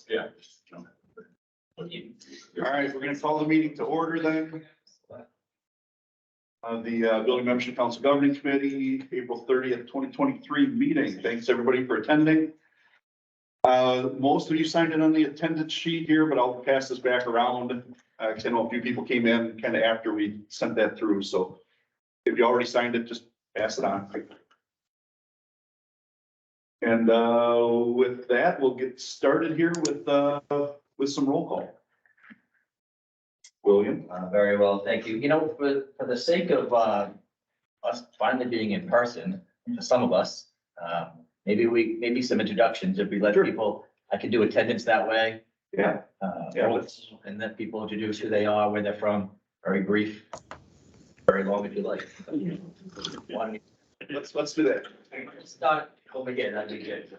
Yeah. All right, we're gonna call the meeting to order then. The Building Membership Council Governing Committee, April 30th, 2023 meeting. Thanks everybody for attending. Most of you signed in on the attendance sheet here, but I'll pass this back around. I know a few people came in kind of after we sent that through, so if you already signed it, just pass it on. And with that, we'll get started here with some roll call. William? Very well, thank you. You know, for the sake of us finally being in person, for some of us, maybe some introductions, if we let people, I can do attendance that way. Yeah. And let people introduce who they are, where they're from, very brief, very long if you like. Let's do that. Start over here, that'd be good.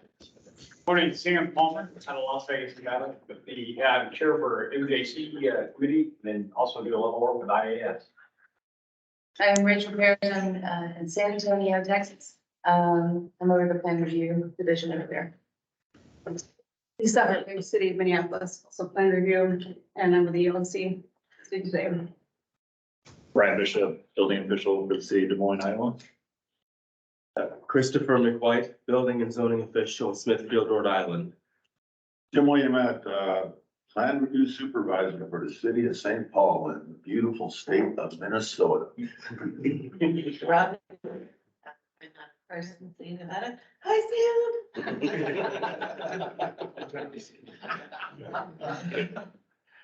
Morning, Sam Palmer, out of Las Vegas, Nevada, with the chair for MJC committee, and then also do a little work with IAS. I'm Rachel Pearson in San Antonio, Texas. I'm over the plan review division over there. Lisa, in the city of Minneapolis, also plan review, and I'm with the E.Lisinski today. Brad Bishop, building official for the city of Des Moines, Iowa. Christopher McWhite, building and zoning official in Smithfield, Rhode Island. Tim William at Plan Review Supervisor for the city of St. Paul in the beautiful state of Minnesota. Robin. Person seeing about it. Hi, Sam.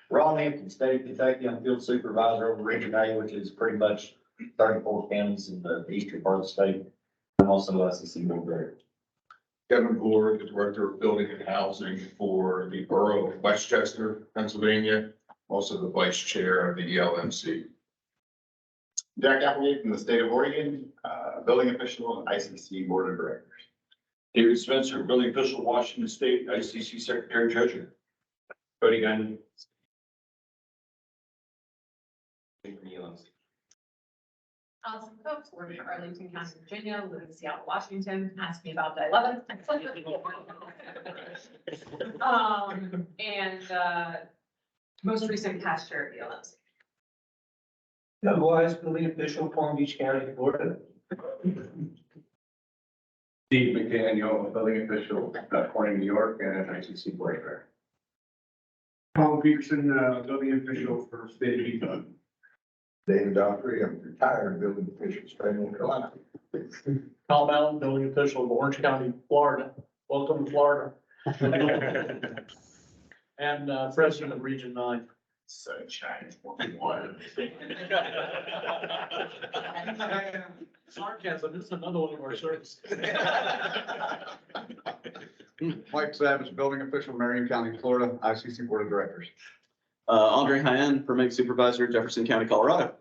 Ron Hampton, State of Kentucky, I'm field supervisor over Region A, which is pretty much 34 counties in the eastern part of the state. I'm also ICC member. Kevin Gore, the Director of Building and Housing for the Borough of Westchester, Pennsylvania, also the Vice Chair of the E.L.M.C. Jack Applegate from the state of Oregon, building official and ICC Board of Directors. David Spencer, building official, Washington State, ICC Secretary Treasurer. Cody Gunn. Awesome folks, we're in Arlington County, Virginia, live in Seattle, Washington, ask me about the 11th. Most recent past chair of the LMC. Doug Wise, building official, Palm Beach County, Florida. Steve McDaniel, building official, Corning, New York, and ICC Board of Directors. Paul Peterson, building official for state of Utah. David Dockery, I'm retired building official, Spring North Carolina. Tom Allen, building official of Orange County, Florida. Welcome to Florida. And president of Region 9. Sunshine. Sarcasm, this is another one of our services. Mike Savage, building official, Marion County, Florida, ICC Board of Directors. Andre Hyatt, permitting supervisor, Jefferson County, Colorado.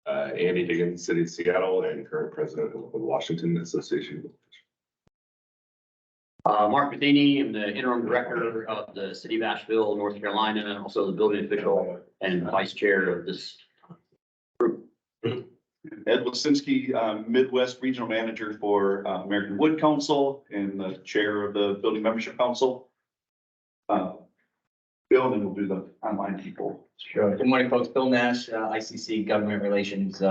Andy Diggins, City of Seattle, and current president of the Washington Association. Mark Matheny, I'm the interim director of the city of Asheville, North Carolina, also the building official and vice chair of this group. E.Lisinski, Midwest Regional Manager for American Wood Council and the chair of the Building Membership Council. Bill, and then we'll do the online people. Sure. Good morning, folks. Bill Nash, ICC Government Relations,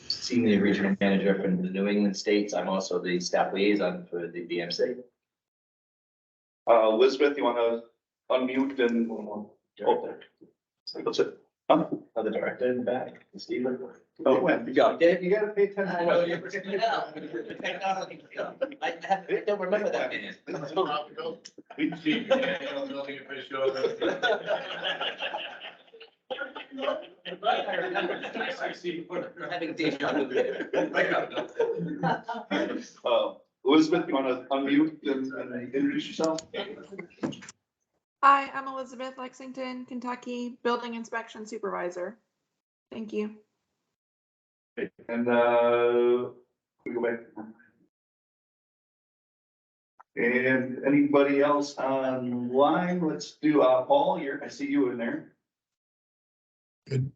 Senior Regional Manager for the New England states. I'm also the staff liaison for the BMC. Elizabeth, you want to unmute and? Oh, that's it. Huh? Other director in the back, Stephen. Oh, man, you got it. You gotta pay attention. I know, you're figuring it out. I don't remember that man. We see Daniel, building official. Having deja vu there. Elizabeth, you want to unmute and introduce yourself? Hi, I'm Elizabeth, Lexington, Kentucky, Building Inspection Supervisor. Thank you. Okay, and we go back. And anybody else online? Let's do Paul. I see you in there. Good.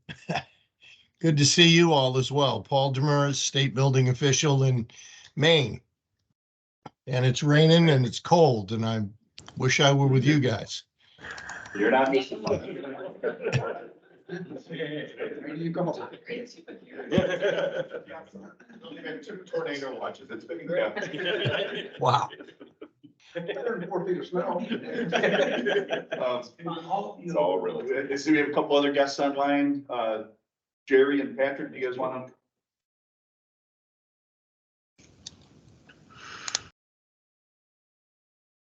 Good to see you all as well. Paul Demers, state building official in Maine. And it's raining and it's cold and I wish I were with you guys. You're not. Only been 2 tornado watches. It's been great. Wow. 4 feet of snow. It's all really, I see we have a couple other guests online. Jerry and Patrick, do you guys want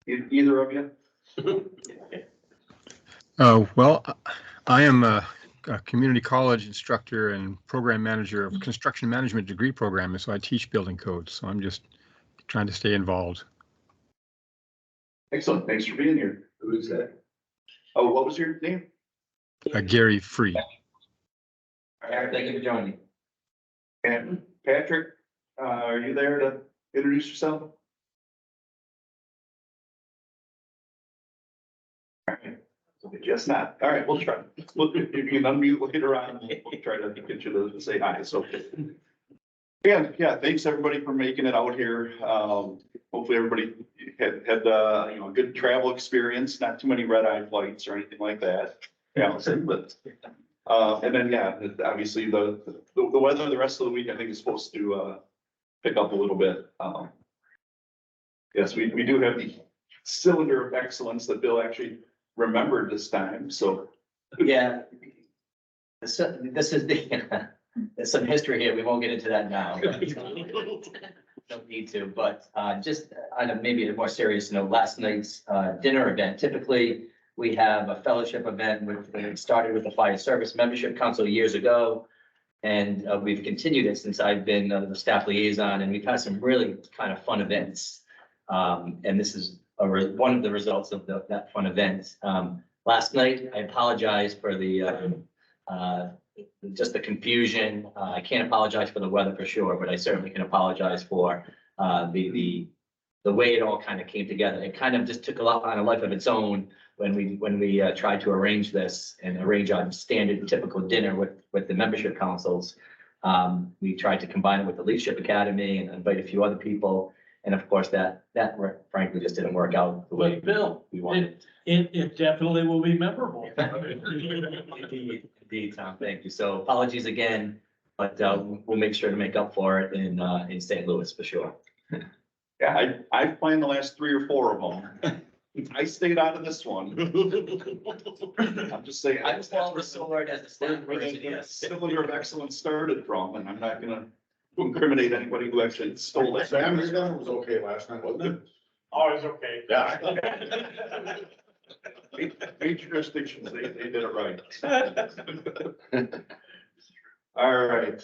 to? Either of you? Well, I am a community college instructor and program manager of construction management degree program, and so I teach building codes. So I'm just trying to stay involved. Excellent. Thanks for being here. Who's that? Oh, what was your name? Gary Free. Thank you for joining me. And Patrick, are you there to introduce yourself? All right. Just not. All right, we'll try. We'll, if you can unmute later on, we'll try to get you to say hi. So, yeah, thanks everybody for making it out here. Hopefully everybody had you know, a good travel experience, not too many red-eye flights or anything like that. Yeah, but and then, yeah, obviously the weather the rest of the week, I think is supposed to pick up a little bit. Yes, we do have the cylinder of excellence that Bill actually remembered this time, so. Yeah. This is the, there's some history here. We won't get into that now. Don't need to, but just on a maybe a more serious note, last night's dinner event, typically we have a fellowship event with, it started with the Fire Service Membership Council years ago. And we've continued it since I've been the staff liaison, and we've had some really kind of fun events. And this is one of the results of that fun event. Last night, I apologize for the just the confusion. I can't apologize for the weather for sure, but I certainly can apologize for the way it all kind of came together. It kind of just took on a life of its own when we tried to arrange this and arrange our standard typical dinner with the membership councils. We tried to combine it with the Leadership Academy and invite a few other people. And of course, that frankly just didn't work out the way Bill, we wanted. it definitely will be memorable. Indeed, Tom, thank you. So apologies again, but we'll make sure to make up for it in St. Louis for sure. Yeah, I planned the last 3 or 4 of them. I stayed out of this one. I'm just saying. I was all the sword as a staff person, The yes. cylinder of excellence started from, and I'm not gonna incriminate anybody who actually stole it. Sam, your gun was okay last night, wasn't it? Oh, it's okay. Yeah. Eight jurisdictions, they did it right. All right,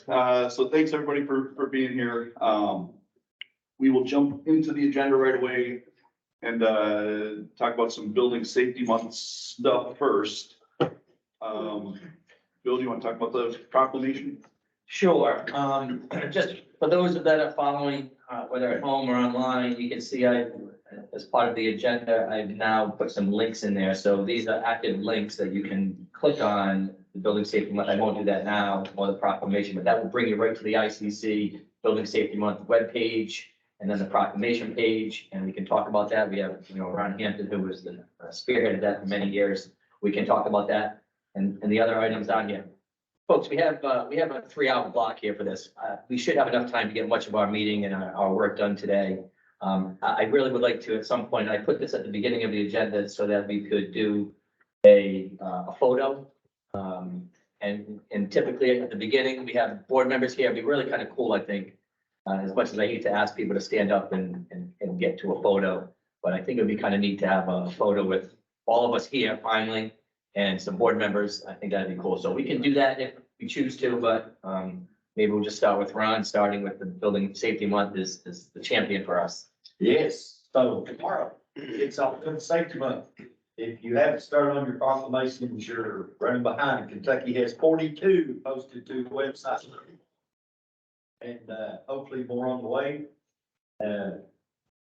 so thanks everybody for being here. We will jump into the agenda right away and talk about some building safety month stuff first. Bill, do you want to talk about the proclamation? Sure. Just for those that are following, whether at home or online, you can see as part of the agenda, I've now put some links in there. So these are active links that you can click on the building safety month. I won't do that now or the proclamation, but that will bring you right to the ICC Building Safety Month webpage and then the proclamation page. And we can talk about that. We have, Ron Hampton, who was the spearheaded that for many years. We can talk about that and the other items on here. Folks, we have a 3-hour block here for this. We should have enough time to get much of our meeting and our work done today. I really would like to, at some point, I put this at the beginning of the agenda so that we could do a photo. And typically at the beginning, we have board members here. It'd be really kind of cool, I think, as much as I hate to ask people to stand up and get to a photo. But I think it'd be kind of neat to have a photo with all of us here finally and some board members. I think that'd be cool. So we can do that if we choose to, but maybe we'll just start with Ron, starting with the Building Safety Month is the champion for us. Yes, so tomorrow, it's all Building Safety Month. If you haven't started on your proclamations, you're running behind. Kentucky has 42 posted to the website. And hopefully more on the way.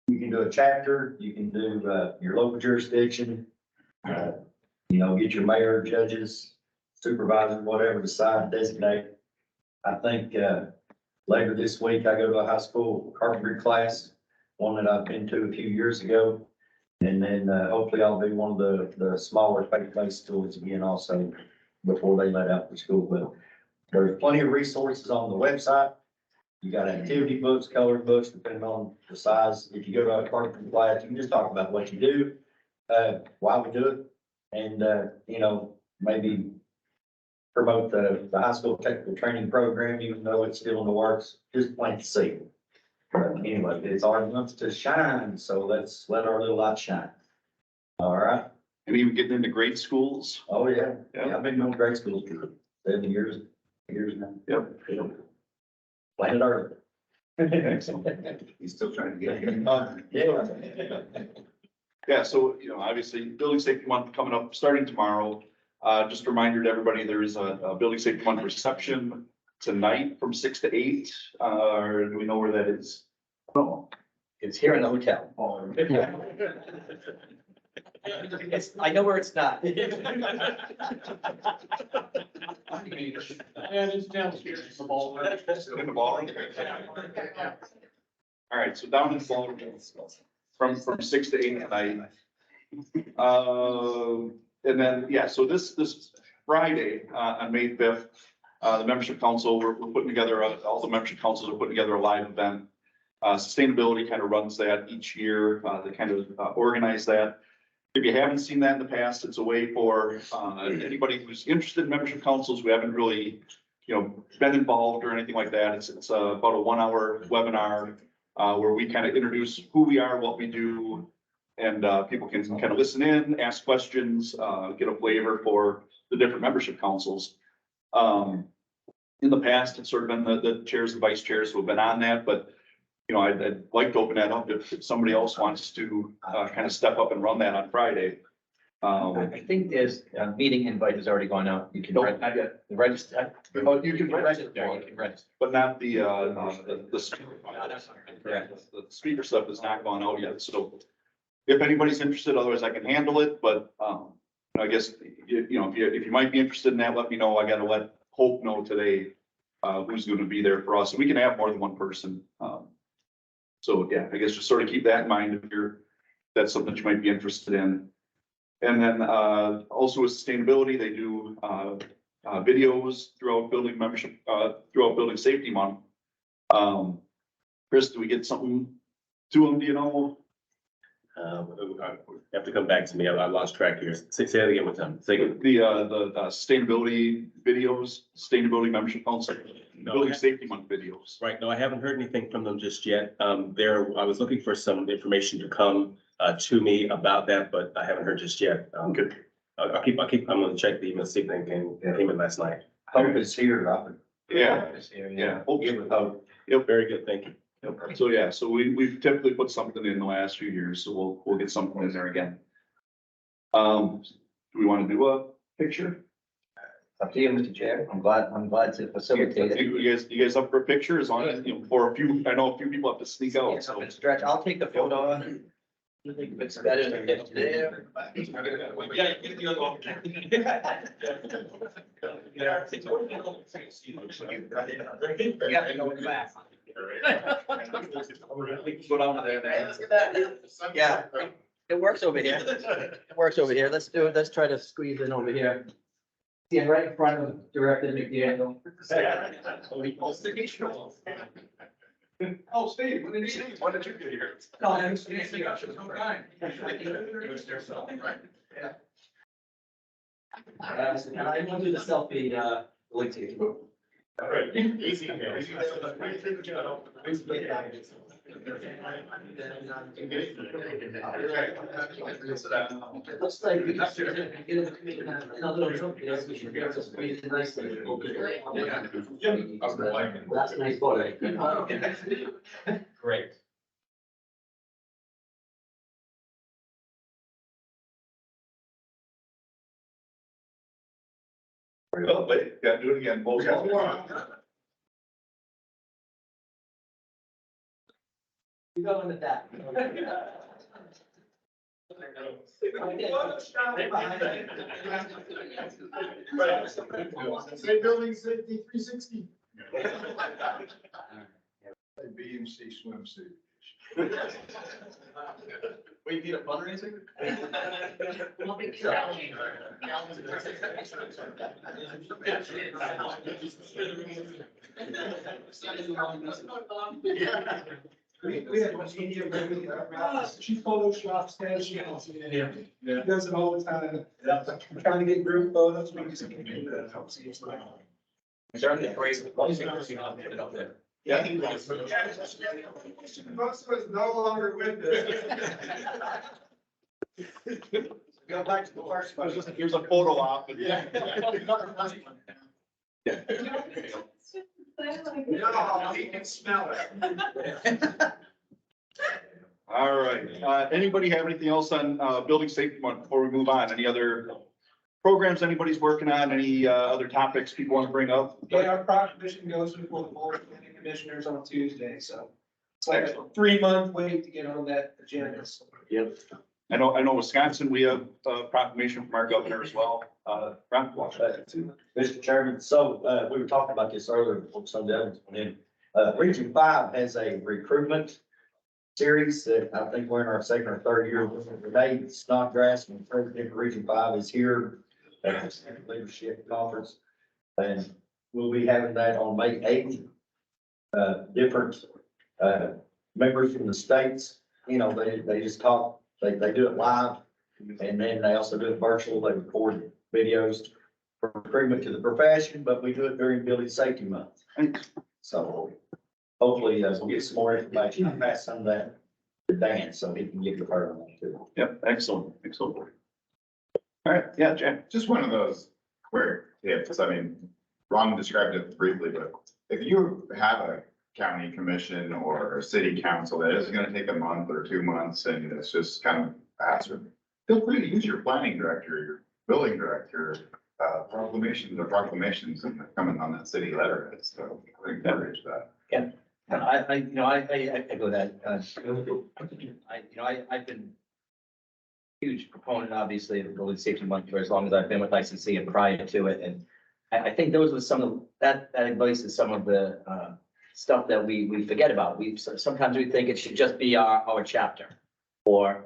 You can do a chapter, you can do your local jurisdiction. Get your mayor, judges, supervisor, whatever, decide, designate. I think, later this week, I go to a high school carpentry class, one that I've been to a few years ago. And then, hopefully I'll be one of the smaller faith-based schools again also before they let out for school. But there's plenty of resources on the website. You got activity books, colored books, depending on the size. If you go to a carpentry class, you can just talk about what you do, why we do it. And, you know, maybe promote the high school technical training program, even though it's still in the works, just plant the seed. But anyway, it's our month to shine, so let's let our little light shine. All right. And even getting into grade schools. Oh, yeah. Yeah, I've been doing grade school for 7 years now. Yep. Planet Earth. He's still trying to get here. Yeah. Yeah, so, you know, obviously, Building Safety Month coming up, starting tomorrow. Just a reminder to everybody, there is a Building Safety Month reception tonight from 6 to 8. Or do we know where that is? No. It's here in the hotel. I know where it's not. And it's downstairs in the ballroom. In the ballroom? All right, so down in the ballroom from 6 to 8 tonight. And then, yeah, so this Friday, on May 5th, the membership council, we're putting together, all the membership councils are putting together a live event. Sustainability kind of runs that each year. They kind of organize that. If you haven't seen that in the past, it's a way for anybody who's interested in membership councils. We haven't really, you know, been involved or anything like that. It's about a 1 hour webinar where we kind of introduce who we are, what we do, and people can kind of listen in, ask questions, get a flavor for the different membership councils. In the past, it's sort of been the chairs and vice chairs who have been on that, but you know, I'd like to open that up if somebody else wants to kind of step up and run that on Friday. I think there's a meeting invite has already gone out. You can Nope, not yet. register. Oh, you can register. register, You can register. but not the speaker. Correct. The speaker stuff has not gone out yet, so if anybody's interested, otherwise I can handle it, but I guess, you know, if you might be interested in that, let me know. I gotta let Hope know today who's gonna be there for us. We can have more than one person. So yeah, I guess just sort of keep that in mind if that's something that you might be interested in. And then also with sustainability, they do videos throughout building membership, throughout Building Safety Month. Chris, do we get something to them, do you know? You have to come back to me. I lost track here. Say that again with them. Say it. The sustainability videos, sustainability membership council, Building Safety Month videos. Right. No, I haven't heard anything from them just yet. I was looking for some information to come to me about that, but I haven't heard just yet. Good. I'm gonna check the email, see if they came in last night. Hope is here, Robert. Yeah, Yeah. yeah. Give it hope. Very good. Thank you. So yeah, so we've typically put something in the last few years, so we'll get something in there again. Do we want to do a picture? Up to you, Mr. Chair. I'm glad to facilitate it. You guys up for a picture? As long as, you know, for a few, I know a few people have to sneak Yeah, out, so so. I'm stretch. I'll take the photo. I think if it's better than it's there. Yeah, get the other one. Yeah, go in the back. Go down to there. Yeah, it works over here. It works over here. Let's do it. Let's try to squeeze in over here. See, right in front of Director McDaniel. Oh, Steve, when did you get here? No, I'm Steve. And I will do the selfie, link to you. All right, easy. It looks like we have to get in a little trunk, yes, we should be able to squeeze in nicely. That's a nice photo. Great. Oh, wait, gotta do it again. Both. You go into that. Say building safety 360. BMC swimsuit. We need a fundraiser? We have a media, she photoshops and she does it all the time. I'm trying to get group photos. We just can't do that. Certainly praise the closing, you know, put it up there. Yeah. Most of us no longer with us. Go back to the first one. Here's a photo op. Yeah. No, he can smell it. All right, anybody have anything else on, building safety month before we move on? Any other programs anybody's working on? Any, other topics people want to bring up? Yeah, our proclamation goes before the board of planning commissioners on Tuesday, so it's like a 3-month wait to get on that agenda. So. Yep. I know Wisconsin, we have a proclamation from our governor as well. Ron, watch that too. Mr. Chairman, so, we were talking about this earlier before some of the others went in. Region 5 has a recruitment series that I think we're in our second or third year. Today, Snodgrass, and President of Region 5 is here at the Senior Leadership Conference. And we'll be having that on May 8th. Different, members from the states, you know, they just talk, they do it live. And then they also do it virtual. They record videos for recruitment to the profession, but we do it during Building Safety Month. So hopefully, we'll get some more information. I'll pass some of that to Dan so he can give you her on that too. Yep, excellent, excellent. All right, yeah, Jack. Just one of those quick tips. I mean, Ron described it briefly, but if you have a county commission or a city council that is gonna take a month or 2 months and it's just kind of faster, feel free to use your planning director, your building director, proclamations and coming on that city letterhead. So I encourage that. Yeah, I echo that. I've been a huge proponent, obviously, of Building Safety Month for as long as I've been with ICC and prior to it. And I think those were some of, that advice is some of the stuff that we forget about. Sometimes we think it should just be our chapter. Or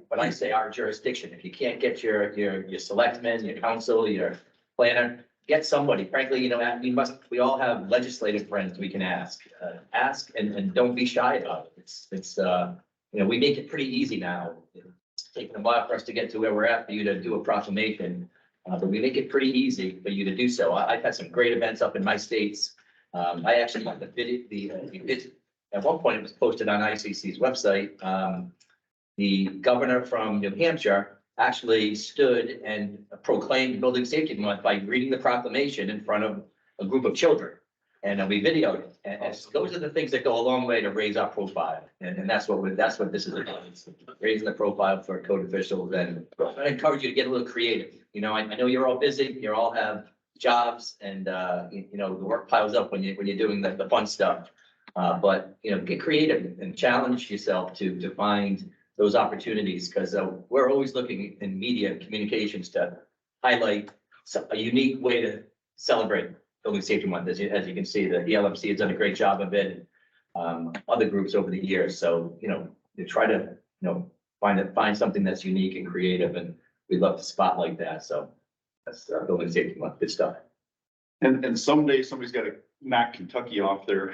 what I say, our jurisdiction. If you can't get your selectmen, your council, your planner, get somebody. Frankly, you know, we all have legislative friends we can ask. Ask and don't be shy about it. It's you know, we make it pretty easy now. It's taken a while for us to get to where we're at for you to do a proclamation. But we make it pretty easy for you to do so. I've had some great events up in my states. I actually got the video, at one point it was posted on ICC's website. The governor from New Hampshire actually stood and proclaimed Building Safety Month by reading the proclamation in front of a group of children. And we videoed it. And so those are the things that go a long way to raise our profile. And that's what this is about. It's raising the profile for code officials. And I encourage you to get a little creative. You know, I know you're all busy, you all have jobs and, you know, the work piles up when you're doing the fun stuff. But, you know, get creative and challenge yourself to find those opportunities, because we're always looking in media and communications to highlight a unique way to celebrate Building Safety Month. As you can see, the ELMC has done a great job of it. Other groups over the years. So, you know, you try to, you know, find something that's unique and creative, and we'd love to spotlight that. So that's Building Safety Month, good stuff. And someday somebody's got to knock Kentucky off there.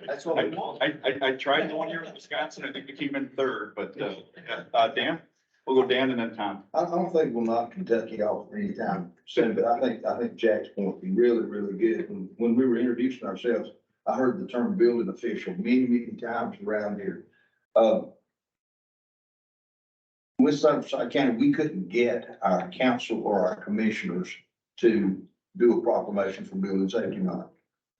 That's what we want. I tried the one year in Wisconsin. I think we came in third, but, Dan, we'll go Dan and then Tom. I don't think we'll knock Kentucky off anytime soon, but I think Jack's point would be really, really good. When we were introducing ourselves, I heard the term building official many times around here. With Side County, we couldn't get our council or our commissioners to do a proclamation for Building Safety Month.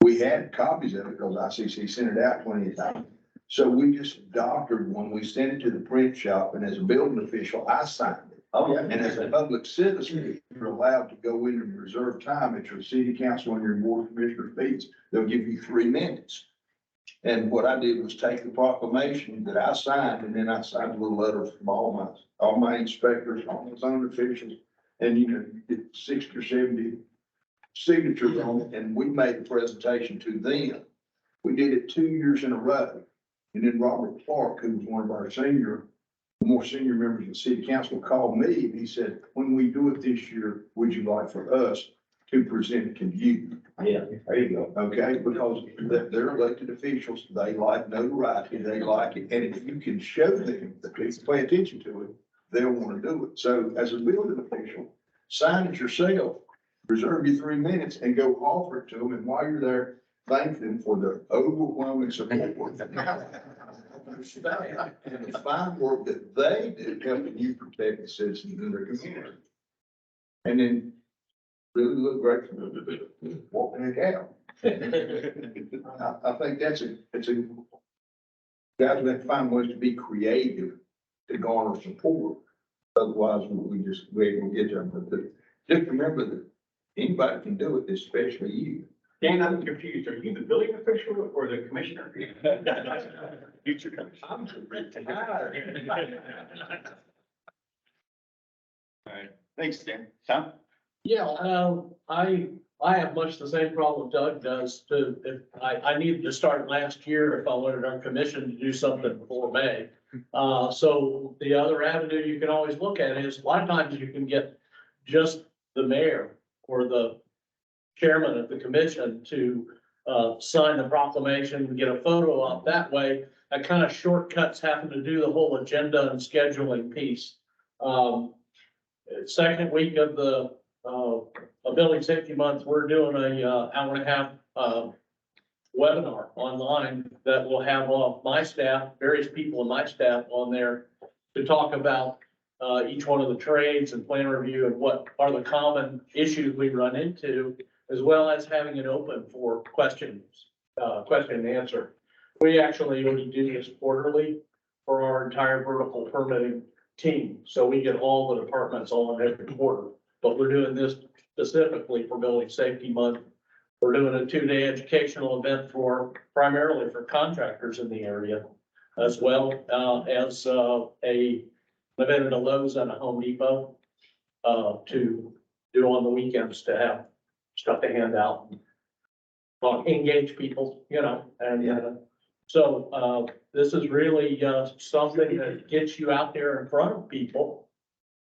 We had copies of it because ICC sent it out plenty of times. So we just doctored one. We sent it to the print shop, and as a building official, I signed it. Oh, yeah. And as a public citizen, you're allowed to go in and reserve time at your city council and your board of commissioner meetings. They'll give you 3 minutes. And what I did was take the proclamation that I signed, and then I signed a little letter from all my inspectors, all my zone officials, and, you know, 60 or 70 signatures on it, and we made the presentation to them. We did it 2 years in a row. And then Robert Clark, who was one of our more senior members of the city council, called me and he said, when we do it this year, would you like for us to present it to you? Yeah, there you go. Okay, because they're elected officials, they like notoriety, they like it, and if you can show them that they pay attention to it, they'll want to do it. So as a building official, sign it yourself, reserve your 3 minutes and go offer it to them, and while you're there, thank them for the overwhelming support. And the fine work that they do helping you protect the citizens in their community. And then really look great for them to do. Walk the heck out. I think it's a, guys, we have to find ways to be creative to garner support. Otherwise, we ain't gonna get there. But just remember that anybody can do it, especially you. Dan, I'm confused. Are you the building official or the commissioner? Future commissioner. I'm retired. All right, thanks, Dan. Tom? Yeah, I have much the same problem Doug does. If I needed to start last year if I wanted our commission to do something before May. So the other avenue you can always look at is a lot of times you can get just the mayor or the chairman of the commission to sign the proclamation and get a photo op that way. That kind of shortcuts having to do the whole agenda and scheduling piece. Second week of the Building Safety Month, we're doing a hour and a half webinar online that will have my staff, various people in my staff on there to talk about each one of the trades and plan review and what are the common issues we run into, as well as having it open for questions, question and answer. We actually only do this quarterly for our entire vertical permitting team. So we get all the departments on every quarter, but we're doing this specifically for Building Safety Month. We're doing a 2-day educational event primarily for contractors in the area, as well as an event at a Lowe's and a Home Depot to do on the weekends to have stuff to hand out. Engage people, and so this is really something that gets you out there in front of people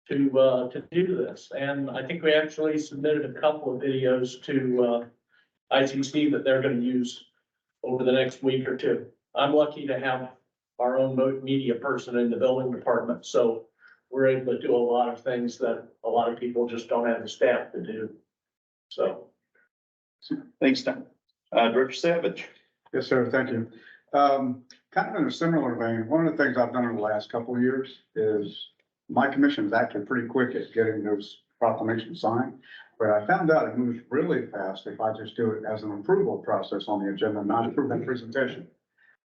to do this. And I think we actually submitted a couple of videos to ICC that they're going to use over the next week or two. I'm lucky to have our own media person in the building department, so we're able to do a lot of things that a lot of people just don't have the staff to do. So. Thanks, Tom. Director Savage. Yes, sir. Thank you. Kind of in a similar vein, one of the things I've done in the last couple of years is my commission is actually pretty quick at getting those proclamations signed. But I found out it moves really fast if I just do it as an approval process on the agenda, not approve that presentation.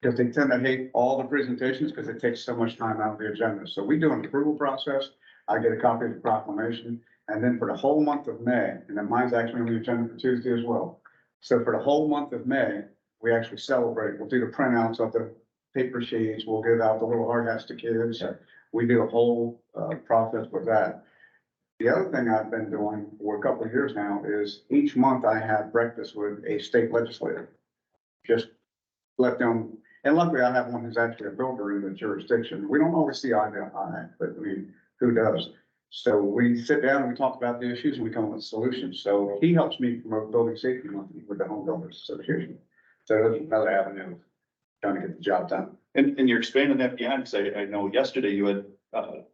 Because they tend to hate all the presentations because it takes so much time out of the agenda. So we do an approval process. I get a copy of the proclamation. And then for the whole month of May, and then mine's actually on the agenda for Tuesday as well. So for the whole month of May, we actually celebrate. We'll do the printouts of the paper sheets. We'll give out the little hard hats to kids. We do a whole process with that. The other thing I've been doing for a couple of years now is each month I have breakfast with a state legislator. Just let them, and luckily I have one who's actually a builder in the jurisdiction. We don't always see eye to eye, but I mean, who does? So we sit down and we talk about the issues and we come up with solutions. So he helps me promote Building Safety Month with the Home Builders Association. So that's another avenue of trying to get the job done. And you're expanding that beyond, because I know yesterday you had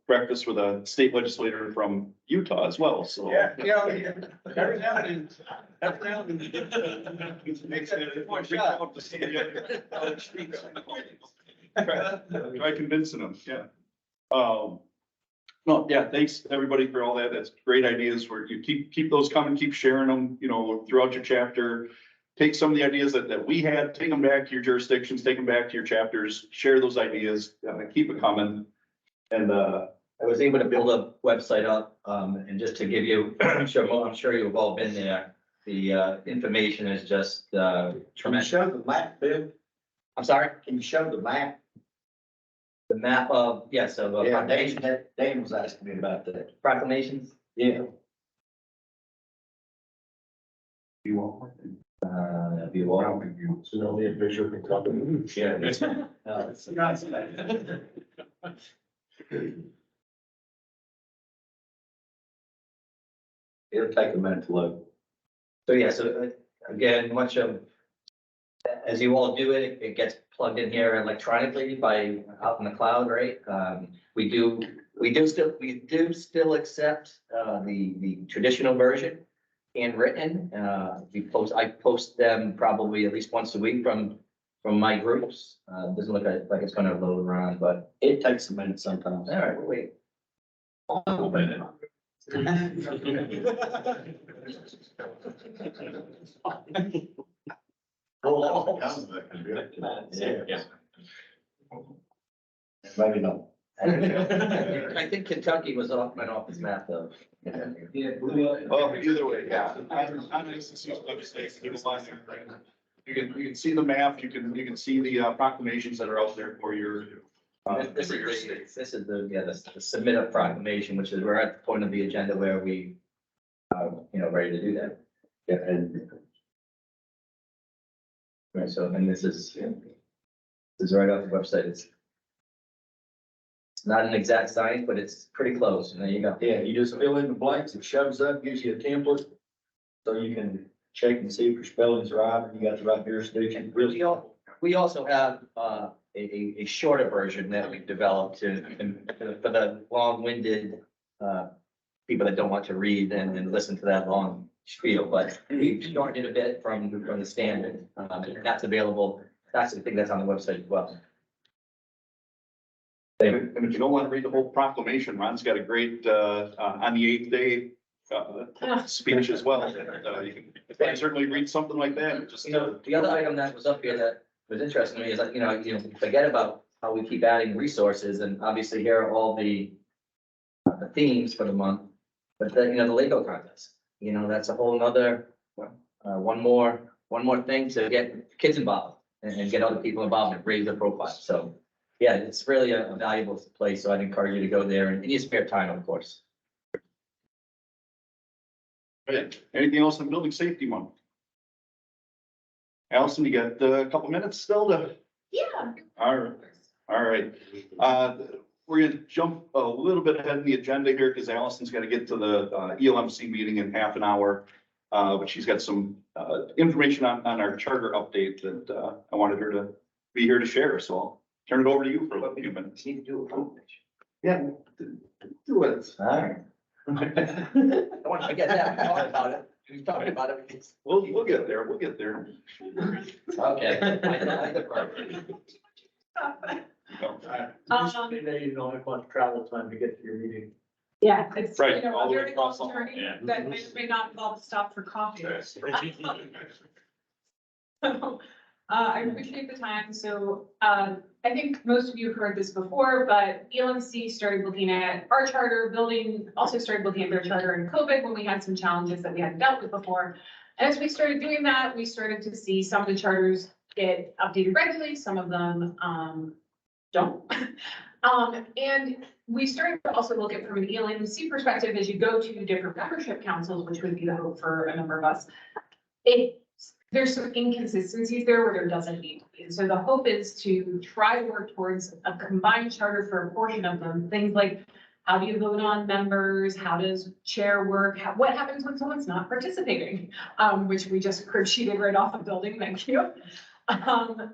breakfast with a state legislator from Utah as well, so. Yeah. Every now and then you get to make One shot. Try convincing them, yeah. Well, yeah, thanks everybody for all that. That's great ideas where you keep those coming, keep sharing them, throughout your chapter. Take some of the ideas that we had, take them back to your jurisdictions, take them back to your chapters, share those ideas, keep it coming. And, I was able to build a website up, and just to give you, I'm sure you've all been there. The information is just Can you tremendous. show the map, Bill? I'm sorry, Can you show the map? the map of, yes, of Yeah, foundation Dan was asking me about that. proclamations. Yeah. You all. You all. So only a picture can talk. Yeah. It'll take a minute to load. So yeah, so again, much of, as you all do it, it gets plugged in here electronically by out in the cloud, right? We do still accept the traditional version handwritten. I post them probably at least once a week from my groups. Doesn't look like it's gonna load around, but It takes a minute sometimes. all right, we'll wait. A minute. Yeah. Maybe not. I think Kentucky went off his map though. Well, either way, yeah, on ICC's website, you can see the map, you can see the proclamations that are out there for your. This is the submit a proclamation, which is we're at the point of the agenda where we, ready to do that. Yeah, and Right, so, and this is right off the website. It's not an exact science, but it's pretty close. And there you go. yeah, you just fill in the blanks, it shows up, gives you a template. So you can check and see if your spelling's right, and you got the right jurisdiction. Really, We also have a shorter version that we've developed for the long-winded people that don't want to read and listen to that long spiel, but we've shortened it a bit from the standard. And that's available. That's the thing that's on the website as well. And if you don't want to read the whole proclamation, Ron's got a great, on the 8th day, speech as well. You can certainly read something like that, just. The other item that was up here that was interesting to me is that, you forget about how we keep adding resources, and obviously here are all the themes for the month. But then, the Lego contest, that's a whole nother, one more thing to get kids involved and get other people involved and raise their profile. So, yeah, it's really a valuable place. So I'd encourage you to go there in your spare time, of course. Anything else on building safety month? Allison, you got a couple minutes still to? Yeah. All right. We're gonna jump a little bit ahead in the agenda here because Allison's got to get to the E.L.M.C. meeting in half an hour. But she's got some information on our charter update that I wanted her to be here to share. So I'll turn it over to you for a few minutes. Need to do a proclamation. Yeah, do it. All right. I want to forget that. We talked about it. We talked about it. We'll get there. We'll get there. Okay. You don't have much travel time to get to your meeting. Yeah, it's, Right, all a the way very across long the- journey yeah. that may not involve a stop for coffee. So, I appreciate the time. So, I think most of you have heard this before, but E.L.M.C. started looking at our charter building, also started looking at their charter in COVID when we had some challenges that we hadn't dealt with before. And as we started doing that, we started to see some of the charters get updated regularly, some of them, don't. And we started to also look at from an E.L.M.C. perspective, as you go to different membership councils, which would be the hope for a number of us. There's some inconsistencies there where there doesn't need to be. And so the hope is to try to work towards a combined charter for a portion of them. Things like, how do you vote on members? How does chair work? What happens when someone's not participating? Which we just crib sheeted right off the building, thank you. And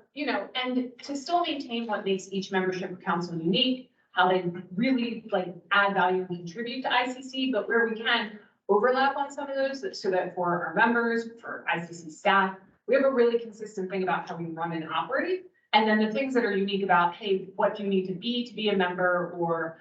to still maintain what makes each membership council unique, how they really add value and contribute to ICC, but where we can overlap on some of those so that for our members, for ICC staff, we have a really consistent thing about how we run and operate. And then the things that are unique about, hey, what do you need to be a member, or,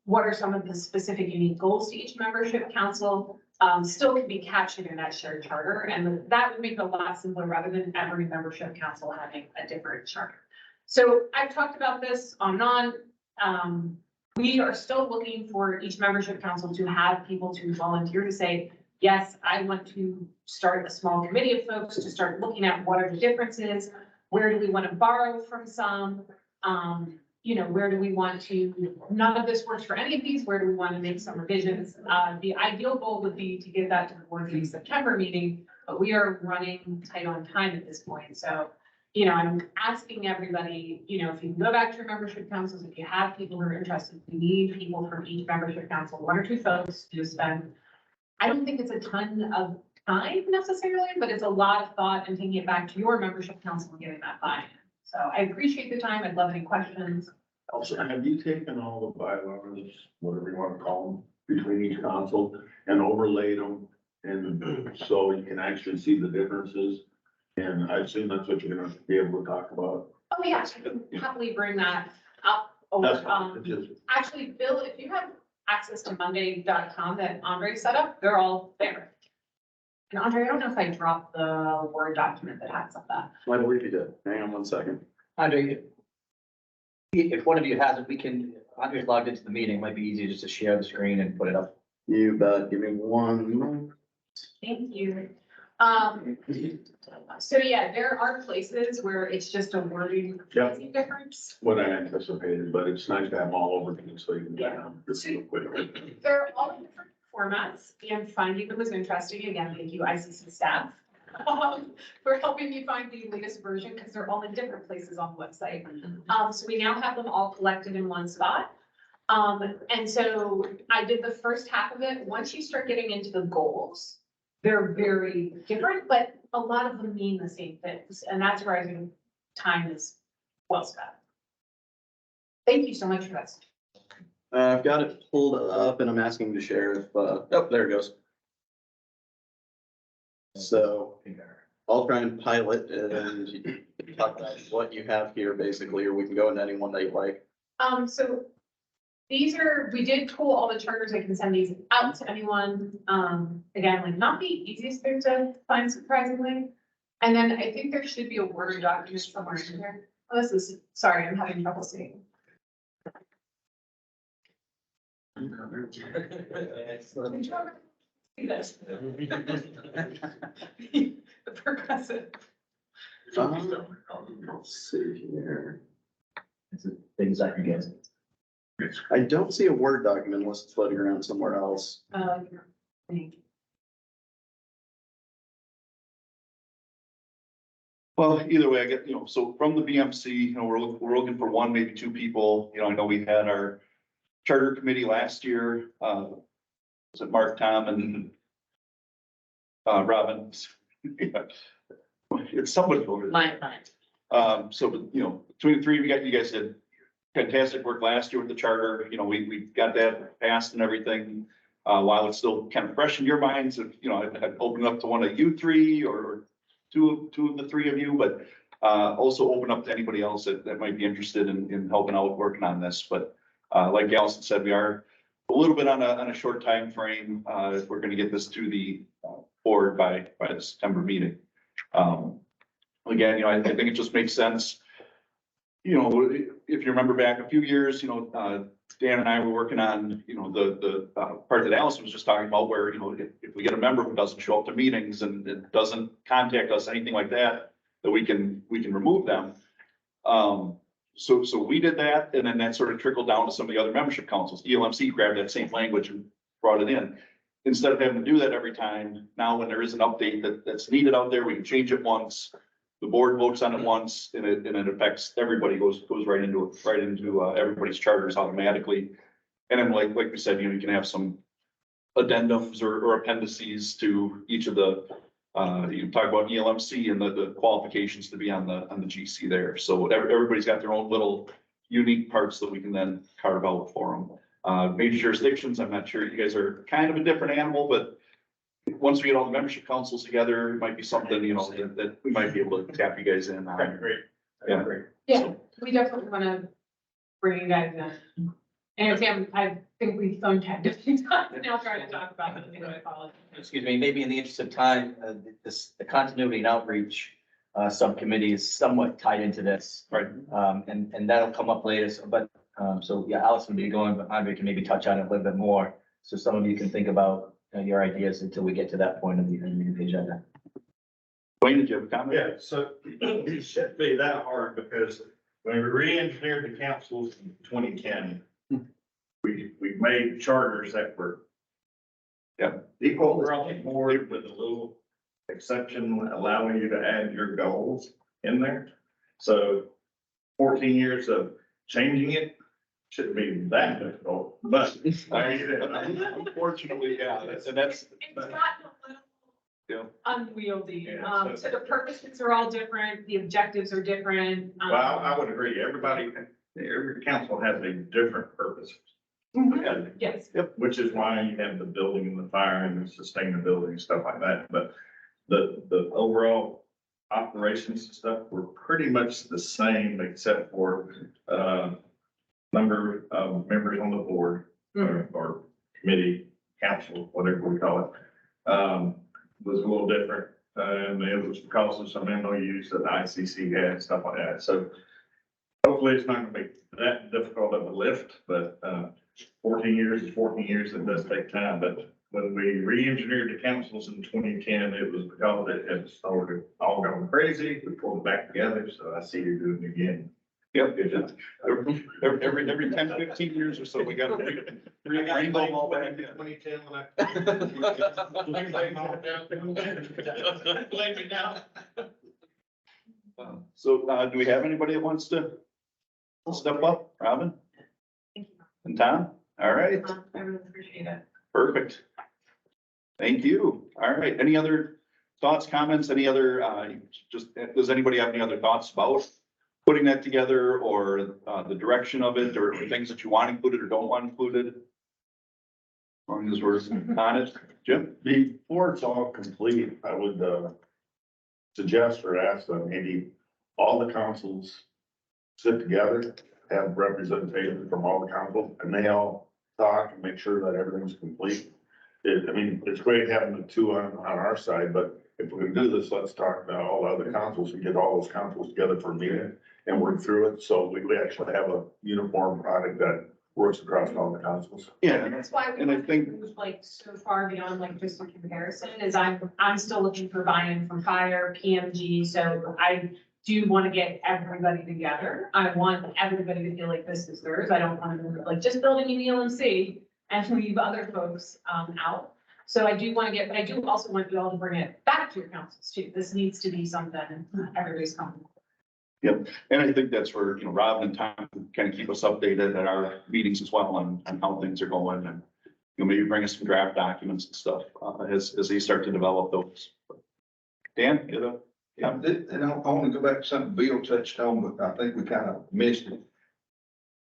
what are some of the specific unique goals to each membership council, still can be captured in that shared charter. And that would make it a lot simpler rather than every membership council having a different charter. So I've talked about this on and on. We are still looking for each membership council to have people to volunteer to say, yes, I want to start a small committee of folks to start looking at what are the differences, where do we want to borrow from some, where do we want to, none of this works for any of these, where do we want to make some revisions? The ideal goal would be to get that to the board in the September meeting but we are running tight on time at this point. So, you know, I'm asking everybody, you know, if you can go back to your membership councils, if you have people who are interested, we need people from each membership council, 1 or 2 folks to spend. I don't think it's a ton of time necessarily, but it's a lot of thought and taking it back to your membership council and getting that buy-in. So I appreciate the time. I'd love any questions. Also, have you taken all the bylaws, whatever you wanna call them, between each council and overlaid them? And so you can actually see the differences? And I assume that's what you're gonna be able to talk about. Oh, yeah, I can happily bring that up. That's Over, fine. It's just, actually, Bill, if you have access to monday.com that Andre set up, they're all there. And Andre, I don't know if I dropped the Word document that has that. I believe you did. Hang on 1 second. Andre, if one of you has it, we can, Andre's logged into the meeting, it might be easier just to share the screen and put it up. You bet. Give me 1 moment. Thank you. So yeah, there are places where it's just a wording Yep. difference. what I anticipated, but it's nice to have them all over again, so you can. Yeah. Just real quick. They're all in different formats and finding them was interesting. Again, thank you ICC staff for helping me find the latest version because they're all in different places on the website. So we now have them all collected in one spot. And so I did the first half of it. Once you start getting into the goals, they're very different, but a lot of them mean the same things. And that's where I think time is well spent. Thank you so much for this. I've got it pulled up and I'm asking to share if, oh, there it goes. So I'll try and pilot and you can talk about what you have here basically, or we can go into any one that you like. So these are, we did pull all the charters. I can send these out to anyone. Again, like not the easiest thing to find surprisingly. And then I think there should be a Word document somewhere in here. Oh, this is, sorry, I'm having trouble seeing. See this. The progressive. Let's see here. It's as big as I can get. I don't see a Word document unless it's floating around somewhere else. Thank you. Well, either way, I get, you know, so from the BMC, you know, we're looking for 1, maybe 2 people. You know, I know we had our charter committee last year. Was it Mark, Tom, and Robin? It's somebody over there. Mine. So, you know, between the 3 of you guys did fantastic work last year with the charter. You know, we got that passed and everything. While it's still kind of fresh in your minds, if, you know, I'd open up to one of you 3 or two of the 3 of you, but also open up to anybody else that might be interested in helping out working on this. But like Allison said, we are a little bit on a short time frame. If we're gonna get this to the board by the September meeting. Again, you know, I think it just makes sense. You know, if you remember back a few years, you know, Dan and I were working on, you know, the part that Allison was just talking about where, you know, if we get a member who doesn't show up to meetings and doesn't contact us, anything like that, that we can remove them. So we did that, and then that sort of trickled down to some of the other membership councils. E.L.M.C. grabbed that same language and brought it in. Instead of having to do that every time, now when there is an update that's needed out there, we can change it once. The board votes on it once, and it affects everybody, goes right into everybody's charters automatically. And then like we said, you know, you can have some addendums or appendices to each of the, you can talk about E.L.M.C. and the qualifications to be on the GC there. So everybody's got their own little unique parts that we can then carve out for them. Major jurisdictions, I'm not sure, you guys are kind of a different animal, but once we get all the membership councils together, it might be something, you know, that we might be able to tap you guys in on. Great. Yeah. Yeah, we definitely want to bring you guys in. And Sam, I think we've phone tagged a few times now trying to talk about it. I apologize. Excuse me, maybe in the interest of time, the continuity and outreach subcommittee is somewhat tied into this. Right. And that'll come up later, so yeah, Allison will be going, but Andre can maybe touch on it a little bit more. So some of you can think about your ideas until we get to that point of the agenda. Wayne, did you have a comment? Yeah, so it shouldn't be that hard because when we re-engineered the councils in 2010, we made charters that were equal, we're on the board with a little exception allowing you to add your goals in there. So 14 years of changing it shouldn't be that difficult, but Unfortunately, yeah, that's. It's gotten a little unwieldy. So the purposes are all different, the objectives are different. Well, I would agree. Every council has a different purpose. Yes. Which is why you have the building and the fire and the sustainability and stuff like that. But the overall operations and stuff were pretty much the same except for, number of members on the board or committee, council, whatever we call it, was a little different. And it was because of some MOUs that the ICC had and stuff like that. So hopefully it's not gonna be that difficult of a lift, but, 14 years is 14 years. It does take time, but when we re-engineered the councils in 2010, it was because it had started all going crazy. We pulled it back together, so I see you doing it again. Yep, good job. Every 10, 15 years or so, we got to rainbow all back in. 2010 when I. Blame me now. So, do we have anybody that wants to step up? Robin? Thank you. And Tom? All right, I really appreciate it. perfect. Thank you. All right, any other thoughts, comments, any other, does anybody have any other thoughts about putting that together or, the direction of it or things that you want included or don't want included? As long as we're on it. Jim? Before it's all complete, I would, suggest or ask that maybe all the councils sit together, have representation from all the councils, and they all talk and make sure that everything's complete. It's great having the two on our side, but if we're gonna do this, let's talk to all the other councils and get all those councils together for a meeting and work through it, so we actually have a uniform product that works across all the councils. Yeah, That's why we and I want to think- move like so far beyond like just a comparison is I'm still looking for buy-in from fire, PMG, so I do want to get everybody together. I want everybody to feel like this is theirs. I don't want to like just building an ELMC and leave other folks out. So I do want to but I do also want you all to bring it back to your councils too. This needs to be something everybody's comfortable. Yep, and I think that's where, Robin and Tom can kind of keep us updated at our meetings as well on how things are going and, maybe bring us some draft documents and stuff, as they start to develop those. Dan, you know? Yeah, and I want to go back to something Bill touched on, but I think we kind of missed it.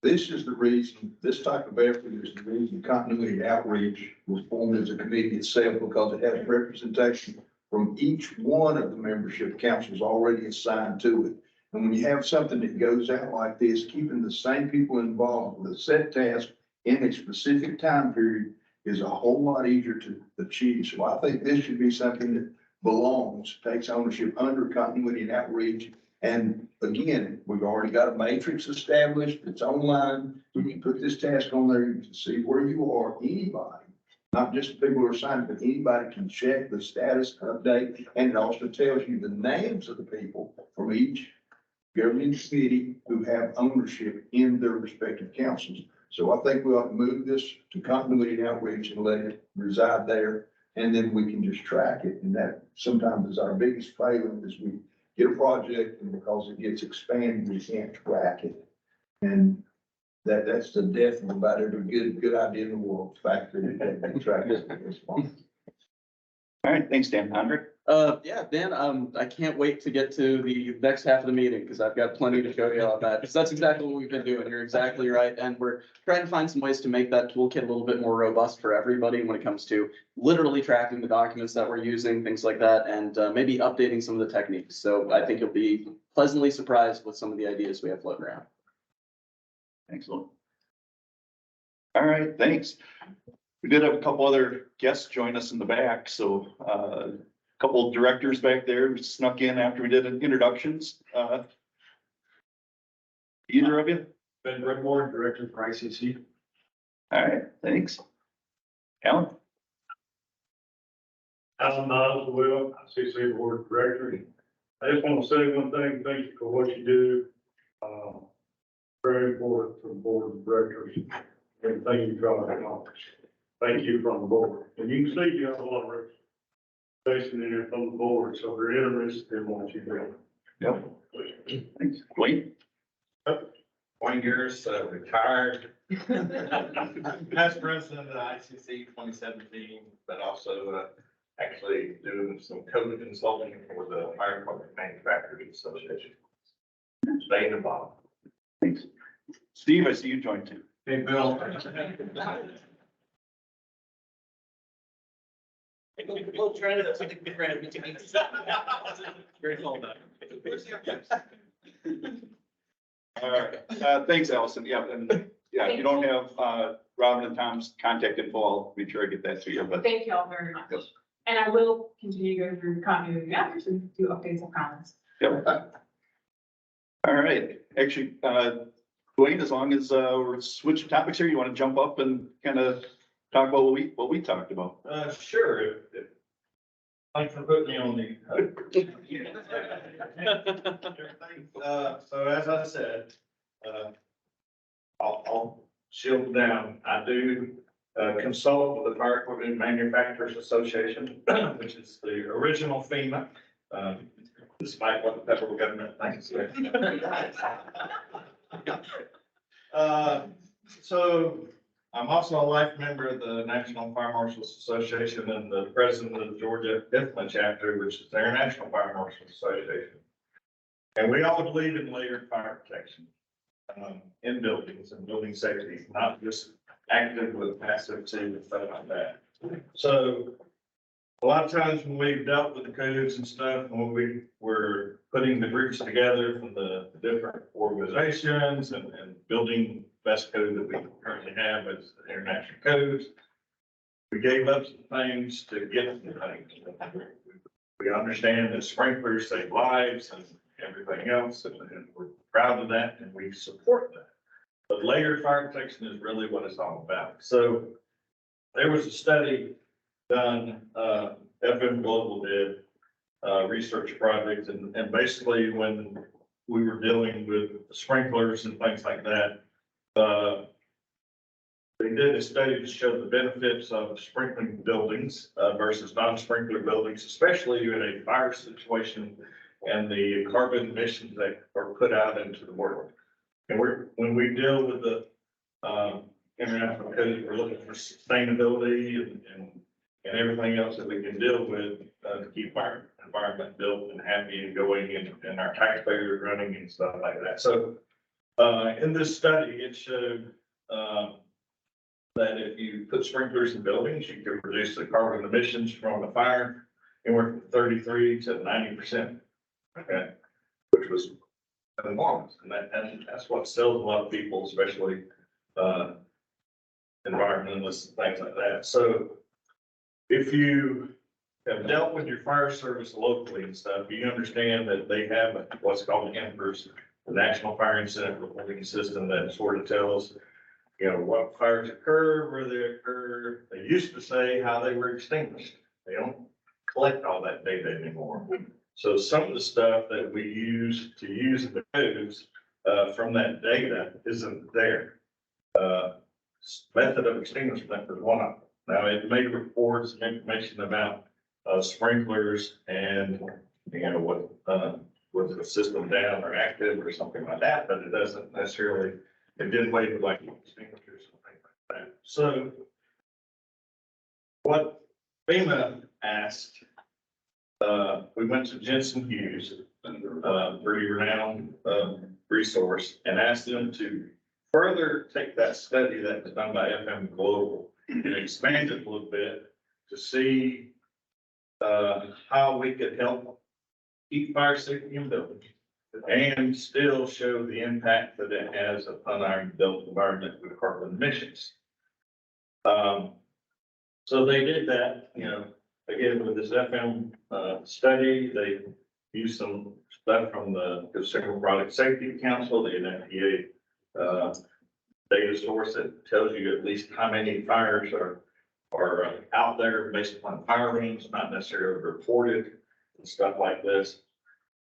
This is the reason, this type of effort is the reason continuity outreach was formed as a committee itself, because it has representation from each one of the membership councils already assigned to it. And when you have something that goes out like this, keeping the same people involved with a set task in a specific time period is a whole lot easier to achieve. So I think this should be something that belongs, takes ownership under continuity and outreach. And again, we've already got a matrix established. It's online. You can put this task on there. You can see where you are. Anybody, not just the people who are assigned, but anybody can check the status update. And it also tells you the names of the people from each governing committee who have ownership in their respective councils. So I think we ought to move this to continuity and outreach and let it reside there. And then we can just track it. And that sometimes is our biggest failing, is we get a project and because it gets expanded, we can't track it. And that's the death of about every good idea in the world. The fact that it can't be tracked at this point. All right, thanks, Dan. Andre? Yeah, Dan, I can't wait to get to the next half of the meeting because I've got plenty to show you on that. Because that's exactly what we've been doing. You're exactly right. And we're trying to find some ways to make that toolkit a little bit more robust for everybody when it comes to literally tracking the documents that we're using, things like that, and maybe updating some of the techniques. So I think you'll be pleasantly surprised with some of the ideas we have floating around. Excellent. All right, thanks. We did have a couple other guests join us in the back, so a couple of directors back there snuck in after we did introductions. Either of you? Ben Redmore, Director for ICC. All right, thanks. Alan? Alan Miles, Will, ICC Board of Directors. I just want to say one thing, thank you for what you do. Very important for the Board of Directors, everything you try to accomplish. Thank you from the board. And you can see you have a lot of Station in there from the board, so we're interested in what you do. Yep. Thanks. Wayne? Wayne Garris, retired. Past president of the ICC 2017, but also actually doing some code consulting for the Fire Equipment Manufacturers Association. Staying involved. Thanks. Steve, I see you joined too. Hey, Bill. We'll try to take the friend between. Very cool though. All right, thanks, Allison. Yeah, and yeah, if you don't have, Robin and Tom's contact info, I'll be sure to get that to you, but. Thank you all very much. Yep. And I will continue to go through continuity after to do updates and comments. Yep. All right, actually, Dwayne, as long as, we're switching topics here, you want to jump up and kind of talk about what we talked about? Sure. Thanks for putting me on the. So as I said, I'll shield down. I do consult with the Fire Equipment Manufacturers Association, which is the original FEMA, despite what the federal government thinks. So I'm also a life member of the National Fire Marshals Association and the president of the Georgia IFMA chapter, which is the International Fire Marshals Association. And we all believe in layered fire protection in buildings and building safety, not just active with passive team and stuff like that. So a lot of times when we've dealt with the codes and stuff, and when we were putting the groups together from the different organizations and building best code that we currently have as international codes, we gave up some things to get the things. We understand that sprinklers save lives and everything else, and we're proud of that, and we support that. But layered fire protection is really what it's all about. So there was a study done, FM Global did research projects, and basically when we were dealing with sprinklers and things like that, they did a study to show the benefits of sprinkling buildings versus non-sprinkler buildings, especially in a fire situation and the carbon emissions that are put out into the world. And when we deal with the international code, we're looking for sustainability and everything else that we can deal with to keep our environment built and happy and going and our taxpayers running and stuff like that. So in this study, it showed that if you put sprinklers in buildings, you can reduce the carbon emissions from a fire anywhere from 33 to 90%. Okay, which was enormous, and that's what sells a lot of people, especially environmentalists and things like that. So if you have dealt with your fire service locally and stuff, you understand that they have what's called the NFIRS, the National Fire Incident Reporting System, that sort of tells, you know, what fires occur, where they occur. They used to say how they were extinguished. They don't collect all that data anymore. So some of the stuff that we use in the codes from that data isn't there. Method of extinguishment is one of them. Now, it may report some information about sprinklers and, you know, what was the system down or active or something like that, but it doesn't necessarily, it didn't label like extinguishers or things like that. So what FEMA asked, we went to Jensen Hughes, pretty renowned resource, and asked them to further take that study that was done by FM Global and expand it a little bit to see how we could help keep fire safety in buildings and still show the impact that it has upon our built environment with carbon emissions. So they did that, you know, again, with this FM study. They used some stuff from the Consumer Product Safety Council, the NFPA data source that tells you at least how many fires are out there based upon fire rings, not necessarily reported and stuff like this.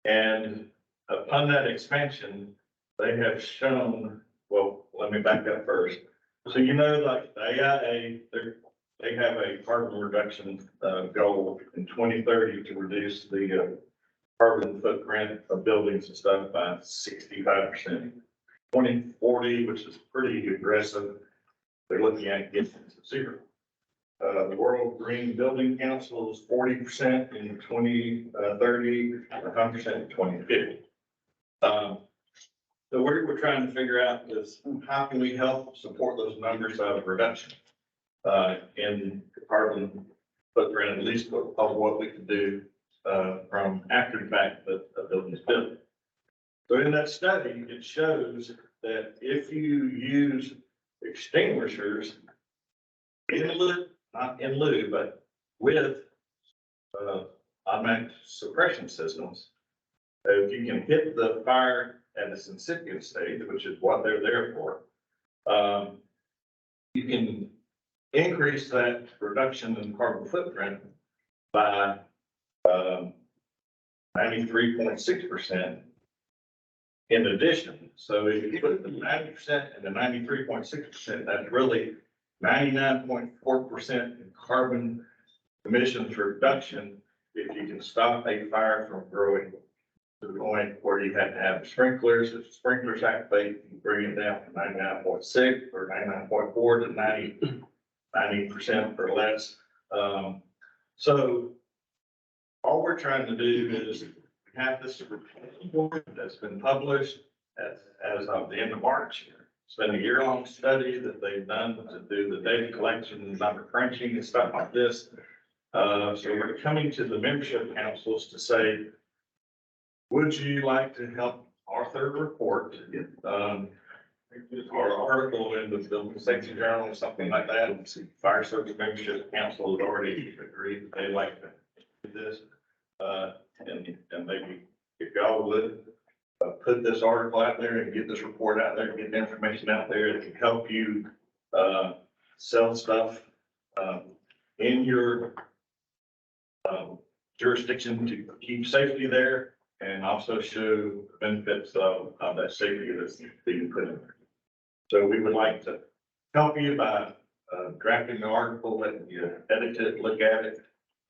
And upon that expansion, they have shown, well, let me back up first. So, you know, like the AIA, they have a carbon reduction, goal in 2030 to reduce the, carbon footprint of buildings and stuff by 65%. 2040, which is pretty aggressive, they're looking at getting to zero. The World Green Building Council is 40% in 2030, 100% in 2050. So we're trying to figure out is how can we help support those numbers of reduction in carbon footprint, at least of what we can do from after the fact that the building is built. So in that study, it shows that if you use extinguishers in lieu, not in lieu, but with automatic suppression systems, if you can hit the fire at its incipient stage, which is what they're there for, you can increase that reduction in carbon footprint by 93.6% in addition. So if you put the 90% and the 93.6%, that's really 99.4% in carbon emissions reduction if you can stop a fire from growing to the point where you have to have sprinklers. If sprinklers activate, you can bring it down from 99.6 or 99.4 to 90% or less. So all we're trying to do is have this report that's been published as of the end of March. It's been a year-long study that they've done to do the data collection and number crunching and stuff like this. So we're coming to the membership councils to say, would you like to help our third report, or article in the Building Safety Journal or something like that? Fire Service Membership Council has already agreed that they'd like to do this. And maybe if y'all would put this article out there and get this report out there, get the information out there, it can help you sell stuff in your jurisdiction to keep safety there and also show the benefits of that safety that's being put in there. So we would like to help you by drafting the article, letting you edit it, look at it,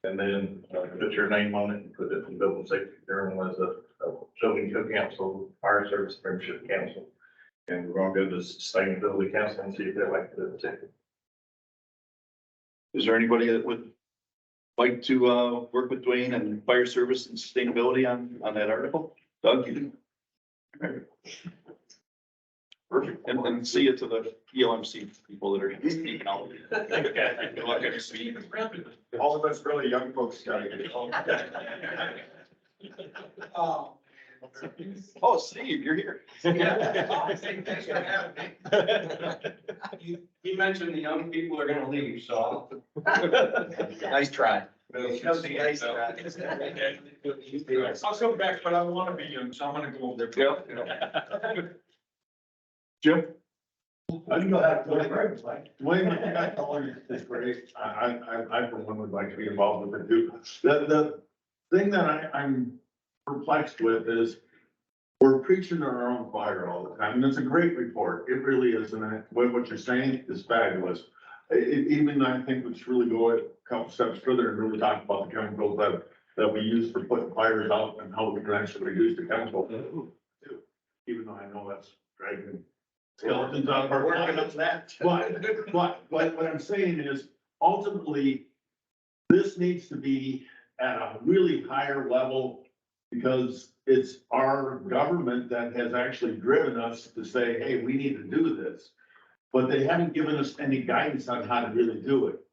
and then put your name on it and put it in the Building Safety Journal as a Building Code Council, Fire Service Membership Council. And we're gonna go to the Sustainability Council and see if they'd like to do it. Is there anybody that would like to work with Dwayne and Fire Service and Sustainability on that article? Doug, you do? Perfect. And see you to the E.L.M.C. people that are speaking out. All of us really young folks gotta get home. Oh, Steve, you're here. Thanks for having me. You mentioned the young people are gonna leave, so. Nice try. I'll go back, but I wanna be young, so I'm gonna go over there. Jim? I know that, Wayne, I think I told you this great. I for one would like to be involved with it too. The thing that I'm perplexed with is we're preaching to our own choir all the time, and it's a great report. It really is, and what you're saying is fabulous. Even I think we should really go a couple steps further and really talk about the chemicals that we use for putting fires out and how we can actually reduce the chemicals. Even though I know that's dragging skeletons out of our closets. But what I'm saying is ultimately, this needs to be at a really higher level because it's our government that has actually driven us to say, hey, we need to do this. But they haven't given us any guidance on how to really do it.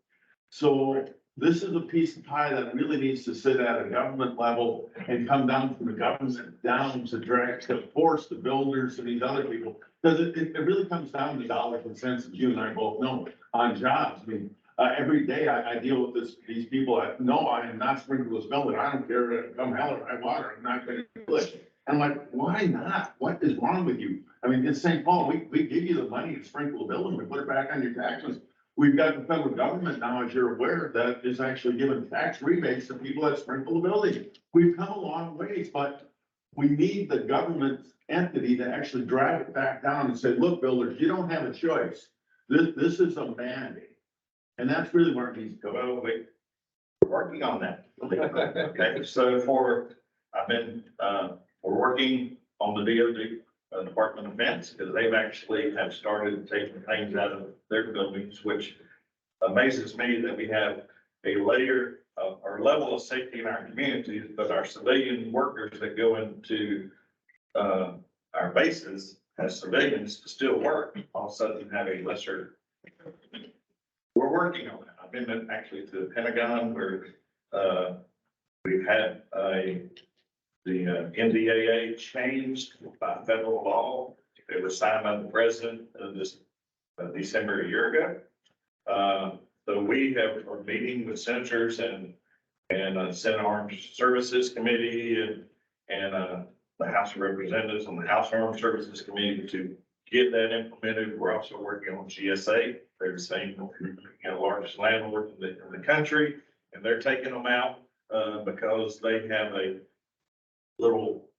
So this is a piece of pie that really needs to sit at a government level and come down from the government down to force the builders and these other people. Because it really comes down to dollars and cents, as you and I both know, on jobs. I mean, every day I deal with these people. No, I am not sprinkling this building. I don't care. Come hell or high water. I'm not going to do it. I'm like, why not? What is wrong with you? I mean, in St. Paul, we give you the money to sprinkle a building. We put it back on your taxes. We've got the federal government now, as you're aware, that is actually giving tax rebates to people that sprinkle the building. We've come a long ways, but we need the government entity to actually drive it back down and say, look, builders, you don't have a choice. This is a mandate. And that's really where it needs to go. Well, we're working on that. Okay, so we're working on the DOD, Department of Defense, because they've actually have started taking things out of their buildings, which amazes me that we have a layer of, or level of safety in our communities, but our civilian workers that go into, our bases as civilians to still work, all of a sudden have a lesser. We're working on that. I've been actually to the Pentagon where, we've had the NDAA changed by federal law. It was signed by the president this December a year ago. So we are meeting with senators and Senate Armed Services Committee and the House of Representatives and the House Armed Services Committee to get that implemented. We're also working on GSA. They're the same, largest landlord in the country, and they're taking them out because they have a little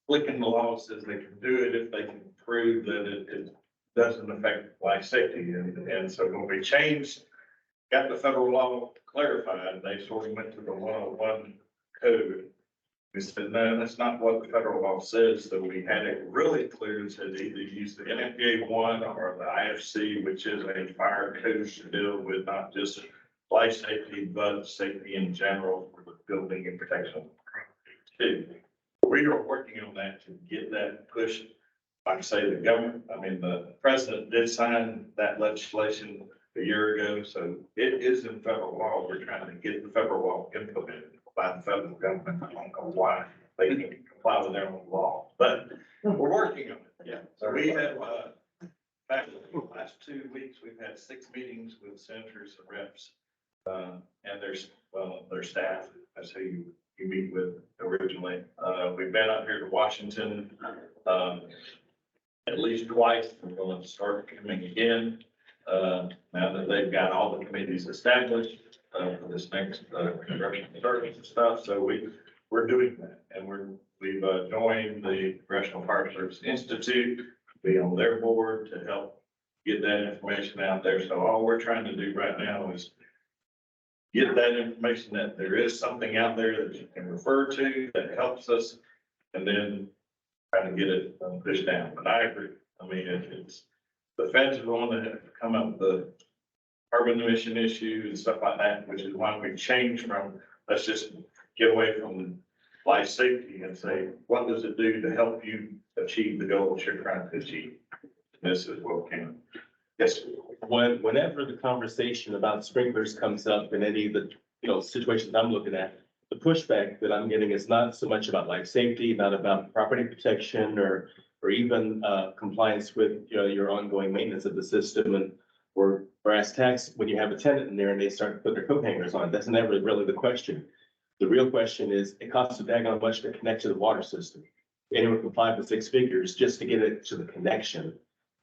click in the law that says they can do it if they can prove that it doesn't affect life safety. And so when we got the federal law clarified, they sort of went to the 101 code. We said, no, that's not what the federal law says. So we had it really clear and said either use the NFPA 1 or the IFC, which is a fire code to deal with not just life safety, but safety in general for the building and protection. We are working on that to get that pushed. Like I say, the government, the president did sign that legislation a year ago, so it is in federal law. We're trying to get the federal law implemented by the federal government. I don't know why they can comply with their own law, but we're working on it. Yeah. So we have, back in the last 2 weeks, we've had 6 meetings with senators and reps, and their staff. That's who you meet with originally. We've been up here to Washington, at least twice. We're going to start coming again. Now that they've got all the committees established for this next congressional service and stuff, so we're doing that, and we've joined the Congressional Fire Service Institute, be on their board to help get that information out there. So all we're trying to do right now is get that information that there is something out there that you can refer to that helps us, and then try to get it pushed down. But I agree. It's the feds are the one that have come up with the carbon emission issue and stuff like that, which is why we changed from, let's just get away from life safety and say, what does it do to help you achieve the goals you're trying to achieve? This is what we can. Yes. Whenever the conversation about sprinklers comes up in any of the, situations I'm looking at, the pushback that I'm getting is not so much about life safety, not about property protection or even compliance with, your ongoing maintenance of the system. And or brass tacks, when you have a tenant in there and they start to put their coat hangers on, that's never really the question. The real question is, it costs a daggone much to connect to the water system. Anywhere from 5 to 6 figures just to get it to the connection.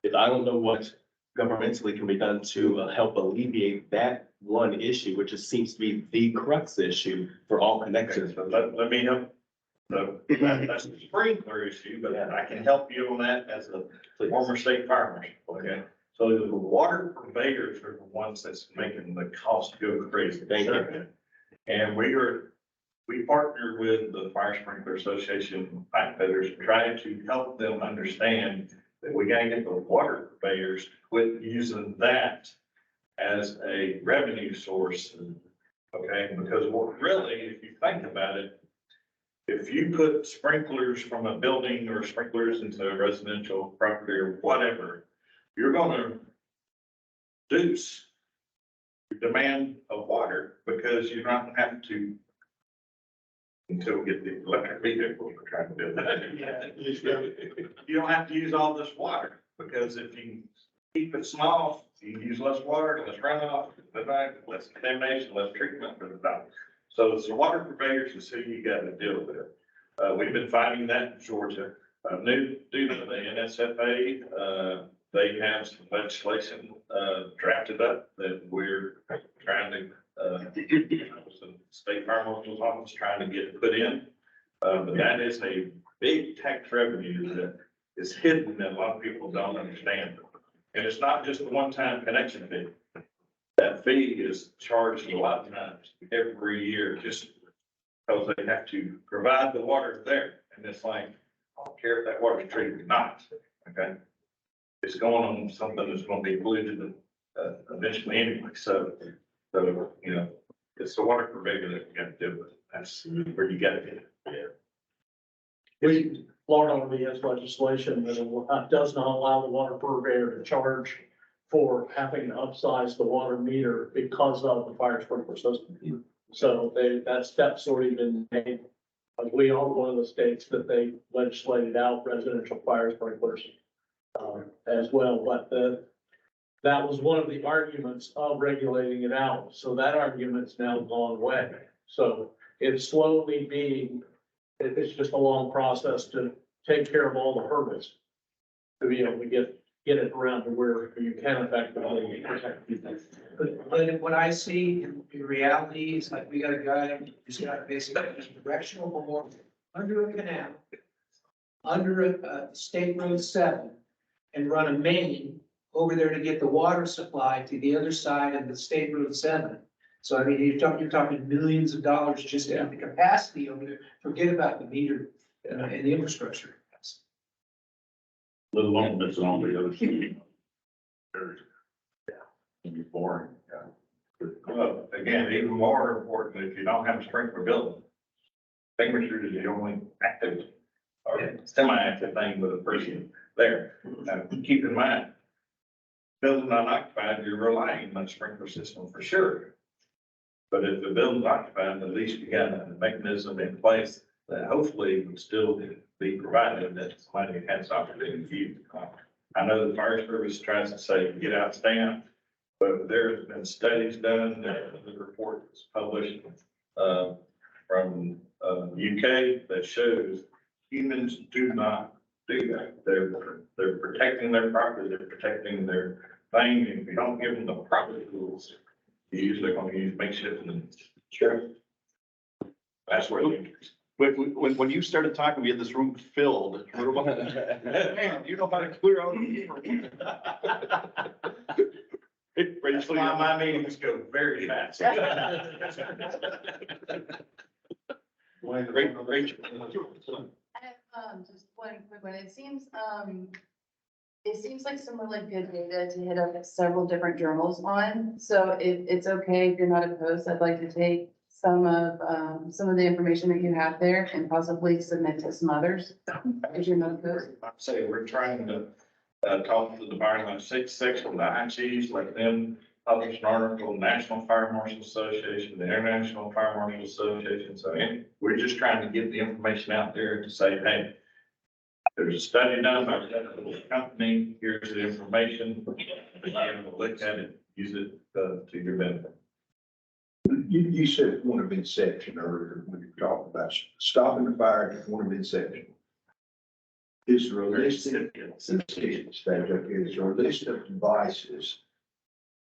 If I don't know what governmentally can be done to help alleviate that one issue, which just seems to be the crux issue for all connections. So let me help. So that's the sprinkler issue, but I can help you on that as a former state fire marshal. Okay. So the water purveyors are the ones that's making the cost go crazy. Thank you. And we partner with the Fire Sprinkler Association pipe fitters, trying to help them understand that we gotta get the water purveyors to quit using that as a revenue source. Okay, because really, if you think about it, if you put sprinklers from a building or sprinklers into a residential property or whatever, you're gonna reduce the demand of water because you're not gonna have to, until we get the electric vehicles we're trying to build. You don't have to use all this water, because if you keep it small, you can use less water, less runoff, less contamination, less treatment for the dog. So it's the water purveyors is who you got to deal with. We've been fighting that in Georgia. Due to the NSFA, they have some legislation drafted up that we're trying to, the state fire marshal's office trying to get put in. But that is a big tax revenue that is hidden that a lot of people don't understand. And it's not just a one-time connection fee. that fee is charged a lot of times every year, just because they have to provide the water there. And it's like, I don't care if that water's treated or not, okay? It's going on something that's gonna be polluted eventually anyway, so, you know, it's the water provider that you got to do with. That's where you gotta get it. We, Florida already has legislation that does not allow the water purveyor to charge for having to upsize the water meter because of the fire sprinkler system. So that step's already been made. We are one of the states that they legislated out residential fire sprinklers as well, but that was one of the arguments of regulating it out. So that argument's now gone away. So it's slowly being, it's just a long process to take care of all the hurdles to be able to get it around to where you can effectively protect people. But what I see in reality is like we got a guy who's got basically directional memorial under a canal, under a State Road 7, and run a main over there to get the water supply to the other side of the State Road 7. So I mean, you're talking millions of dollars just in the capacity over there. Forget about the meter and the infrastructure. Little long, it's on the other side. It'd be boring, yeah. Well, again, even more important, if you don't have a sprinkler building, extinguisher is the only active or semi-active thing with a person there. Now, keep in mind, building unoccupied, you're relying on a sprinkler system for sure. But if the building's occupied, at least you got a mechanism in place that hopefully would still be provided, that somebody has opportunity to use. I know the fire service tries to say, get out, stay out, but there's been studies done, the report was published from UK that shows humans do not do that. They're protecting their property, they're protecting their thing, and if you don't give them the proper tools, you're usually going to use makeshift and sure. That's where the interest. When you started talking, we had this room filled. Man, you know how to clear out. My meetings go very fast. Great. I have, just one quick one. It seems like some really good data to hit up several different journals on. So it's okay if you're not opposed. I'd like to take some of the information that you have there and possibly submit to some others. If you're not opposed. I'd say we're trying to talk to the Byron section, the ICs, let them publish an article, National Fire Marshal Association, the International Fire Marshal Association. So we're just trying to get the information out there to say, hey, there's a study done by a little company, here's the information, be able to look at it, use it to your benefit. You said point of inception earlier when you talked about stopping the fire at point of inception. Is there a list of devices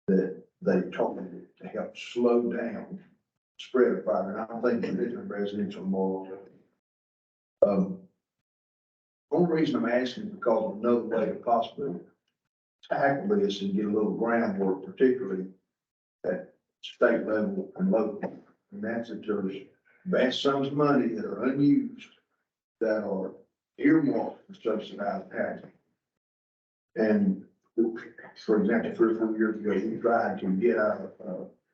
that they told me to help slow down spread of fire? And I'm thinking different residential more. Only reason I'm asking is because another way to possibly tackle this and get a little groundwork, particularly at state level and local, and that's that there's vast sums of money that are unused that are earmarked for subsidized housing. And for example, 3 or 4 years ago, we tried to get our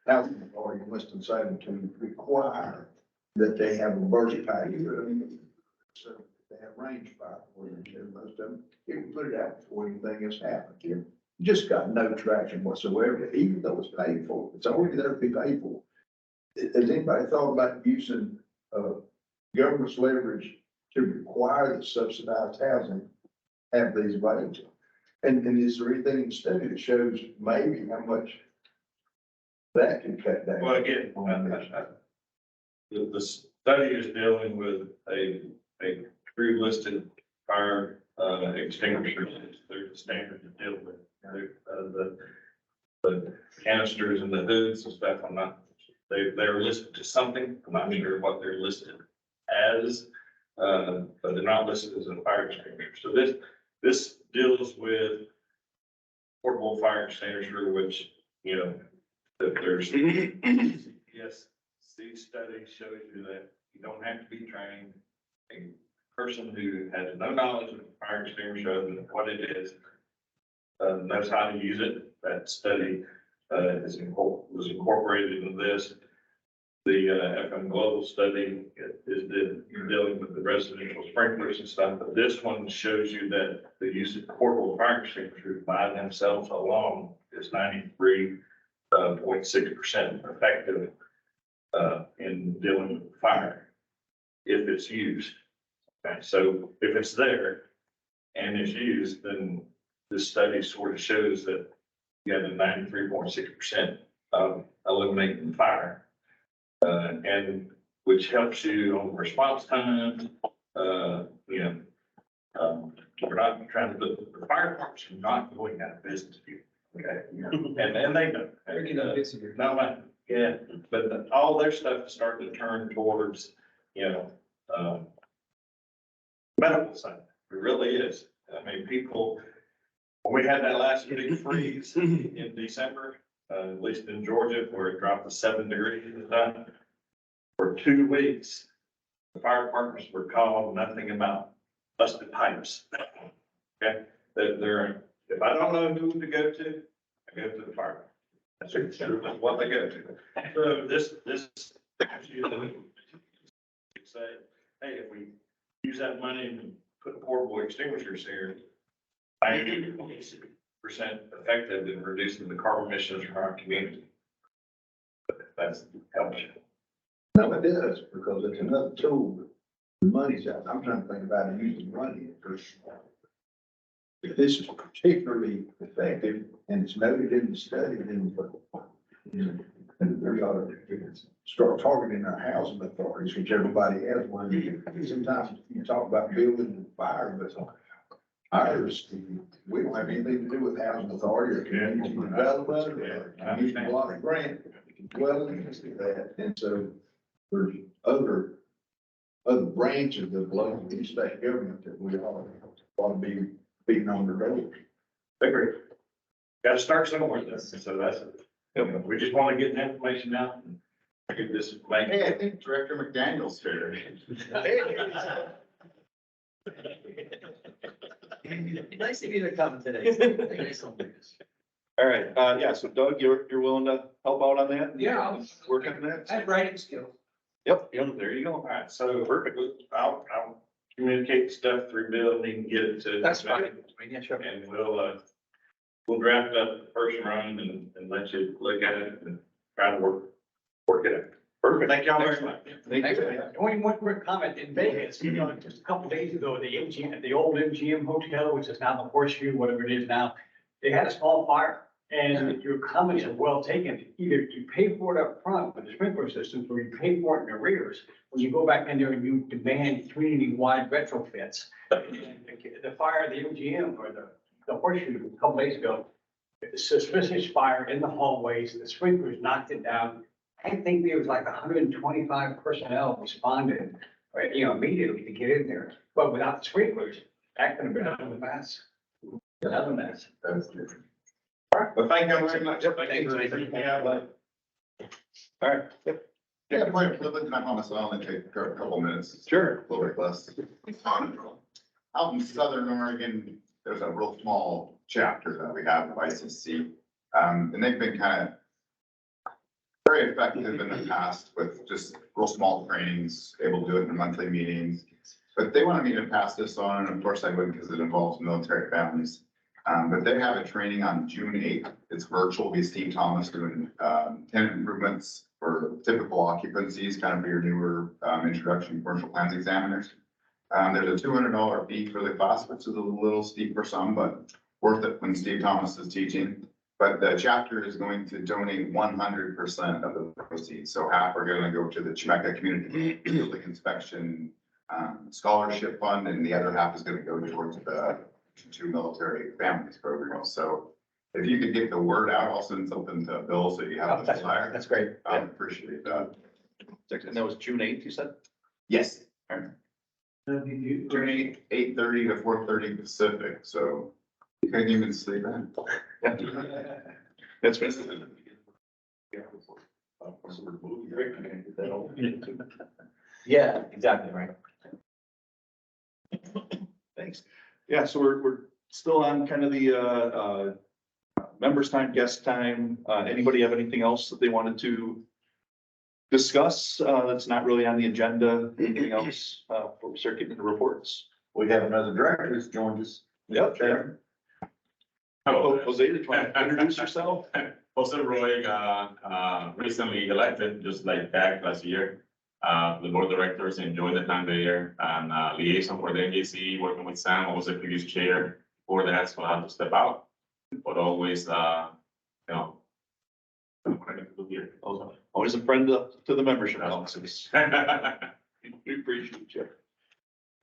housing authority in Winston-Salem to require that they have a burst pipe. So they have range fire for them, and most of them, you can put it out before anything else happens. You just got no traction whatsoever, even though it's paid for. It's already there to be paid for. Has anybody thought about using government's leverage to require that subsidized housing have these available? And is there anything in the study that shows maybe how much that can cut down? Well, again, the study is dealing with a true listed fire extinguishers. They're the standard to deal with. The canisters and the hoods and stuff, they're listed to something. I'm not sure what they're listed as, but they're not listed as a fire extinguisher. So this deals with portable fire extinguisher, which, you know, that there's, yes, the study shows you that you don't have to be trained. A person who has no knowledge of fire extinguisher and what it is, knows how to use it. That study, was incorporated into this. The, FM Global study is dealing with the residential sprinklers and stuff, but this one shows you that the use of portable fire extinguishers by themselves alone is 93.6% effective in dealing with fire if it's used. Okay, so if it's there and it's used, then this study sort of shows that you have a 93.6% of eliminating fire. And which helps you on response time, we're not trying to, the fire departments are not going out of business, people, okay? And they know. No, yeah, but all their stuff is starting to turn towards, medical side. It really is. I mean, people, when we had that last big freeze in December, at least in Georgia, where it dropped to 7 degrees and stuff, for 2 weeks, the fire departments were called nothing about busted pipes. Okay, if I don't know who to go to, I go to the fire. That's what they go to. So this, say, hey, if we use that money and put portable extinguishers here, 90% effective in reducing the carbon emissions from our community. That's helps you. No, it does, because it's another tool. The money's out. I'm trying to think about it using money. If this is particularly effective and it's noted in the study, then we ought to start targeting our housing authorities, which everybody has one. Sometimes you talk about building and fire, but ours, we don't have anything to do with housing authority or community development or community block grant. Well, that, and so there's other branches of local and state government that we ought to be beating on the door. Agree. Got to start somewhere, though. So that's it. We just want to get the information out and get this. Hey, I think Director McDaniel's here. Nice of you to come today. All right, yeah, so Doug, you're willing to help out on that? Yeah, I'll Work on that? I have writing skills. Yep, there you go. All right, so perfect. I'll communicate stuff through Bill and get it to. That's fine. Yeah, sure. And we'll draft up the first run and let you look at it and try to work it out. Perfect. Thank y'all very much. Thank you. Only one quick comment. In Vegas, just a couple days ago, the old MGM hotel, which is now the Horseshoe, whatever it is now, they had a small fire. And your comments are well taken. Either you pay for it up front with the sprinkler systems, or you pay for it in arrears. When you go back in there and you demand community-wide retrofits. The fire, the MGM or the Horseshoe a couple days ago, the suspicious fire in the hallways, the sprinklers knocked it down. I think there was like 125 personnel responded, immediately to get in there. But without the sprinklers, that could have been another mess. Another mess. That's different. All right, well, thank you very much. Thank you. Yeah, but. All right, yep. Yeah, point of privilege, and I promise I'll only take a couple minutes. Sure. A little bit less. Out in Southern Oregon, there's a real small chapter that we have of ICC. And they've been kind of very effective in the past with just real small trainings, able to do it in monthly meetings. But they wanted me to pass this on, and of course I would, because it involves military families. But they have a training on June 8th. It's virtual. It'll be Steve Thomas doing tenant improvements for typical occupancies, kind of for your newer introduction commercial plans examiners. There's a $200 fee for the class, which is a little steep for some, but worth it when Steve Thomas is teaching. But the chapter is going to donate 100% of the proceeds. So half are going to go to the Chemecca Community Building Inspection Scholarship Fund, and the other half is going to go towards the two military families program. So if you could get the word out, I'll send something to Bill so you have the flyer. That's great. I appreciate that. And that was June 8th, you said? Yes. All right. June 8th, 8:30 to 4:30 Pacific, so you can't even sleep in. That's been. Yeah, exactly, right. Thanks. Yeah, so we're still on kind of the, members time, guest time. Anybody have anything else that they wanted to discuss, that's not really on the agenda? Anything else, before we start getting into reports? We have another director who's joined us. Yep. Chairman. Hello, Jose, did you want to introduce yourself? Jose Roy, recently elected, just like back last year. The board of directors enjoyed the time there and liaison for the NJC, working with Sam, I was the previous chair for that, so I had to step out. But always, you know, what I get to do here. Also. Always a friend to the membership councils. We appreciate you.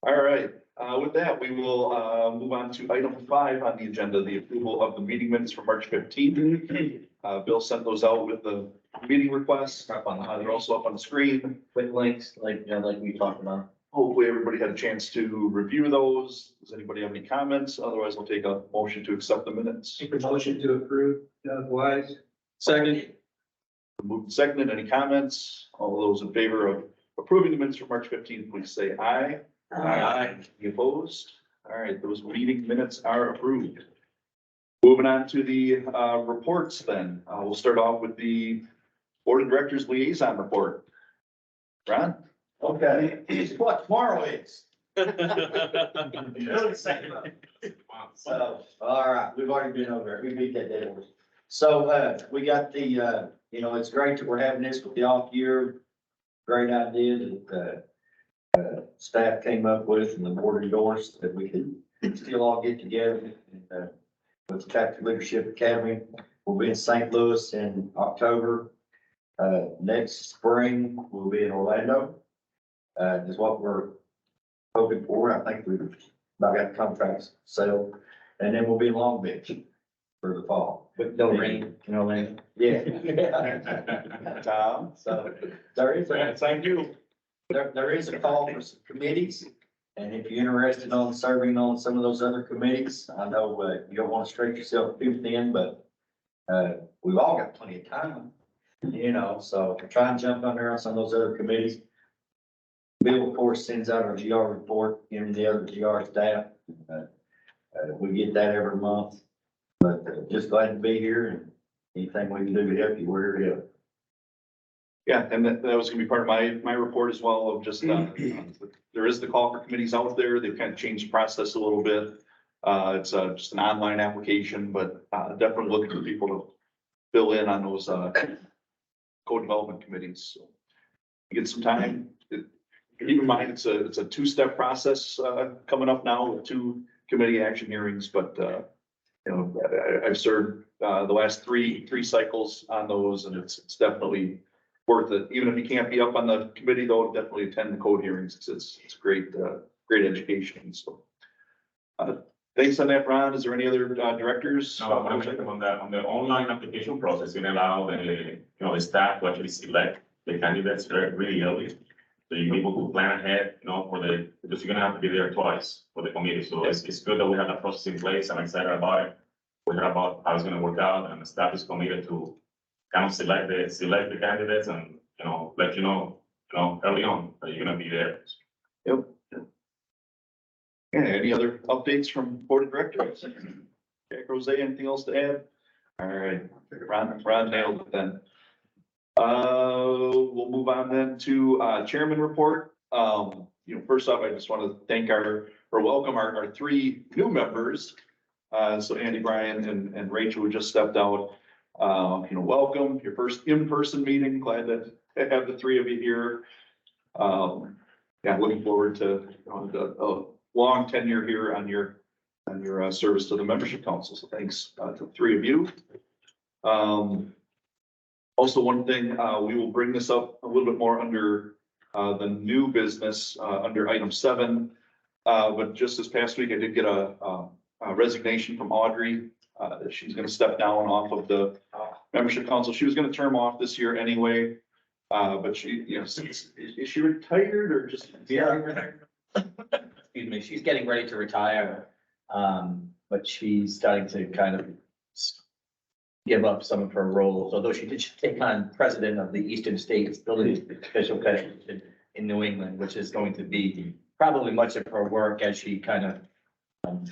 All right, with that, we will move on to item 5 on the agenda, the approval of the meeting minutes for March 15th. Bill sent those out with the meeting requests. They're also up on the screen. Quick links, like, you know, like we talked about. Hopefully, everybody had a chance to review those. Does anybody have any comments? Otherwise, I'll take a motion to accept the minutes. Make a motion to approve, Doug Wise. Second. Moved and seconded. Any comments? All those in favor of approving the minutes for March 15th, please say aye. Aye. Any opposed? All right, those meeting minutes are approved. Moving on to the reports then. We'll start off with the Board of Directors Liaison Report. Ron? Okay, what tomorrow is. So, all right, we've already been over there. We beat that dead horse. So, we got the, you know, it's great that we're having this with the off year. Great idea that, staff came up with and the board endorsed that we could still all get together and, with the Tactical Leadership Academy. We'll be in St. Louis in October. Next spring, we'll be in Orlando. Is what we're hoping for. I think we've about got the contracts settled. And then we'll be in Long Beach for the fall. With no rain, in Orlando. Yeah. Tom? So there is a, Thank you. there is a call for some committees. And if you're interested on serving on some of those other committees, I know, you don't want to stretch yourself too thin, but, we've all got plenty of time, you know, so try and jump on there on some of those other committees. Bill, of course, sends out our GR report, and the other GR staff. We get that every month, but just glad to be here and anything we can do to help you, we're here to help. Yeah, and that was gonna be part of my report as well of just, there is the call for committees out there. They've kind of changed the process a little bit. It's just an online application, but definitely looking for people to fill in on those co-development committees. So you get some time. Keep in mind, it's a 2-step process coming up now with 2 committee action hearings, but you know, I've served the last three cycles on those, and it's definitely worth it. Even if you can't be up on the committee, though, definitely attend the code hearings. It's great, great education. So thanks on that, Ron. Is there any other directors? No, I want to check on the online application process, we allow the, you know, the staff to actually select the candidates really early. So you're able to plan ahead, you know, because you're gonna have to be there twice for the committee. So it's good that we have that process in place. I'm excited about it. We heard about how it's gonna work out, and the staff is committed to kind of select the candidates and, you know, let you know early on that you're gonna be there. Yep. Yeah, any other updates from Board of Directors? Jack Rose, anything else to add? All right, Ron nailed it then. We'll move on then to chairman report. You know, first off, I just want to thank welcome our 3 new members. So Andy, Brian, and Rachel, who just stepped out. You know, welcome, your first in-person meeting. Glad to have the 3 of you here. Yeah, looking forward to a long tenure here on your service to the membership council. So thanks to the 3 of you. Also, one thing, we will bring this up a little bit more under the new business, under item 7. But just this past week, I did get a resignation from Audrey. She's going to step down off of the membership council. She was going to term off this year anyway. But she, you know, is she retired or just? Yeah. Excuse me, she's getting ready to retire. But she's starting to kind of give up some of her roles, although she did take on president of the Eastern States Building Official Federation in New England, which is going to be probably much of her work as she kind of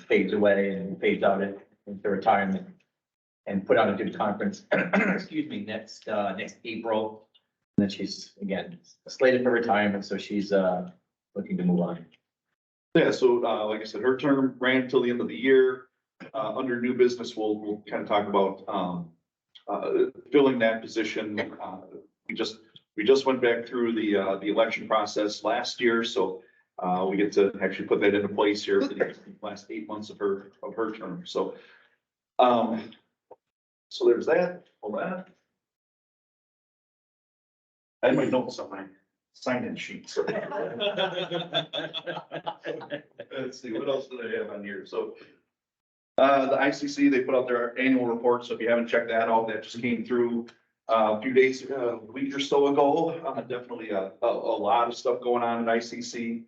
fades away and fades out into retirement and put on a good conference, excuse me, next April. And then she's, again, slated for retirement, so she's looking to move on. Yeah, so like I said, her term ran till the end of the year. Under new business, we'll kind of talk about filling that position. We just went back through the election process last year, so we get to actually put that into place here for the last 8 months of her term. So so there's that. Hold on. I had my notes on my sign-in sheet. So. Let's see, what else do they have on here? So the ICC, they put out their annual report, so if you haven't checked that out, that just came through a few days, a week or so ago. Definitely a lot of stuff going on at ICC.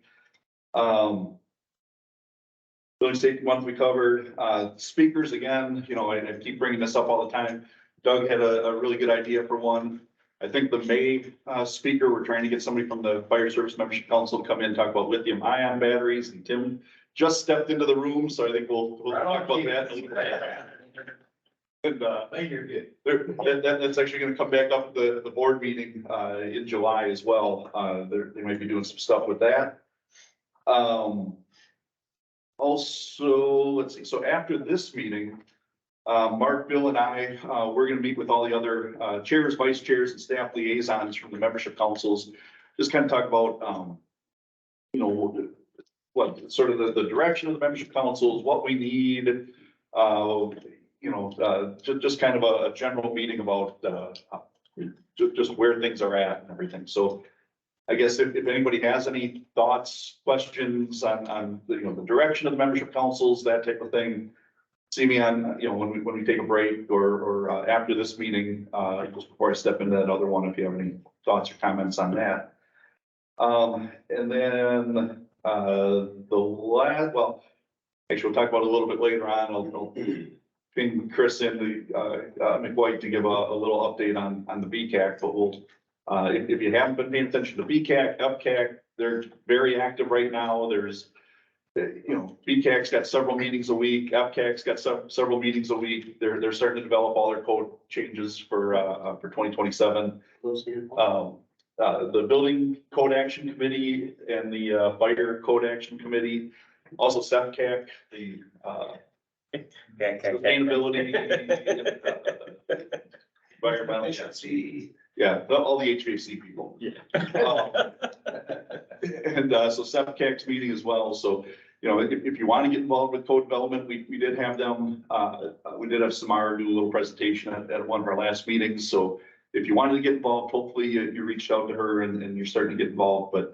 Building Safety Month we covered. Speakers, again, you know, I keep bringing this up all the time. Doug had a really good idea for one. I think the May speaker, we're trying to get somebody from the Fire Service Membership Council to come in and talk about lithium ion batteries, and Tim just stepped into the room, so I think we'll talk about that. And that's actually gonna come back up at the board meeting in July as well. They might be doing some stuff with that. Also, let's see, so after this meeting, Mark, Bill, and I, we're gonna meet with all the other chairs, vice chairs, and staff liaisons from the membership councils. Just kind of talk about, you know, what sort of the direction of the membership councils, what we need, you know, just kind of a general meeting about just where things are at and everything. So I guess if anybody has any thoughts, questions on the, you know, the direction of the membership councils, that type of thing, see me on, you know, when we take a break or after this meeting, just before I step into that other one, if you have any thoughts or comments on that. And then well, actually we'll talk about it a little bit later on. I'll ping Chris in McWhite to give a little update on the BCAC, but we'll, if you haven't been paying attention to BCAC, FCAC, they're very active right now. There's, you know, BCAC's got several meetings a week, FCAC's got several meetings a week. They're starting to develop all their code changes for 2027. The Building Code Action Committee and the Fire Code Action Committee, also SEPCAC, the sustainability, environmental, yeah, all the HVAC people. Yeah. And so SEPCAC's meeting as well. So, you know, if you want to get involved with code development, we did have them, we did have Samara do a little presentation at one of our last meetings. So if you wanted to get involved, hopefully you reached out to her and you're starting to get involved. But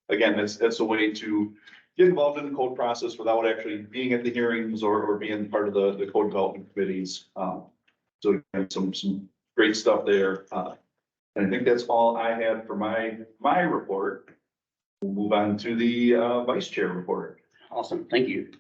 again, that's a way to get involved in the code process without actually being at the hearings or being part of the code development committees. So some great stuff there. And I think that's all I had for my report. We'll move on to the vice chair report. Awesome, thank you.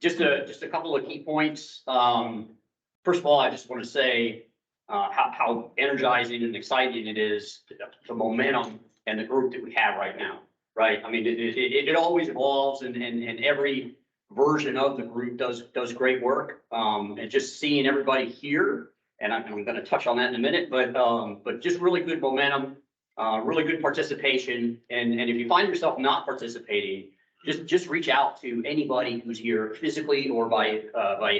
Just a couple of key points. First of all, I just want to say how energizing and exciting it is, the momentum and the group that we have right now, right? I mean, it always evolves and every version of the group does great work. And just seeing everybody here, and I'm going to touch on that in a minute, but just really good momentum, really good participation. And if you find yourself not participating, just reach out to anybody who's here physically or by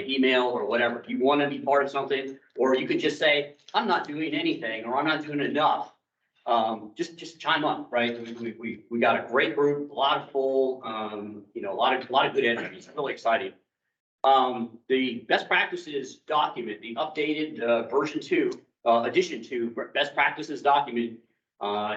email or whatever. If you want to be part of something, or you could just say, I'm not doing anything, or I'm not doing enough. Just chime up, right? We got a great group, a lot of full, you know, a lot of good energy. It's really exciting. The best practices document, the updated version 2, addition to best practices document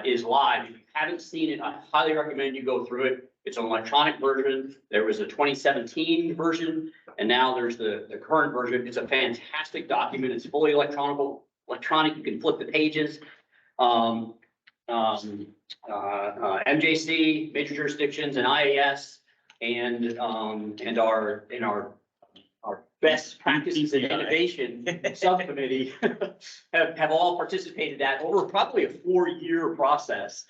is live. If you haven't seen it, I highly recommend you go through it. It's an electronic version. There was a 2017 version, and now there's the current version. It's a fantastic document. It's fully electronic. You can flip the pages. MJC, major jurisdictions, and IAS, and our best practices and innovation subcommittee have all participated in that over probably a 4-year process.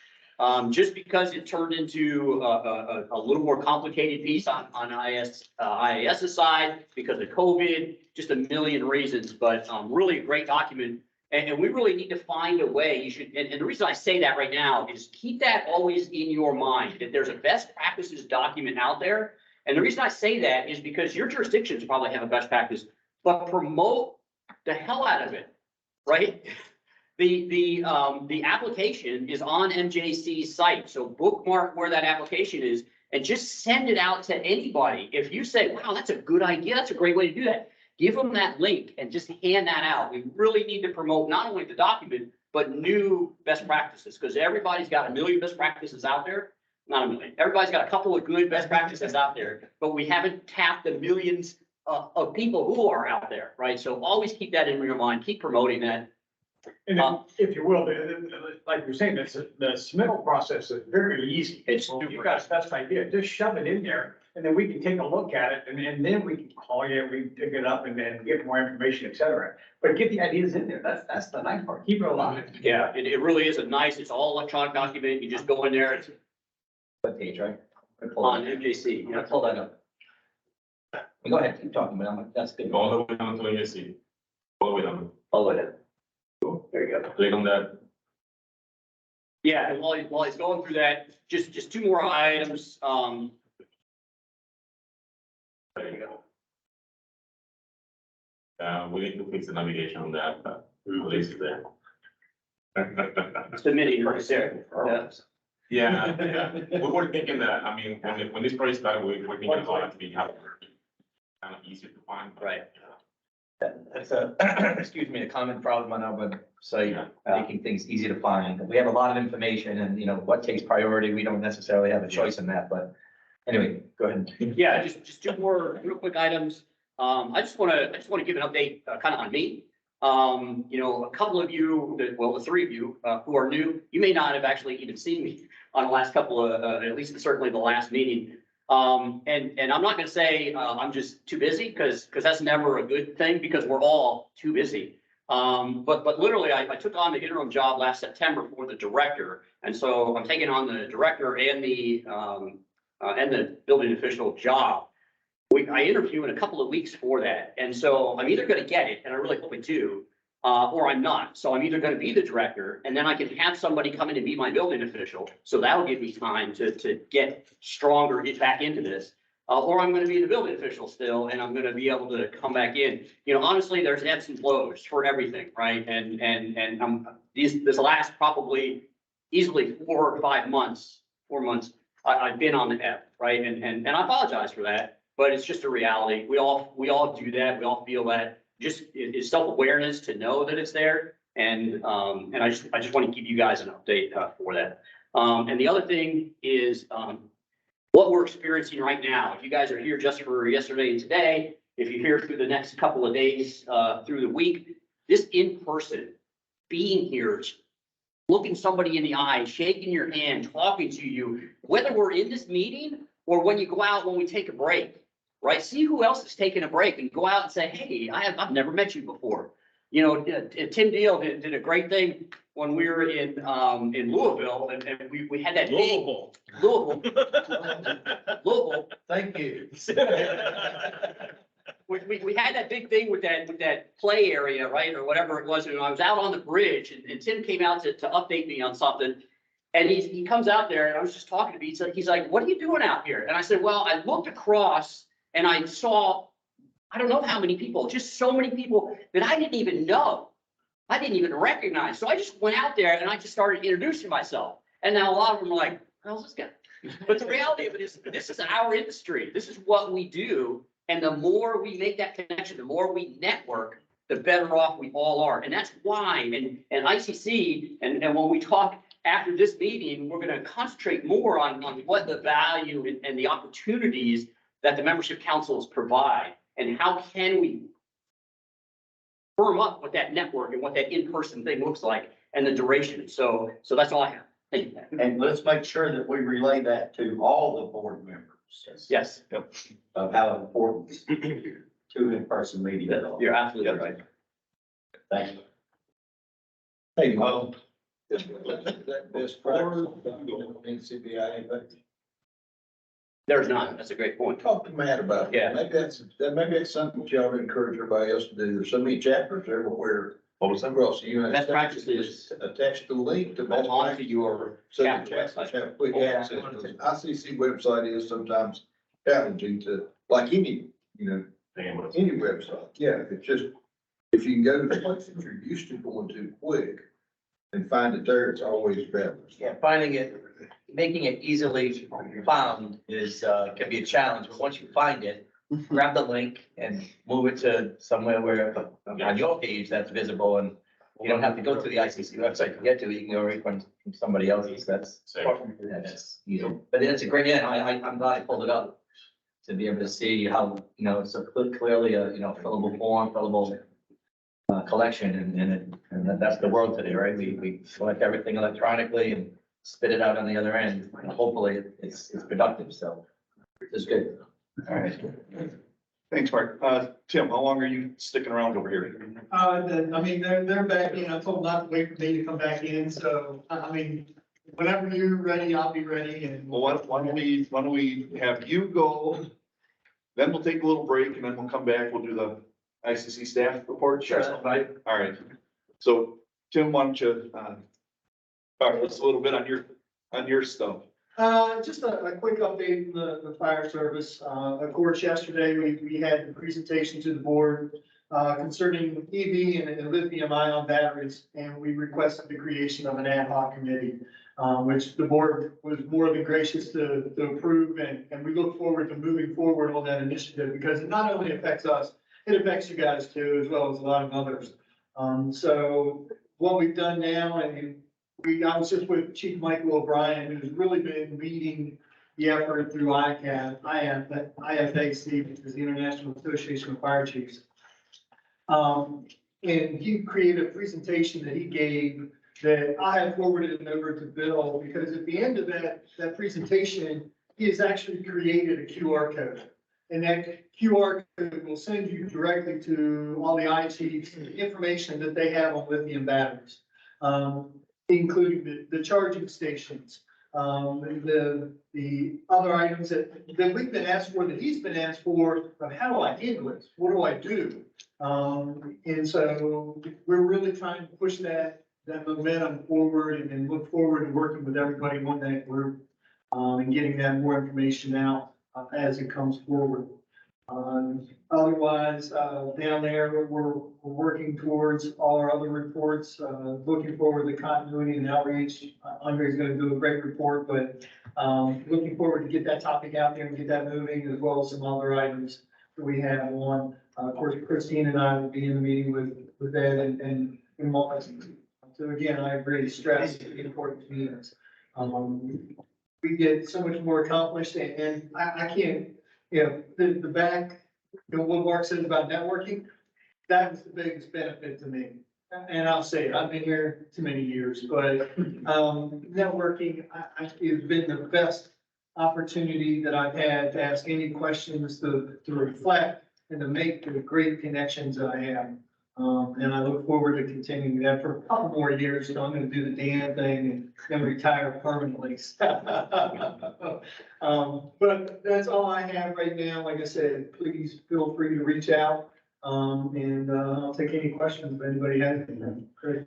Just because it turned into a little more complicated piece on IAS's side because of COVID, just a million reasons, but really a great document. And we really need to find a way. You should, and the reason I say that right now is keep that always in your mind, that there's a best practices document out there. And the reason I say that is because your jurisdictions probably have a best practice, but promote the hell out of it, right? The application is on MJC's site, so bookmark where that application is and just send it out to anybody. If you say, wow, that's a good idea, that's a great way to do that, give them that link and just hand that out. We really need to promote not only the document, but new best practices, because everybody's got a million best practices out there. Not a million. Everybody's got a couple of good best practices out there, but we haven't tapped the millions of people who are out there, right? So always keep that in your mind, keep promoting that. And if you will, like you're saying, the submittal process is very easy. It's You've got a best idea, just shove it in there, and then we can take a look at it, and then we can call you, we pick it up, and then get more information, et cetera. But get the ideas in there, that's the nice part, keep it alive. Yeah, it really is it's all electronic document. You just go in there, it's What page, right? on MJC. Yeah, pull that up. Go ahead, keep talking, but that's good. All the way down to ASC. All the way down. All the way down. There you go. Click on that. Yeah, and while he's going through that, just 2 more items. There you go. We need to fix the navigation on that, release it there. Submitting right there. Yeah, we were thinking that, I mean, when this project started, we were thinking about it to be kind of easier to find. Right. That's a, excuse me, a common problem on our website, making things easy to find. We have a lot of information and, what takes priority, we don't necessarily have a choice in that, but anyway, go ahead. Yeah, just 2 more real quick items. I just want to give an update kind of on me. A couple of you, the 3 of you who are new, you may not have actually even seen me on the last couple of, at least certainly the last meeting. And I'm not going to say I'm just too busy because that's never a good thing because we're all too busy. But literally I took on the interim job last September for the director. And so I'm taking on the director and the building official job. I interview in a couple of weeks for that. And so I'm either going to get it, and I really hope I do, or I'm not. So I'm either going to be the director and then I can have somebody come in and be my building official. So that'll give me time to get stronger, get back into this. Or I'm going to be the building official still, and I'm going to be able to come back in. Honestly, there's ebbs and flows for everything, right? And this last probably easily 4 or 5 months, 4 months, I've been on the ebb, right? And I apologize for that. But it's just a reality. We all do that. We all feel that. Just it's self-awareness to know that it's there. And I just want to give you guys an update for that. And the other thing is what we're experiencing right now. If you guys are here just for yesterday and today, if you're here through the next couple of days through the week, this in person, being here, looking somebody in the eye, shaking your hand, talking to you, whether we're in this meeting or when you go out when we take a break. Right? See who else is taking a break and go out and say, hey, I've never met you before. Tim Deal did a great thing when we were in Louisville and we had that Louisville. Thank you. We had that big thing with that play area, right? Or whatever it was. And I was out on the bridge and Tim came out to update me on something. And he comes out there and I was just talking to me. He's like, what are you doing out here? And I said, well, I looked across and I saw, I don't know how many people, just so many people that I didn't even know. I didn't even recognize. So I just went out there and I just started introducing myself. And now a lot of them are like, how's this guy? But the reality of it is, this is our industry. This is what we do. And the more we make that connection, the more we network, the better off we all are. And that's why, and ICC, and when we talk after this meeting, we're going to concentrate more on what the value and the opportunities that the membership councils provide and how can we firm up what that network and what that in-person thing looks like and the duration. So that's all I have. Thank you. And let's make sure that we relay that to all the board members. Yes. Of how important two in-person meetings. You're absolutely right. Thank you. Hey, Mo. That best practice in CBI, but There's not. That's a great point. talk to Matt about it. Yeah. Maybe that's something that y'all encourage everybody else to do. There's so many chapters everywhere. What was that? Across the United Best States. practices Attach the link to best onto practice. your So the capital chapters website. have quick access. The ICC website is sometimes challenging to, like any, any website. Yeah, it's just, if you can go to the places you're used to going to quick and find it there, it's always better. Yeah, finding it, making it easily found is, can be a challenge, but once you find it, grab the link and move it to somewhere where, on your page, that's visible, and you don't have to go to the ICC website to get to it, you can go right from somebody else's, that's easy. But it's a great, yeah, I'm glad I pulled it up, to be able to see how, it's a clearly a, fillable form, fillable collection, and that's the world today, right? We collect everything electronically and spit it out on the other end, and hopefully it's productive, so it's good. All right. Thanks, Mark. Tim, how long are you sticking around over here? They're back in. I told them not to wait for me to come back in, so, whenever you're ready, I'll be ready and. Well, why don't we have you go, then we'll take a little break and then we'll come back, we'll do the ICC staff report. Sure, that's fine. All right. So Tim, why don't you, talk to us a little bit on your stuff? Just a quick update on the fire service. Of course, yesterday we had the presentation to the board concerning EV and lithium ion batteries, and we requested the creation of an ad hoc committee, which the board was more than gracious to approve, and we look forward to moving forward on that initiative because it not only affects us, it affects you guys too, as well as a lot of others. So what we've done now, and I was just with Chief Michael O'Brien, who's really been leading the effort through IFAC, which is the International Association of Fire Chiefs. And he created a presentation that he gave that I have forwarded over to Bill, because at the end of that presentation, he has actually created a QR code. And that QR code will send you directly to all the ICs, information that they have on lithium batteries. Including the charging stations, the other items that we've been asked for, that he's been asked for, of how do I handle it? What do I do? And so we're really trying to push that momentum forward and look forward to working with everybody on that group, and getting that more information out as it comes forward. Otherwise, down there, we're working towards all our other reports, looking forward to continuity and outreach. Andre's gonna do a great report, but, looking forward to get that topic out there and get that moving, as well as some other items that we have on. Of course, Christine and I will be in the meeting with Ed and Mark. So again, I agree, stress is important to me. We get so much more accomplished, and I can't, the back, what Mark said about networking, that was the biggest benefit to me. And I'll say it, I've been here too many years, but, networking, has been the best opportunity that I've had to ask any questions, to reflect and to make the great connections that I have. And I look forward to continuing that for a couple more years. So I'm gonna do the Dan thing and then retire permanently. But that's all I have right now. Like I said, please feel free to reach out. And I'll take any questions if anybody has any. Great.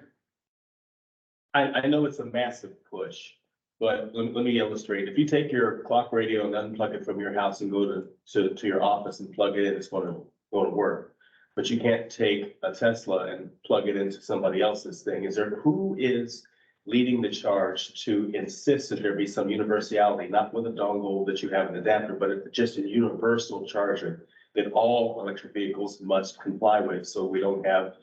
I know it's a massive push, but let me illustrate. If you take your clock radio and unplug it from your house and go to your office and plug it in, it's going to work. But you can't take a Tesla and plug it into somebody else's thing. Who is leading the charge to insist that there be some universality, not with a dongle that you have an adapter, but just a universal charger that all electric vehicles must comply with, so we don't have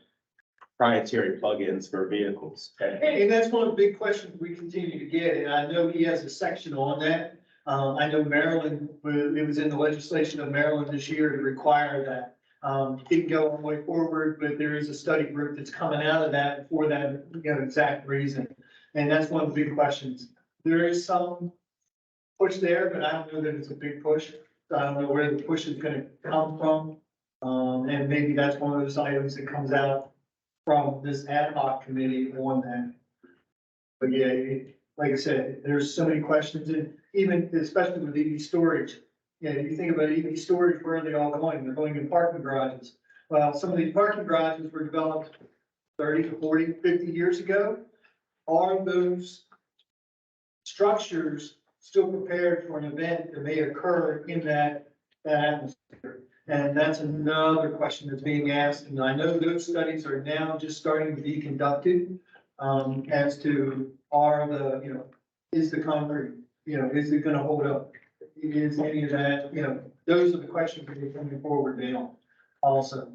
proprietary plugins for vehicles? And that's one of the big questions we continue to get, and I know he has a section on that. I know Maryland, it was in the legislation of Maryland this year to require that. Didn't go all the way forward, but there is a study group that's coming out of that for that, exact reason. And that's one of the big questions. There is some push there, but I don't know that it's a big push. So I don't know where the push is gonna come from. And maybe that's one of those items that comes out from this ad hoc committee on that. But yeah, like I said, there's so many questions, and even especially with EV storage. Yeah, you think about EV storage, where are they all going? They're going in parking garages. Well, some of these parking garages were developed 30 to 40, 50 years ago. Are those structures still prepared for an event that may occur in that atmosphere? And that's another question that's being asked, and I know those studies are now just starting to be conducted, as to is the concrete, is it gonna hold up? Is any of that, those are the questions that are coming forward now also.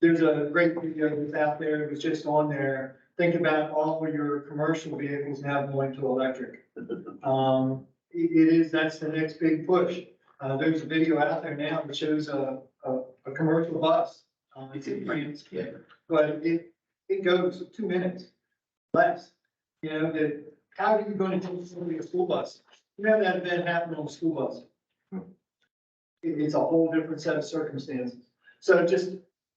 There's a great video that's out there, it was just on there. Think about all of your commercial vehicles now going to electric. That's the next big push. There's a video out there now that shows a commercial bus. It's in France, but it goes 2 minutes less. How are you going to take somebody a school bus? You have that event happen on a school bus. It's a whole different set of circumstances. So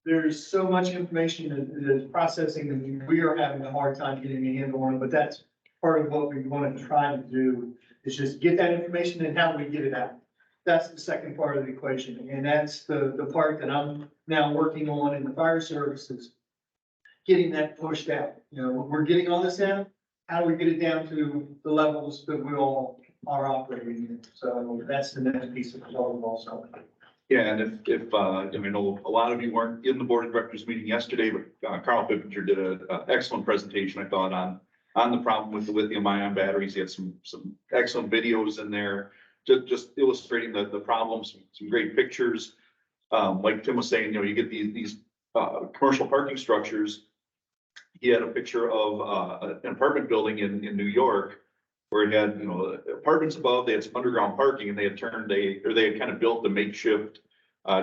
there's so much information that is processing, and we are having a hard time getting a handle on it, but that's part of what we want to try to do, is just get that information and how do we get it out. That's the second part of the equation, and that's the part that I'm now working on in the fire services, getting that pushed out. We're getting all this out. How do we get it down to the levels that we all are operating in? So that's the next piece of the puzzle also. Yeah, and if I know a lot of you weren't in the board of directors meeting yesterday, but Carl Pippinger did an excellent presentation, I thought, on the problem with the lithium ion batteries. He had some excellent videos in there, just illustrating the problems, some great pictures. Like Tim was saying, you get these commercial parking structures. He had a picture of an apartment building in New York where it had, apartments above, they had some underground parking, and they had kind of built a makeshift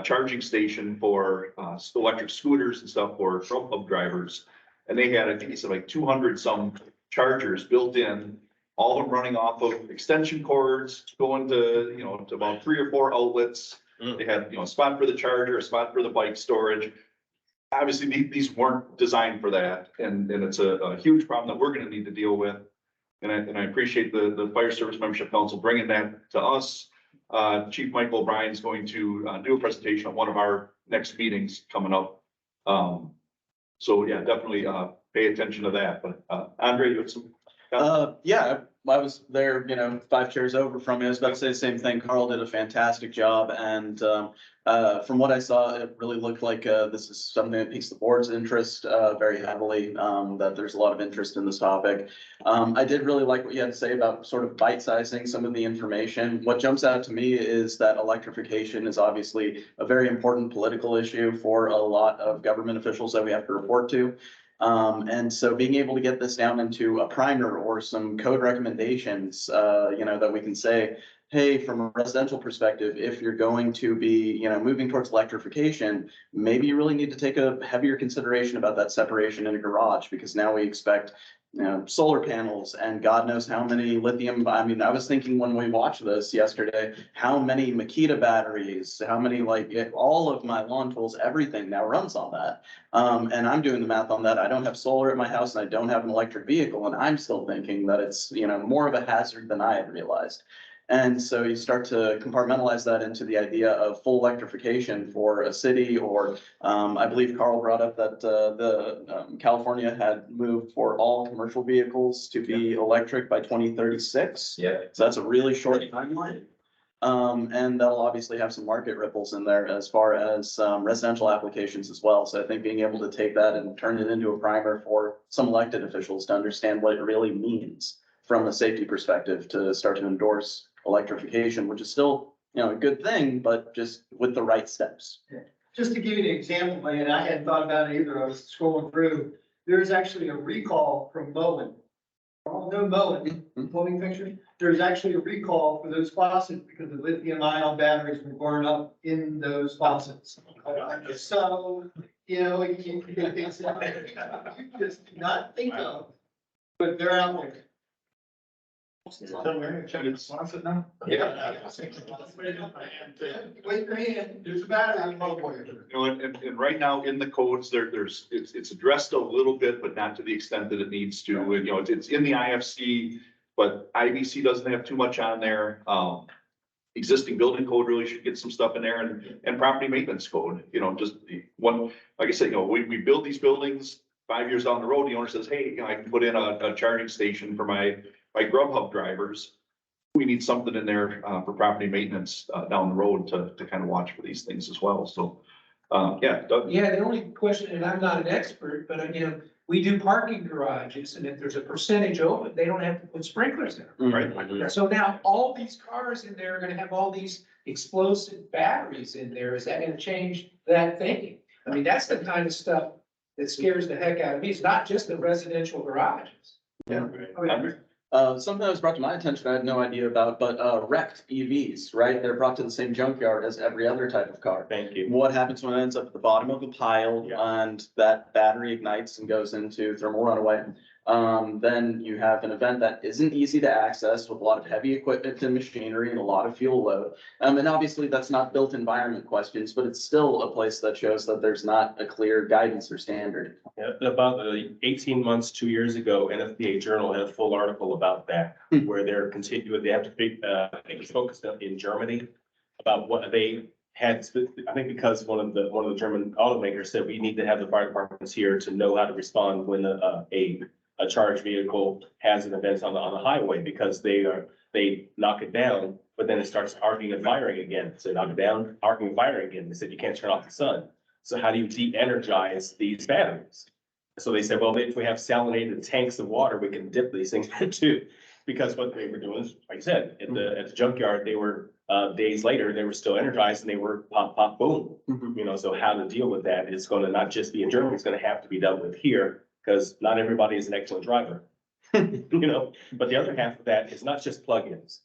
charging station for electric scooters and stuff for truck club drivers. And they had, I think he said, like 200 some chargers built in, all of them running off of extension cords, going to, to about 3 or 4 outlets. They had, a spot for the charger, a spot for the bike storage. Obviously, these weren't designed for that, and it's a huge problem that we're gonna need to deal with. And I appreciate the Fire Service Membership Council bringing that to us. Chief Michael O'Brien is going to do a presentation on one of our next meetings coming up. So yeah, definitely pay attention to that. But Andre, you have some? Yeah, I was there, 5 chairs over from you. I was about to say the same thing. Carl did a fantastic job, and from what I saw, it really looked like this is something that piques the board's interest very heavily, that there's a lot of interest in this topic. I did really like what you had to say about sort of bite-sizing some of the information. What jumps out to me is that electrification is obviously a very important political issue for a lot of government officials that we have to report to. And so being able to get this down into a primer or some code recommendations, that we can say, hey, from a residential perspective, if you're going to be, moving towards electrification, maybe you really need to take a heavier consideration about that separation in a garage, because now we expect, solar panels and God knows how many lithium. I mean, I was thinking when we watched this yesterday, how many Makita batteries, how many, all of my lawn tools, everything now runs on that. And I'm doing the math on that. I don't have solar at my house and I don't have an electric vehicle, and I'm still thinking that it's, more of a hazard than I had realized. And so you start to compartmentalize that into the idea of full electrification for a city, or I believe Carl brought up that California had moved for all commercial vehicles to be electric by 2036. Yeah. So that's a really short timeline. And that'll obviously have some market ripples in there as far as residential applications as well. So I think being able to take that and turn it into a primer for some elected officials to understand what it really means from a safety perspective to start to endorse electrification, which is still, a good thing, but just with the right steps. Yeah. Just to give you an example, and I hadn't thought about it either, I was scrolling through, there's actually a recall from Bowen. Oh, no, Bowen, plumbing fixtures. There's actually a recall for those faucets because the lithium ion batteries were burned up in those faucets. So, it's you just do not think of, but they're out there. Tell Mary to check it, Swanson now? Yeah. Wait your hand. There's a battery on the mobile. You know, and right now in the codes, it's addressed a little bit, but not to the extent that it needs to. And, you know, it's in the IFC, but IBC doesn't have too much on there. Existing building code really should get some stuff in there and property maintenance code, you know, just one, like I said, you know, we build these buildings 5 years down the road, the owner says, hey, you know, I can put in a charging station for my Grubhub drivers. We need something in there for property maintenance down the road to kind of watch for these things as well. So, yeah, Doug. Yeah, the only question, and I'm not an expert, but you know, we do parking garages, and if there's a percentage open, they don't have to put sprinklers in. Right. So now all these cars in there are gonna have all these explosive batteries in there. Is that gonna change that thinking? I mean, that's the kind of stuff that scares the heck out of me. It's not just the residential garages. Yeah. Okay. Something that was brought to my attention, I had no idea about, but, wrecked EVs, right? They're brought to the same junkyard as every other type of car. Thank you. What happens when it ends up at the bottom of a pile and that battery ignites and goes into thermal runaway? Then you have an event that isn't easy to access with a lot of heavy equipment and machinery and a lot of fuel load. And obviously that's not built environment questions, but it's still a place that shows that there's not a clear guidance or standard. Yeah, about 18 months, 2 years ago, NFPA Journal had a full article about that, where they're continuing, they have to be, I think it's focused in Germany about what they had, I think because one of the German automakers said we need to have the fire departments here to know how to respond when a charged vehicle has an event on the highway, because they knock it down, but then it starts arcing and firing again. So knock it down, arcing and firing again. They said you can't turn off the sun. So how do you de-energize these batteries? So they said, well, if we have salinated tanks of water, we can dip these things into. Because what they were doing is, like I said, at the junkyard, they were, days later, they were still energized and they were pop, pop, boom. You know, so how to deal with that is gonna not just be in Germany, it's gonna have to be dealt with here, because not everybody is an excellent driver. You know, but the other half of that is not just plugins.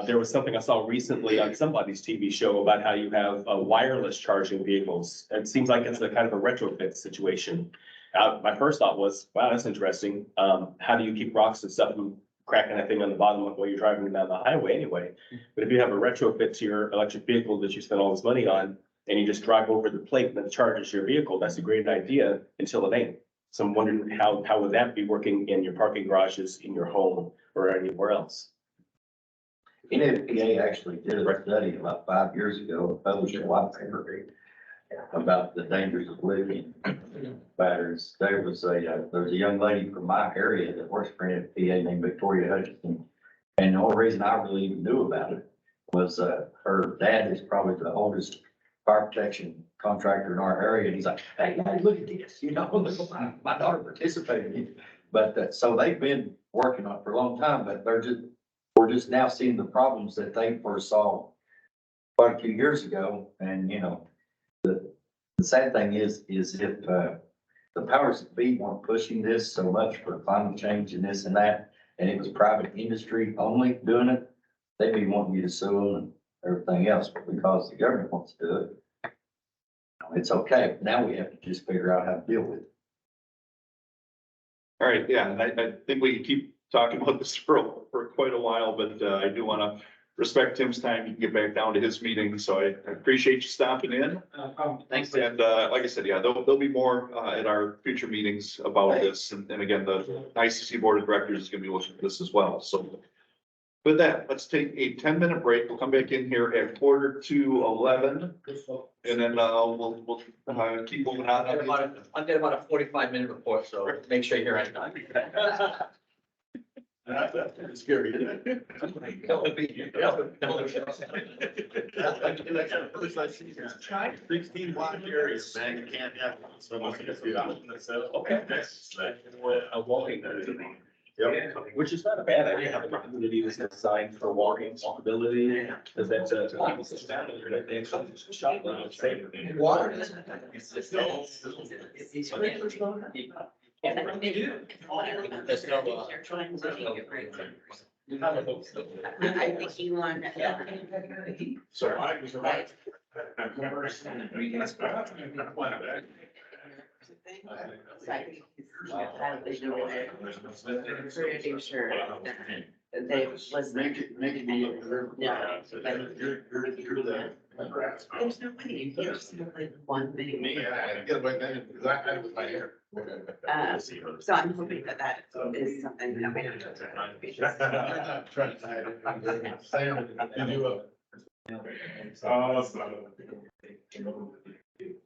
There was something I saw recently on somebody's TV show about how you have wireless charging vehicles. It seems like it's a kind of a retrofit situation. My first thought was, wow, that's interesting. How do you keep rocks and stuff from cracking that thing on the bottom while you're driving down the highway anyway? But if you have a retrofit to your electric vehicle that you spend all this money on, and you just drive over the plate that charges your vehicle, that's a great idea until it ain't. So I'm wondering how would that be working in your parking garages, in your home, or anywhere else? NFPA actually did a study about 5 years ago, published a white paper about the dangers of lithium batteries. There's a young lady from my area that works for NFPA named Victoria Hutchinson. And the only reason I really even knew about it was, her dad is probably the oldest fire protection contractor in our area. And he's like, hey, look at this, you know, look, my daughter participated in it. But, so they've been working on it for a long time, but we're just now seeing the problems that they foresaw quite a few years ago. And, you know, the sad thing is if the powers that be weren't pushing this so much for climate change and this and that, and it was private industry only doing it, they'd be wanting you to sue them and everything else. But because the government wants to do it, it's okay. Now we have to just figure out how to deal with it. All right, yeah, and I think we can keep talking about this for quite a while, but I do want to respect Tim's time. You can get back down to his meeting, so I appreciate you stopping in. Thanks. And like I said, yeah, there'll be more at our future meetings about this. And again, the ICC Board of Directors is going to be looking at this as well. So with that, let's take a 10-minute break. We'll come back in here at 11:15. And then we'll keep moving on. I'll get about a 45-minute report, so make sure you're on time. That's scary, isn't it? Try. 16 block areas, man, you can't have. So most of it's okay. A walking. Yep. Which is not a bad idea, have a community that's designed for walking, walkability, because that's people sit down and they're, they actually just shop around safer. Water doesn't. Sprinklers don't. Yeah, they do. There's no, I think you want. So I was right. I've never seen it. Pretty sure. they was. Make it be. Yeah. You're the. There's no way, you can't just have like one thing. Me, I get away then, because I had it with my hair. So I'm hoping that that is something that we don't have to. I'm not trying to hide it. Sam, did you,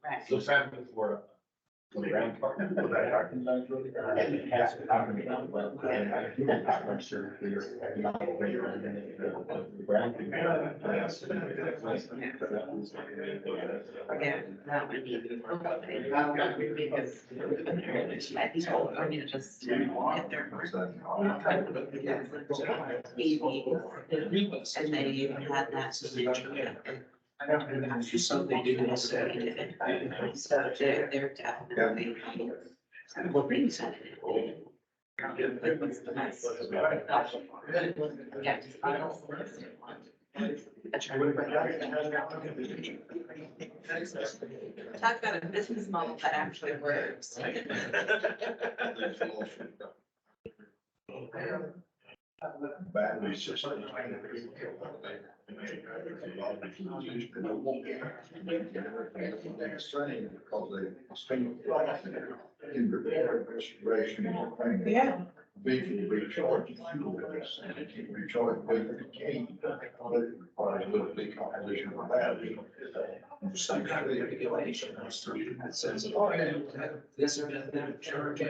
Right. So Sam, for. For the ground part, for that parking lot, and it has to happen. And I'm sure clear. Yeah, that would be. Because at least I need to just hit their. And they even had that. So they do this. So they're definitely. Well, bring that in. But what's the best? Yeah. Talk about a business model that actually works. Battery system. Yeah. Vehicle recharge, fuel, and it can recharge, but it can't, but it requires a little bit composition of battery. Some kind of regulation that says, oh, yeah, this or that charge,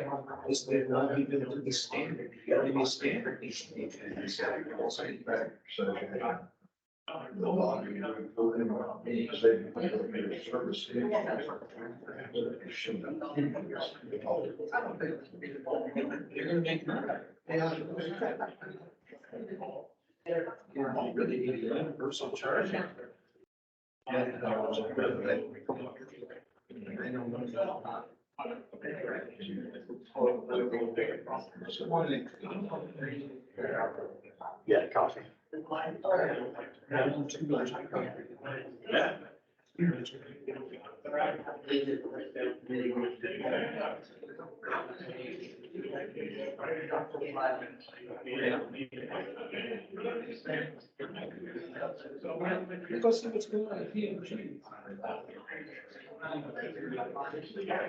this may not be built to the standard, you gotta be standard. The law, you know, for them, service. You're gonna make money. You really need a universal charge. Yeah, coffee. Yeah. Go see what's going on at PMG. Well, at least we did.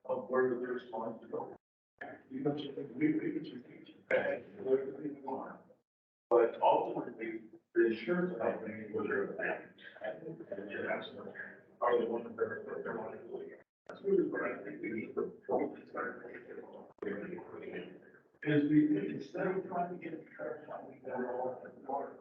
Of where the response to go. But ultimately, the insurance company, whether are the ones that are wanting to leave. That's really what I think we need to. Because we, instead of trying to get insurance companies that are all in the water.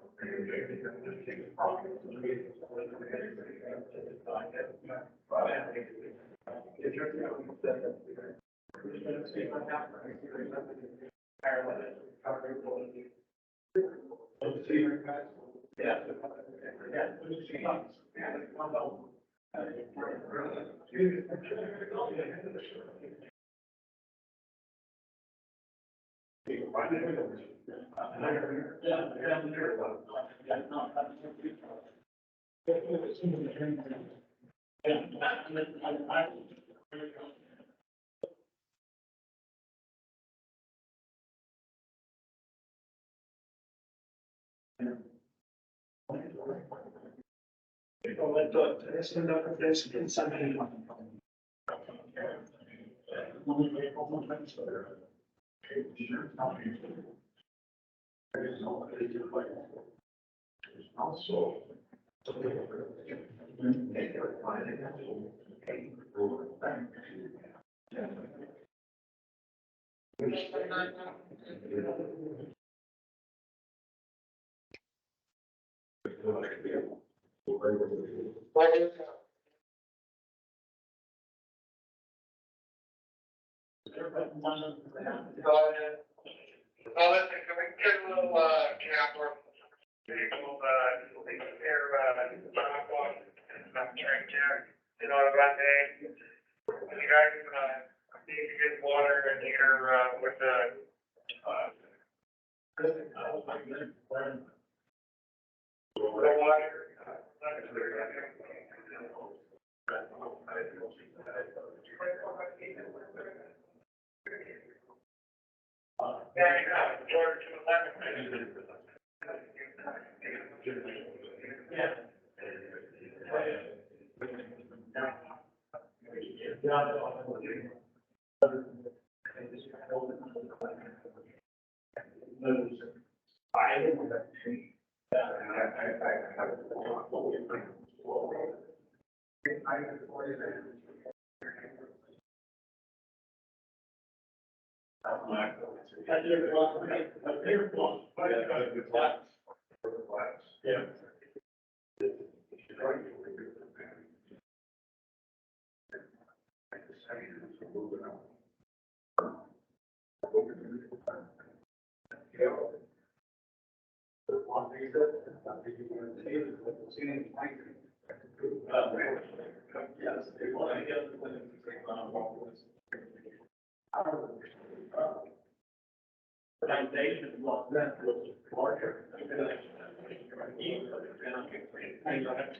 Yeah.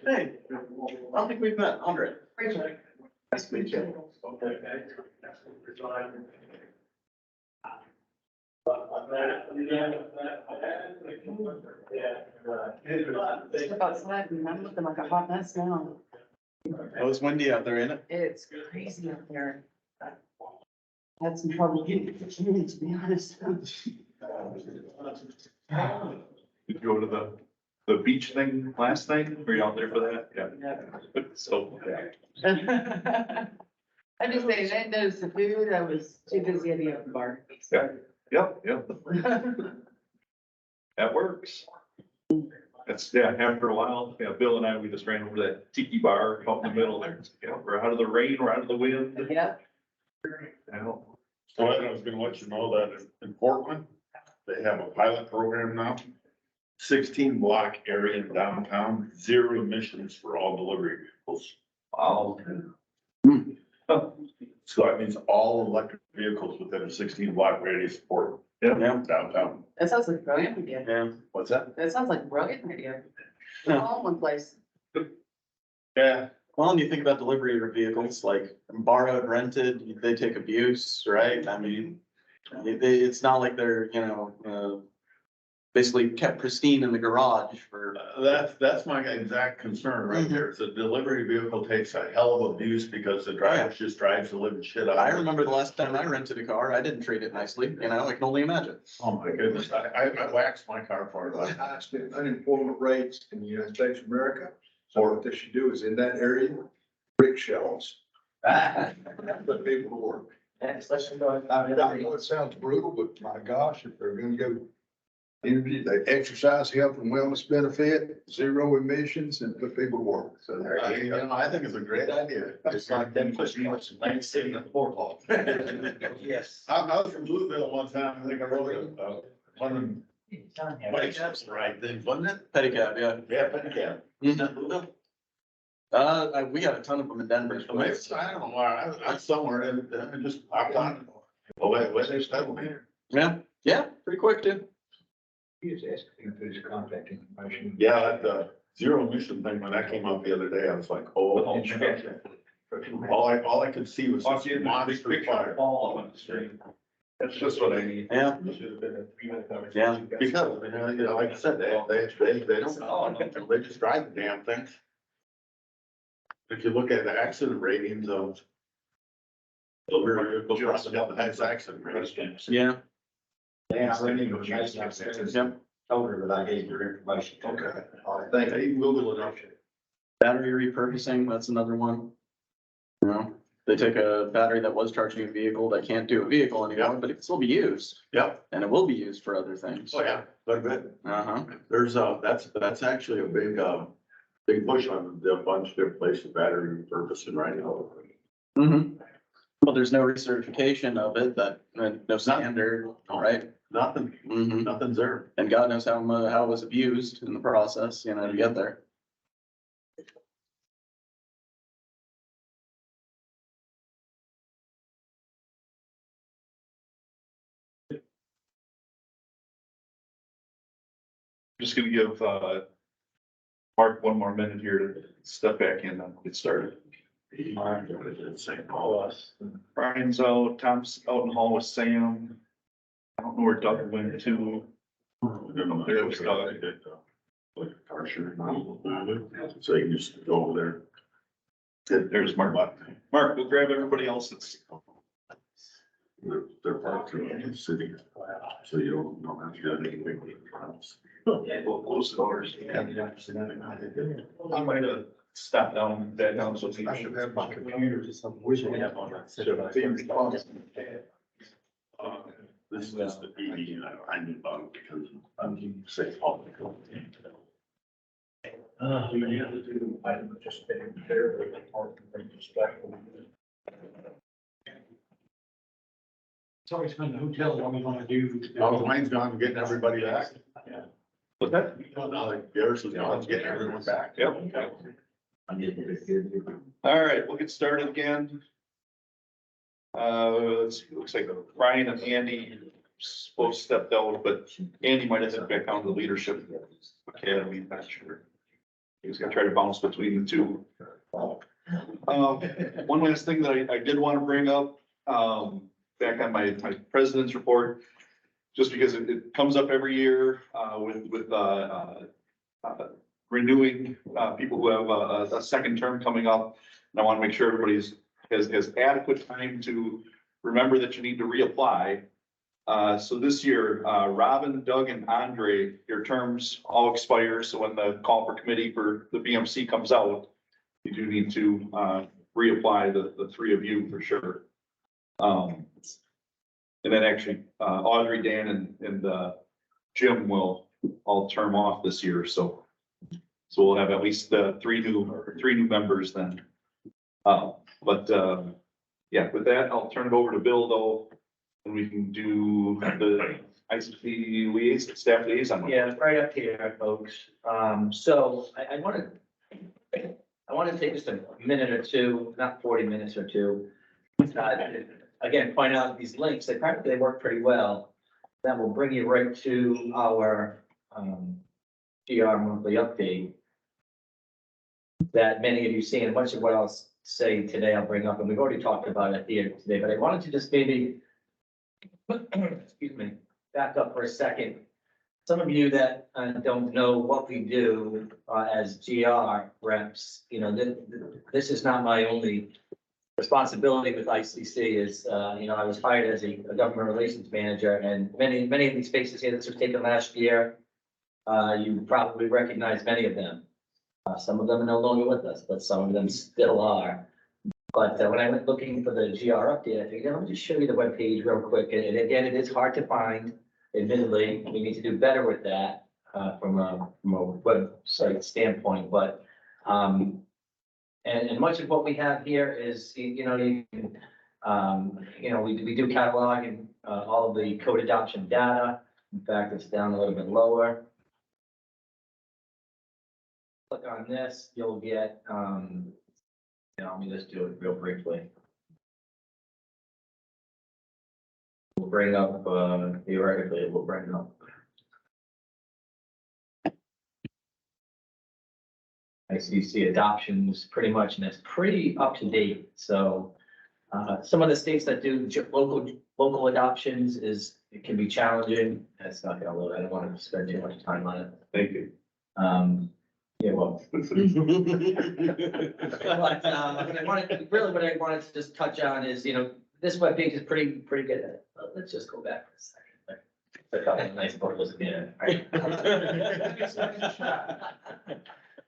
Hey, I don't think we've met, Andre. Nice to meet you. Step outside and I'm looking like a hot mess now. It was windy out there, ain't it? It's crazy out there. Had some trouble getting to the community, to be honest. Did you go to the beach thing last night? Were you out there for that? Yeah. So. I just say, I didn't notice the food, I was too busy at the open bar. Yep. That works. That's, yeah, after a while, yeah, Bill and I, we just ran over to that tiki bar out in the middle there. Yeah, we're out of the rain, we're out of the wind. Yep. So I was gonna let you know that in Portland, they have a pilot program now. 16 block area in downtown, 0 emissions for all delivery vehicles. Wow. So that means all electric vehicles within a 16 block radius of Portland. Yeah. Downtown. That sounds like a brilliant idea. Yeah. What's that? That sounds like a brilliant idea. All in one place. Yeah. Well, and you think about delivery of vehicles, like borrowed, rented, they take abuse, right? I mean, it's not like they're, basically kept pristine in the garage for. That's my exact concern right there. Is a delivery vehicle takes a hell of abuse because the driver just drives the living shit out of it. I remember the last time I rented a car, I didn't treat it nicely, I can only imagine. Oh my goodness, I waxed my car for it. The highest unemployment rates in the United States of America. So what they should do is in that area, rickshaws. Put people to work. I know it sounds brutal, but my gosh, if they're gonna go interview, they exercise, health and wellness benefit, 0 emissions and put people to work. So I think it's a great idea. It's like them pushing us in Lane City at the boardwalk. Yes. I was from Louisville one time, I think I rode one of them. Pedicabs, right then, wasn't it? Pedicab, yeah. Yeah, pedicab. We got a ton of them in Denver. I don't know why, I'm somewhere and just, I thought, oh, wait, they settled me. Yeah, pretty quick too. He is asking for his contact information. Yeah, that, 0 emission thing, when that came up the other day, I was like, oh. All I could see was this monster fire. Fall on the street. That's just what I need. Yeah. Should have been a 3-minute conversation. Yeah. Because, you know, like I said, they don't know, they just drive the damn things. If you look at the accident ratings of. We're just got the highest accident ratings. Yeah. Yeah, I really need to Yep. told her that I gave your information. Okay. All right, thank you. You can Google it up. Battery repurposing, that's another one. You know, they take a battery that was charging a vehicle that can't do a vehicle anymore, but it can still be used. Yep. And it will be used for other things. Oh, yeah, quite a bit. Uh-huh. There's that's actually a big push on a bunch of different places, battery repurposing right now. Mm-hmm. Well, there's no recertification of it, no standard, right? Nothing, Mm-hmm. nothing's there. And God knows how it was abused in the process, you know, to get there. Just gonna give, Mark one more minute here to step back in and get started. Brian's out, Tom's out in the hall with Sam. I don't know where Doug went to. There was Doug. Like a car shirt. So you can just go over there. There's Mark. Mark, we'll grab everybody else that's. They're parked in the city, so you don't have to do anything. Yeah, we'll close the doors. I might have stopped down, that down, so I should have my computer to some. This is just the ED, I knew about because I'm safe. It's always been the hotel, what we wanna do. Oh, the plane's gone, getting everybody back. Yeah. What's that? Now, like Garris is gone, getting everyone back. Yep. All right, we'll get started again. Looks like Brian and Andy both stepped out, but Andy might have stepped back down to the leadership academy, not sure. He's gonna try to bounce between the two. One last thing that I did want to bring up, back on my president's report, just because it comes up every year, with renewing, people who have a second term coming up. And I want to make sure everybody has adequate time to remember that you need to reapply. So this year, Robin, Doug, and Andre, your terms all expire. So when the call for committee for the BMC comes out, you do need to reapply, the three of you for sure. And then actually, Audrey, Dan, and Jim will all term off this year. So we'll have at least three new members then. Yeah, with that, I'll turn it over to Bill though, and we can do the ICC staff liaison. Yeah, right up here, folks. So I want to take just a minute or two, not 40 minutes or two. Again, point out these links, they practically work pretty well. That will bring you right to our GR monthly update that many of you see, and much of what I'll say today I'll bring up, and we've already talked about it here today, but I wanted to just maybe, excuse me, back up for a second. Some of you that don't know what we do as GR reps, you know, this is not my only responsibility with ICC. Is, you know, I was hired as a government relations manager, and many of these faces here, this was taken last year. You probably recognize many of them. Some of them are no longer with us, but some of them still are. But when I went looking for the GR update, I figured, let me just show you the webpage real quick. And again, it is hard to find. Admittedly, we need to do better with that from a website standpoint. But and much of what we have here is, you know, you can, you know, we do catalog and all of the code adoption data. In fact, it's down a little bit lower. Click on this, you'll get, you know, let me just do it real briefly. We'll bring up, theoretically, we'll bring up ICC adoptions pretty much, and it's pretty up to date. So Some of the states that do local adoptions it can be challenging. That's not gonna load. I don't want to spend too much time on it. Thank you. Yeah, well. But, what I wanted to just touch on is, this webpage is pretty good at it. Let's just go back for a second. A couple of nice photos again, right?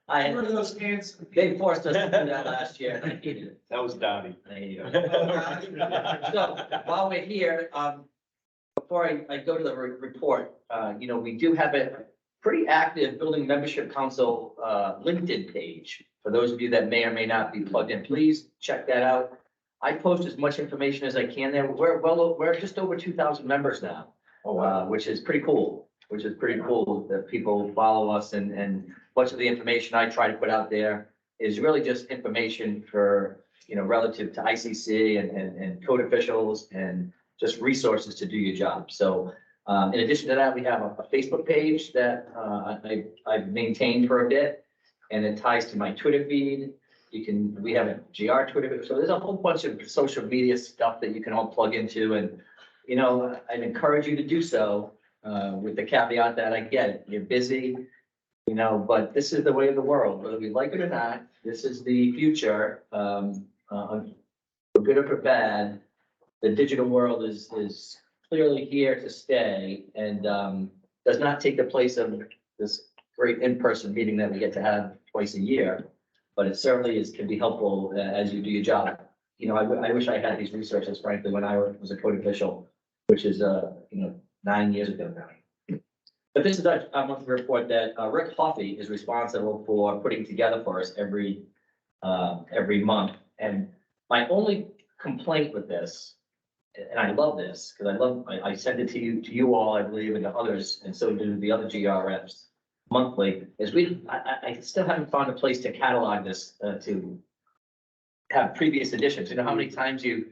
Where are those hands? They forced us to do that last year, and I hated it. That was Donnie. I hated it. So, while we're here, before I go to the report, we do have a pretty active Building Membership Council, LinkedIn page. For those of you that may or may not be plugged in, please check that out. I post as much information as I can there. We're just over 2,000 members now. Oh, wow. Which is pretty cool, that people follow us, and much of the information I try to put out there is really just information for, relative to ICC and code officials and just resources to do your job. So, in addition to that, we have a Facebook page that, I've maintained for a bit, and it ties to my Twitter feed. We have a GR Twitter, so there's a whole bunch of social media stuff that you can all plug into, and I'd encourage you to do so, with the caveat that I get it, you're busy, but this is the way of the world, whether we like it or not. This is the future, for good or for bad. The digital world is clearly here to stay, and does not take the place of this great in-person meeting that we get to have twice a year. But it certainly can be helpful as you do your job. I wish I had these resources, frankly, when I was a code official, which is, 9 years ago now. But this is a monthly report that Rick Hoffey is responsible for putting together for us every month. And my only complaint with this, and I love this, because I send it to you all, I believe, and to others, and so do the other GRFs monthly, is I still haven't found a place to catalog this, to have previous editions. You know how many times I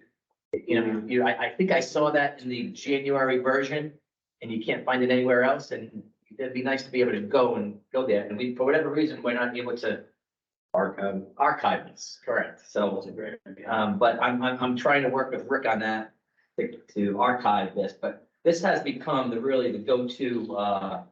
think I saw that in the January version, and you can't find it anywhere else, and it'd be nice to be able to go there, and for whatever reason, we're not able to archive this, correct, so, but I'm trying to work with Rick on that to archive this, but this has become the go-to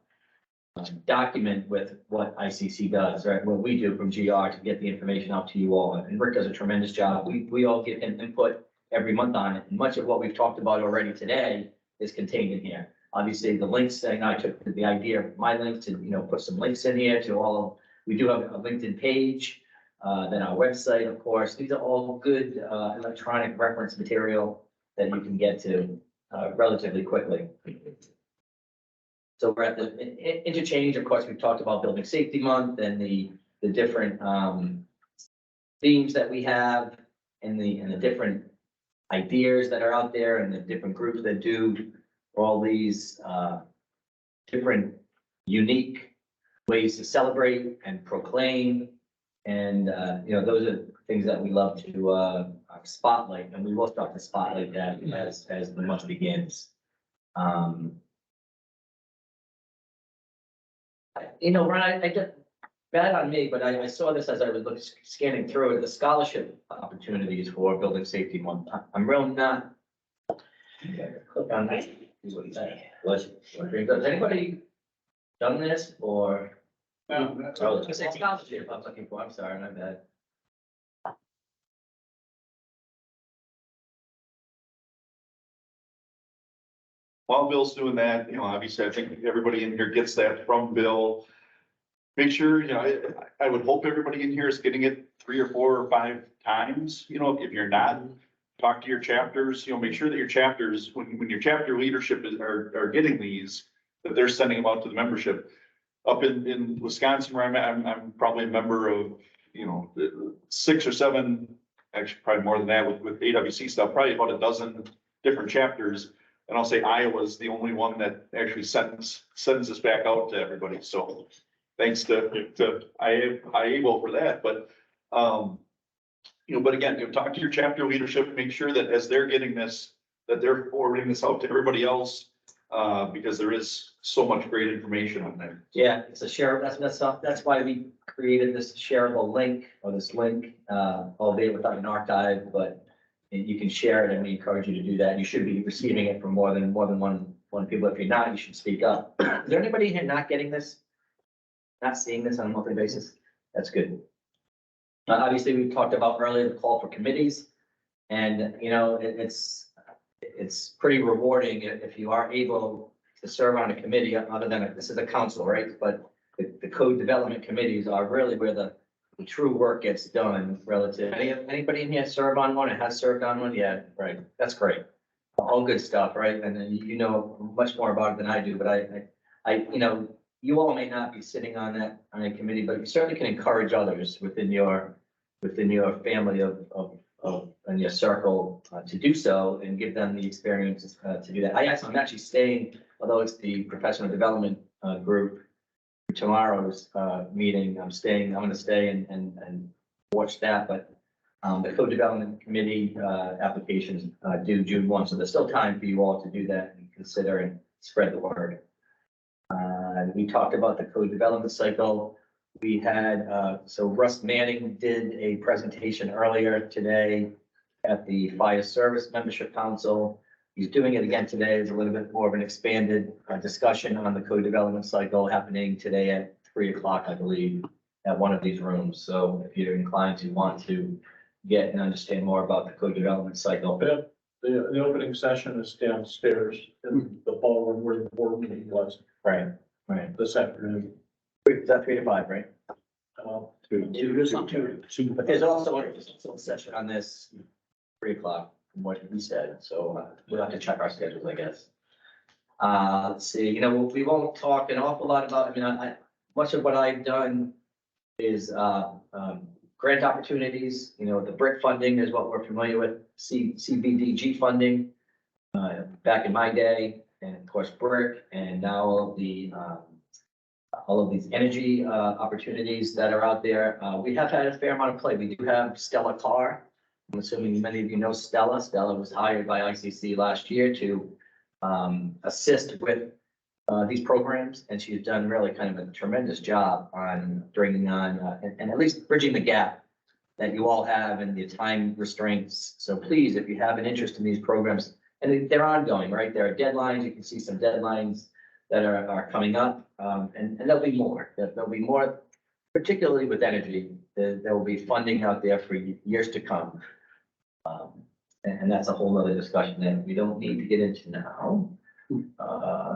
document with what ICC does, right, what we do from GR to get the information out to you all, and Rick does a tremendous job. We all get input every month on it, and much of what we've talked about already today is contained in here. Obviously, the links, I took the idea of my link to, put some links in here to we do have a LinkedIn page, then our website, of course. These are all good electronic reference material that you can get to relatively quickly. So we're at the interchange. Of course, we've talked about Building Safety Month and the different themes that we have and the different ideas that are out there and the different groups that do all these different unique ways to celebrate and proclaim. And, those are things that we love to spotlight, and we will start to spotlight that as the month begins. Ron, I get bad on me, but I saw this as I was scanning through it, the scholarship opportunities for Building Safety Month. I'm really not. Click on that. Has anybody done this or? No, It's a scholarship I'm looking for. I'm sorry, my bad. While Bill's doing that, obviously, I think everybody in here gets that from Bill. Make sure, I would hope everybody in here is getting it 3 or 4 or 5 times. If you're not, talk to your chapters, make sure that your chapters, when your chapter leadership are getting these, that they're sending them out to the membership. Up in Wisconsin, where I'm probably a member of, 6 or 7, actually probably more than that with AWC stuff, probably about a dozen different chapters. And I'll say Iowa's the only one that actually sends this back out to everybody. So thanks to Iowa for that. But, but again, talk to your chapter leadership, make sure that as they're getting this, that they're forwarding this out to everybody else, because there is so much great information on there. Yeah, it's a share. That's why we created this shareable link, or this link, albeit without an archive, but you can share it, and we encourage you to do that. You should be receiving it from more than one people. If you're not, you should speak up. Is there anybody here not getting this? Not seeing this on a monthly basis? That's good. Obviously, we talked about earlier the call for committees, and you know, it's pretty rewarding if you are able to serve on a committee other than, this is a council, right? But the code development committees are really where the true work gets done relative. Anybody in here serve on one or has served on one? Yeah, right. That's great. All good stuff, right? And then you know much more about it than I do, but I, you know, you all may not be sitting on a committee, but you certainly can encourage others within your family of and your circle to do so and give them the experience to do that. I'm actually staying, although it's the professional development group, tomorrow's meeting. I'm going to stay and watch that, but the code development committee applications due June 1, so there's still time for you all to do that and consider and spread the word. We talked about the code development cycle. We had, so Russ Manning did a presentation earlier today at the Fire Service Membership Council. He's doing it again today. There's a little bit more of an expanded discussion on the code development cycle happening today at 3 o'clock, I believe, at one of these rooms. So if you're inclined to want to get and understand more about the code development cycle. The opening session is downstairs in the ballroom where the board meeting was. Right. This afternoon. Is that 3 to 5, right? Two. But there's also a session on this 3 o'clock from what we said, so we'll have to check our schedules, I guess. Let's see, you know, we won't talk an awful lot about, much of what I've done is grant opportunities, you know, the BRIC funding is what we're familiar with, CBDG funding back in my day, and of course BRIC, and now all of these energy opportunities that are out there. We have had a fair amount of play. We do have Stella Carr. I'm assuming many of you know Stella. Stella was hired by ICC last year to assist with these programs, and she's done really kind of a tremendous job on bringing on and at least bridging the gap that you all have and the time restraints. So please, if you have an interest in these programs, and they're ongoing, right? There are deadlines. You can see some deadlines that are coming up, and there'll be more. There'll be more, particularly with energy. There will be funding out there for years to come. And that's a whole nother discussion that we don't need to get into now.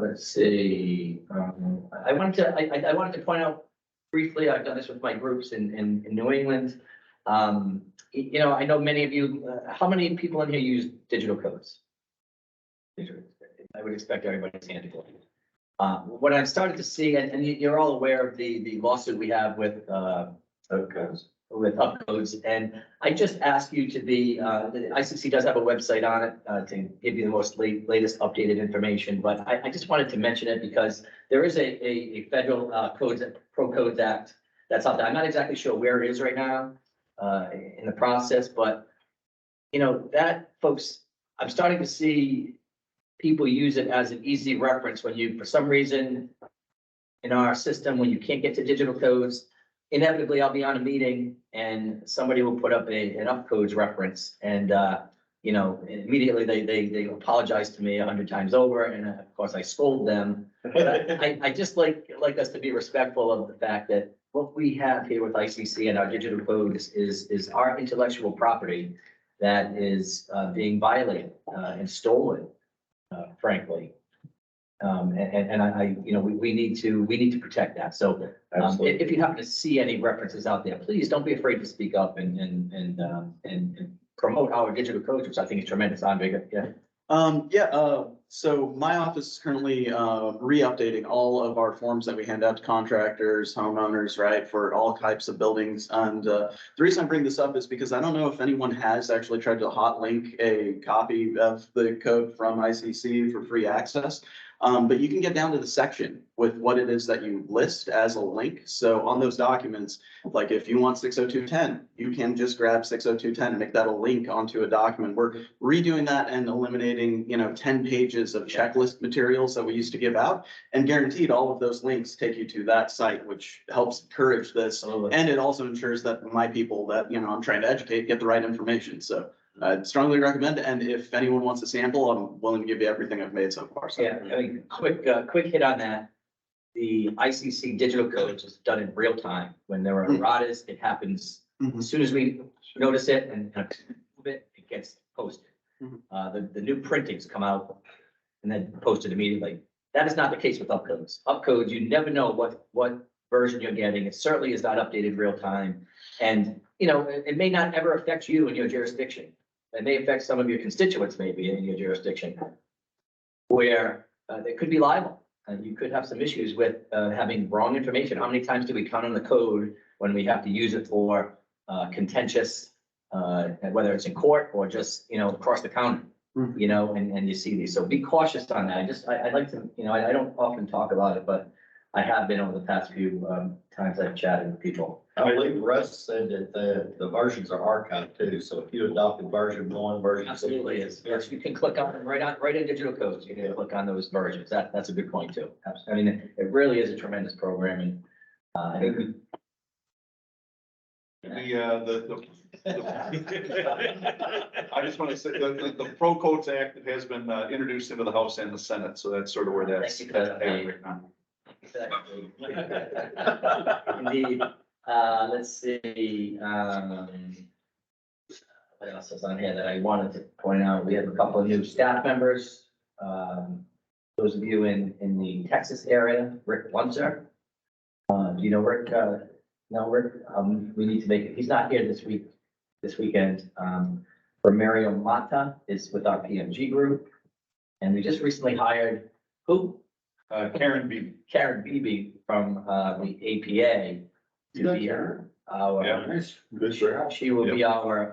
Let's see. I wanted to point out briefly, I've done this with my groups in New England. You know, I know many of you, how many people in here use digital codes? I would expect everybody's hand to go. What I've started to see, and you're all aware of the lawsuit we have with upcodes, and I just ask you to be, the ICC does have a website on it to give you the most latest updated information, but I just wanted to mention it because there is a federal Pro Codes Act that's out there. I'm not exactly sure where it is right now in the process, but you know, that folks, I'm starting to see people use it as an easy reference when you, for some reason, in our system, when you can't get to digital codes, inevitably I'll be on a meeting and somebody will put up an upcodes reference, and you know, immediately they apologize to me 100 times over, and of course I scold them. But I just like us to be respectful of the fact that what we have here with ICC and our digital codes is our intellectual property that is being violated and stolen. Frankly, and I, you know, we need to protect that. So if you happen to see any references out there, please don't be afraid to speak up and promote our digital codes, which I think is tremendous. Andre, yeah. So my office is currently re-updating all of our forms that we hand out to contractors, homeowners, right, for all types of buildings. And the reason I bring this up is because I don't know if anyone has actually tried to hot link a copy of the code from ICC for free access. But you can get down to the section with what it is that you list as a link. So on those documents, like if you want 60210, you can just grab 60210 and make that a link onto a document. We're redoing that and eliminating, you know, 10 pages of checklist materials that we used to give out, and guaranteed all of those links take you to that site, which helps encourage this. And it also ensures that my people that, you know, I'm trying to educate get the right information. So I'd strongly recommend, and if anyone wants a sample, I'm willing to give you everything I've made so far. So. Yeah, I mean, quick hit on that. The ICC digital code is done in real time. When there are erratas, it happens as soon as we notice it and move it, it gets posted. The new printings come out and then posted immediately. That is not the case with upcodes. Upcodes, you never know what version you're getting. It certainly is not updated real time. And, you know, it may not ever affect you in your jurisdiction. It may affect some of your constituents maybe in your jurisdiction where they could be liable. And you could have some issues with having wrong information. How many times do we count on the code when we have to use it for contentious, whether it's in court or just, you know, across the counter, you know, and you see these. So be cautious on that. I'd like to, you know, I don't often talk about it, but I have been over the past few times I've chatted with people. I believe Russ said that the versions are archived too, so if you adopted version 1, version 2. Absolutely is. Yes, you can click on them right in digital codes. You can click on those versions. That's a good point too. I mean, it really is a tremendous program and I think we. I just want to say the Pro Codes Act has been introduced into the House and the Senate, so that's sort of where that's at right now. Indeed. Let's see, what else is on here that I wanted to point out? We have a couple of new staff members. Those of you in the Texas area, Rick Lunzer. Do you know Rick? No, Rick, we need to make it, he's not here this weekend. Romario Mata is with our PMG group. And we just recently hired who? Karen Beebe from the APA to be our. She will be our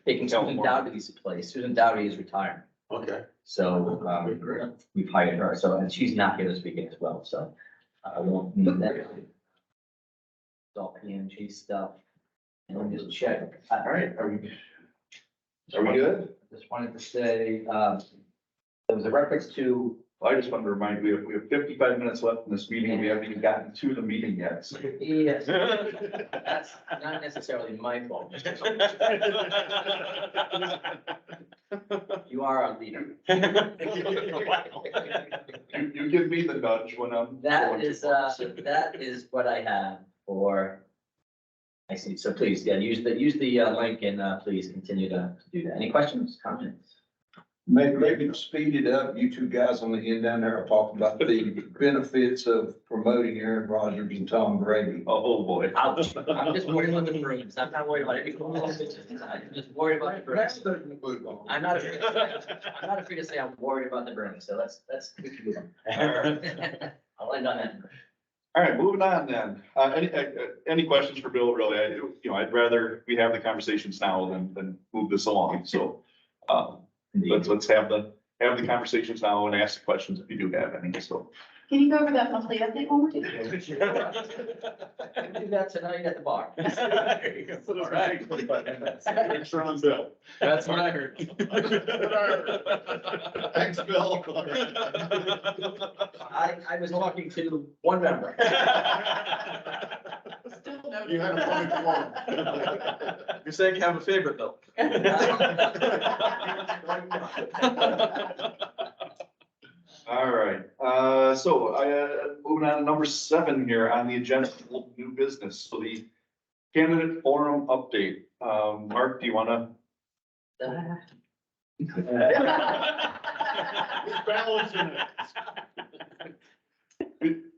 taking Susan Dowdy's place. Susan Dowdy is retiring. Okay. So we've hired her. So and she's not here this weekend as well. So I won't need that. It's all PMG stuff. And let me just check. All right, are we good? Just wanted to say there was a reference to. I just wanted to remind you, we have 55 minutes left in this meeting. We haven't even gotten to the meeting yet. So. Yes, that's not necessarily my fault. You are our leader. You give me the nudge when I'm. That is what I have for. I see. So please, yeah, use the link and please continue to do that. Any questions, comments? Maybe to speed it up, you two guys on the end down there are talking about the benefits of promoting Aaron Rodgers and Tom Brady. Oh, boy. Ouch. I'm just worried about the brooms. I'm not worried about anything else. I'm just worried about the brooms. I'm not afraid to say I'm worried about the brooms. So let's move on. I'll end on that. All right, moving on then. Any questions for Bill? Really, I'd rather we have the conversations now than move this along. So, let's have the conversations now and ask the questions if you do have any. So. Can you go over that monthly update one more time? I can do that tonight at the bar. All right. Strong Bill. That's what I heard. Thanks, Bill. I was talking to one member. You had a point. You're saying you have a favorite, Bill. All right, so moving on to number 7 here on the agenda, new business. So the candidate forum update. Mark, do you want to?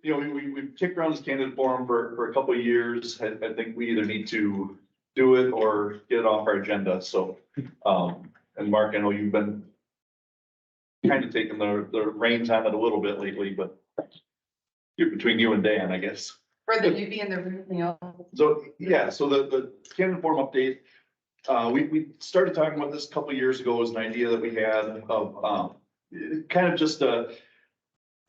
We've kicked around this candidate forum for a couple of years. I think we either need to do it or get it off our agenda. So, and Mark, I know you've been kind of taking the reins on it a little bit lately, but between you and Dan, I guess. For the newbie and the everything else. So, yeah, so the candidate forum update, we started talking about this a couple of years ago as an idea that we had of kind of just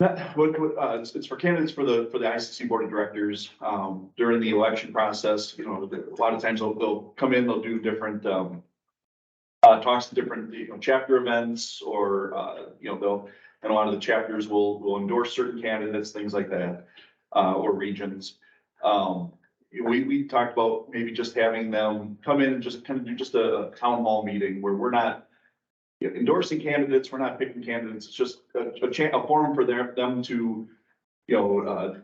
it's for candidates for the ICC board of directors during the election process. A lot of times they'll come in, they'll do different talks to different chapter events, or and a lot of the chapters will endorse certain candidates, things like that, or regions. we talked about maybe just having them come in and just kind of do just a town hall meeting where we're not endorsing candidates, we're not picking candidates, it's just a forum for them to,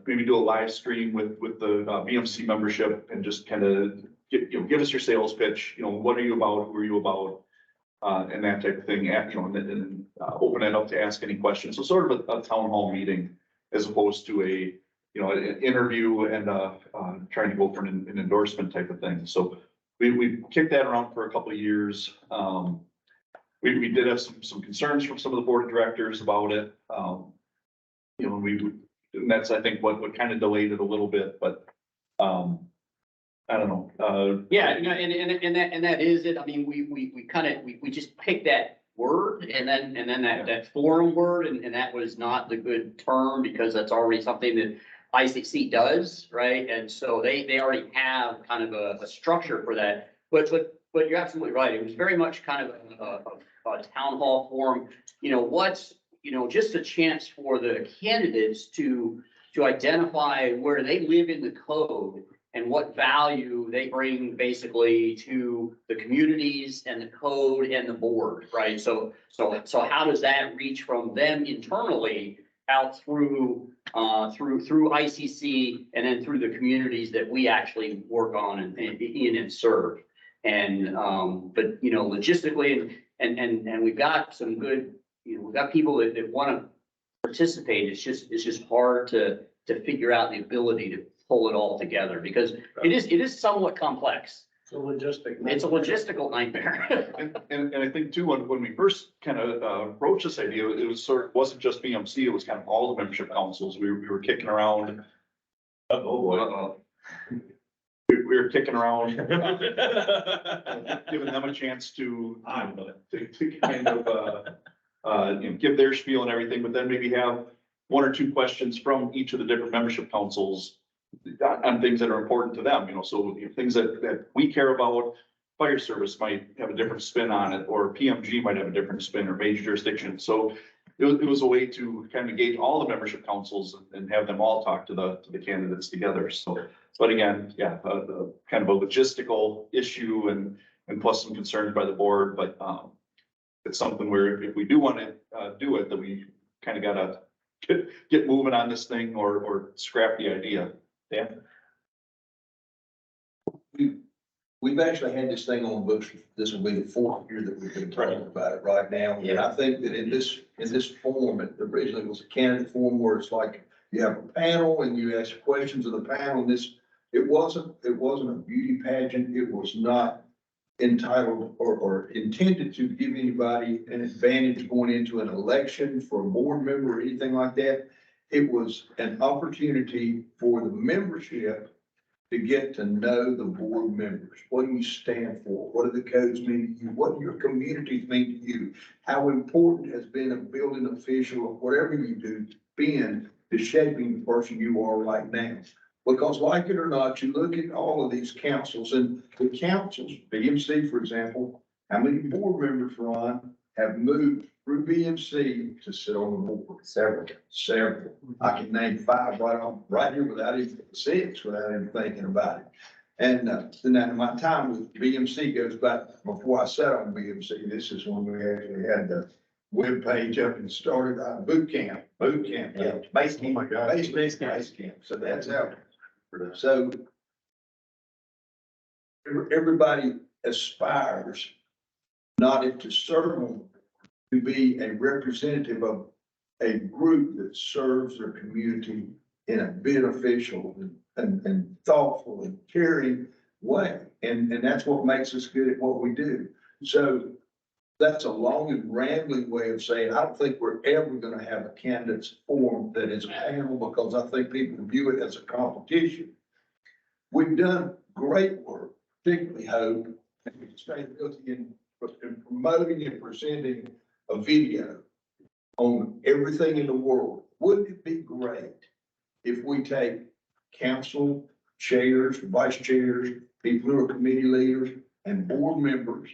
maybe do a live stream with the BMC membership and just kind of give us your sales pitch, what are you about, who are you about? And that type of thing, and open it up to ask any questions. So sort of a town hall meeting as opposed to an interview and trying to go for an endorsement type of thing. So we kicked that around for a couple of years. We did have some concerns from some of the board of directors about it. And that's, I think, what kind of delayed it a little bit, but I don't know. Yeah, and that is it. I mean, we just picked that word and then that forum word, and that was not the good term because that's already something that ICC does, right? And so they already have kind of a structure for that. But you're absolutely right. It was very much kind of a town hall forum. Just a chance for the candidates to identify where they live in the code and what value they bring basically to the communities and the code and the board, right? So how does that reach from them internally out through ICC and then through the communities that we actually work on and serve? And but logistically and we've got some good, we've got people that want to participate. It's just hard to figure out the ability to pull it all together because it is somewhat complex. It's a logistic. It's a logistical nightmare. And I think too, when we first kind of broached this idea, it wasn't just BMC, it was kind of all the membership councils. We were kicking around. Oh boy. We were kicking around, giving them a chance to kind of, give their spiel and everything, but then maybe have one or two questions from each of the different membership councils on things that are important to them, so things that we care about. Fire service might have a different spin on it, or PMG might have a different spin, or major jurisdiction. So it was a way to kind of engage all the membership councils and have them all talk to the candidates together. So, but again, kind of a logistical issue and plus some concerns by the board, but it's something where if we do want to do it, that we kind of gotta get moving on this thing or scrap the idea. Dan? We've actually had this thing on books. This will be the fourth year that we've been talking about it right now. And I think that in this form, it originally was a candidate form where it's like you have a panel and you ask questions of the panel. And it wasn't a beauty pageant. It was not entitled or intended to give anybody an advantage going into an election for a board member or anything like that. It was an opportunity for the membership to get to know the board members. What do you stand for? What do the codes mean to you? What do your communities mean to you? How important has been a building official or whatever you do been to shaping the person you are right now? Because like it or not, you look at all of these councils and the councils, BMC, for example, how many board members, Ron, have moved through BMC to sit on the board? Several. I can name 5 right here without even 6 without even thinking about it. And then my time with BMC goes back before I sat on BMC. This is when we actually had the web page up and started our boot camp. Yeah, base camp. Oh my God. Base camp. So that's how. So everybody aspires not to serve, to be a representative of a group that serves their community in a beneficial and thoughtful and caring way. And that's what makes us good at what we do. So that's a long and rambling way of saying, I don't think we're ever going to have a candidates forum that is a panel because I think people view it as a competition. We've done great work, particularly Hope, in promoting and presenting a video on everything in the world. Wouldn't it be great if we take council chairs, vice chairs, people who are committee leaders and board members,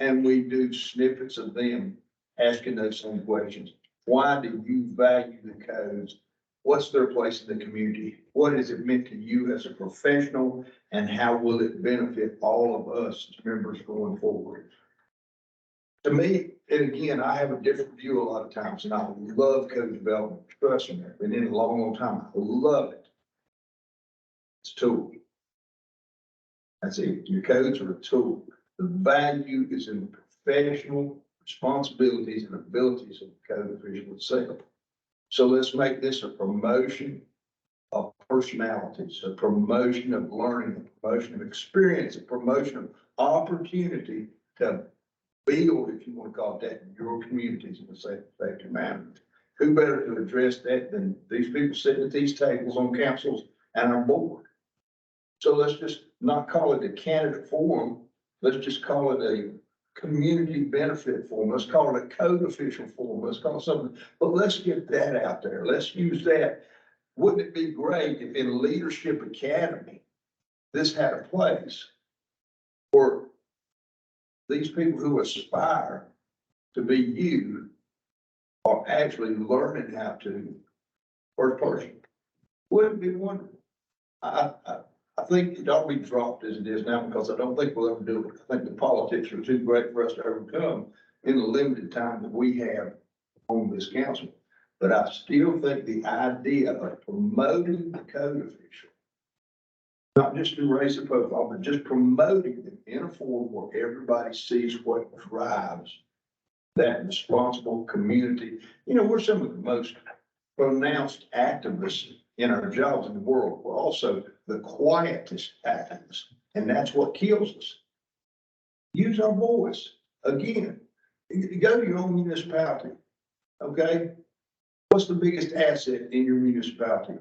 and we do snippets of them asking those same questions? Why do you value the codes What's their place in the community? What has it meant to you as a professional? And how will it benefit all of us as members going forward? To me, and again, I have a different view a lot of times, and I love code development. Trust me, I've been in it a long, long time. I love it. It's a tool. That's it. Your codes are a tool. The value is in the professional responsibilities and abilities of the code official itself. So let's make this a promotion of personalities, a promotion of learning, a promotion of experience, a promotion of opportunity to build, if you want to call it that, your communities in a safe, effective manner. Who better to address that than these people sitting at these tables on councils and our board? So let's just not call it a candidate forum. Let's just call it a community benefit forum. Let's call it a code official forum. Let's call it something, but let's get that out there. Let's use that. Wouldn't it be great if in Leadership Academy, this had a place for these people who aspire to be you are actually learning how to first person? Wouldn't it be wonderful? I think it ought to be dropped as it is now, because I don't think we'll ever do it. I think the politics are too great for us to overcome in the limited time that we have on this council. But I still think the idea of promoting the code official, not just to raise a profile, but just promoting them in a forum where everybody sees what drives that responsible community. You know, we're some of the most pronounced activists in our jobs in the world. We're also the quietest activists, and that's what kills us. Use our voice. Again, you go to your own municipality, okay? What's the biggest asset in your municipality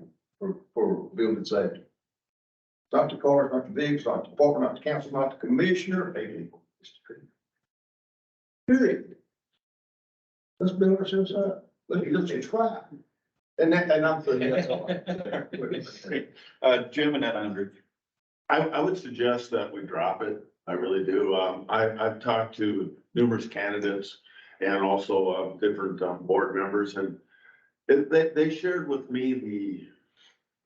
for building safety? Not the cars, not the vehicles, not the department, not the council, not the commissioner, it's the people. Period. Let's build ourselves up. Let's try. And I'm thinking that's all. Jim and then Andrew. I would suggest that we drop it. I really do. I've talked to numerous candidates and also different board members, and they shared with me the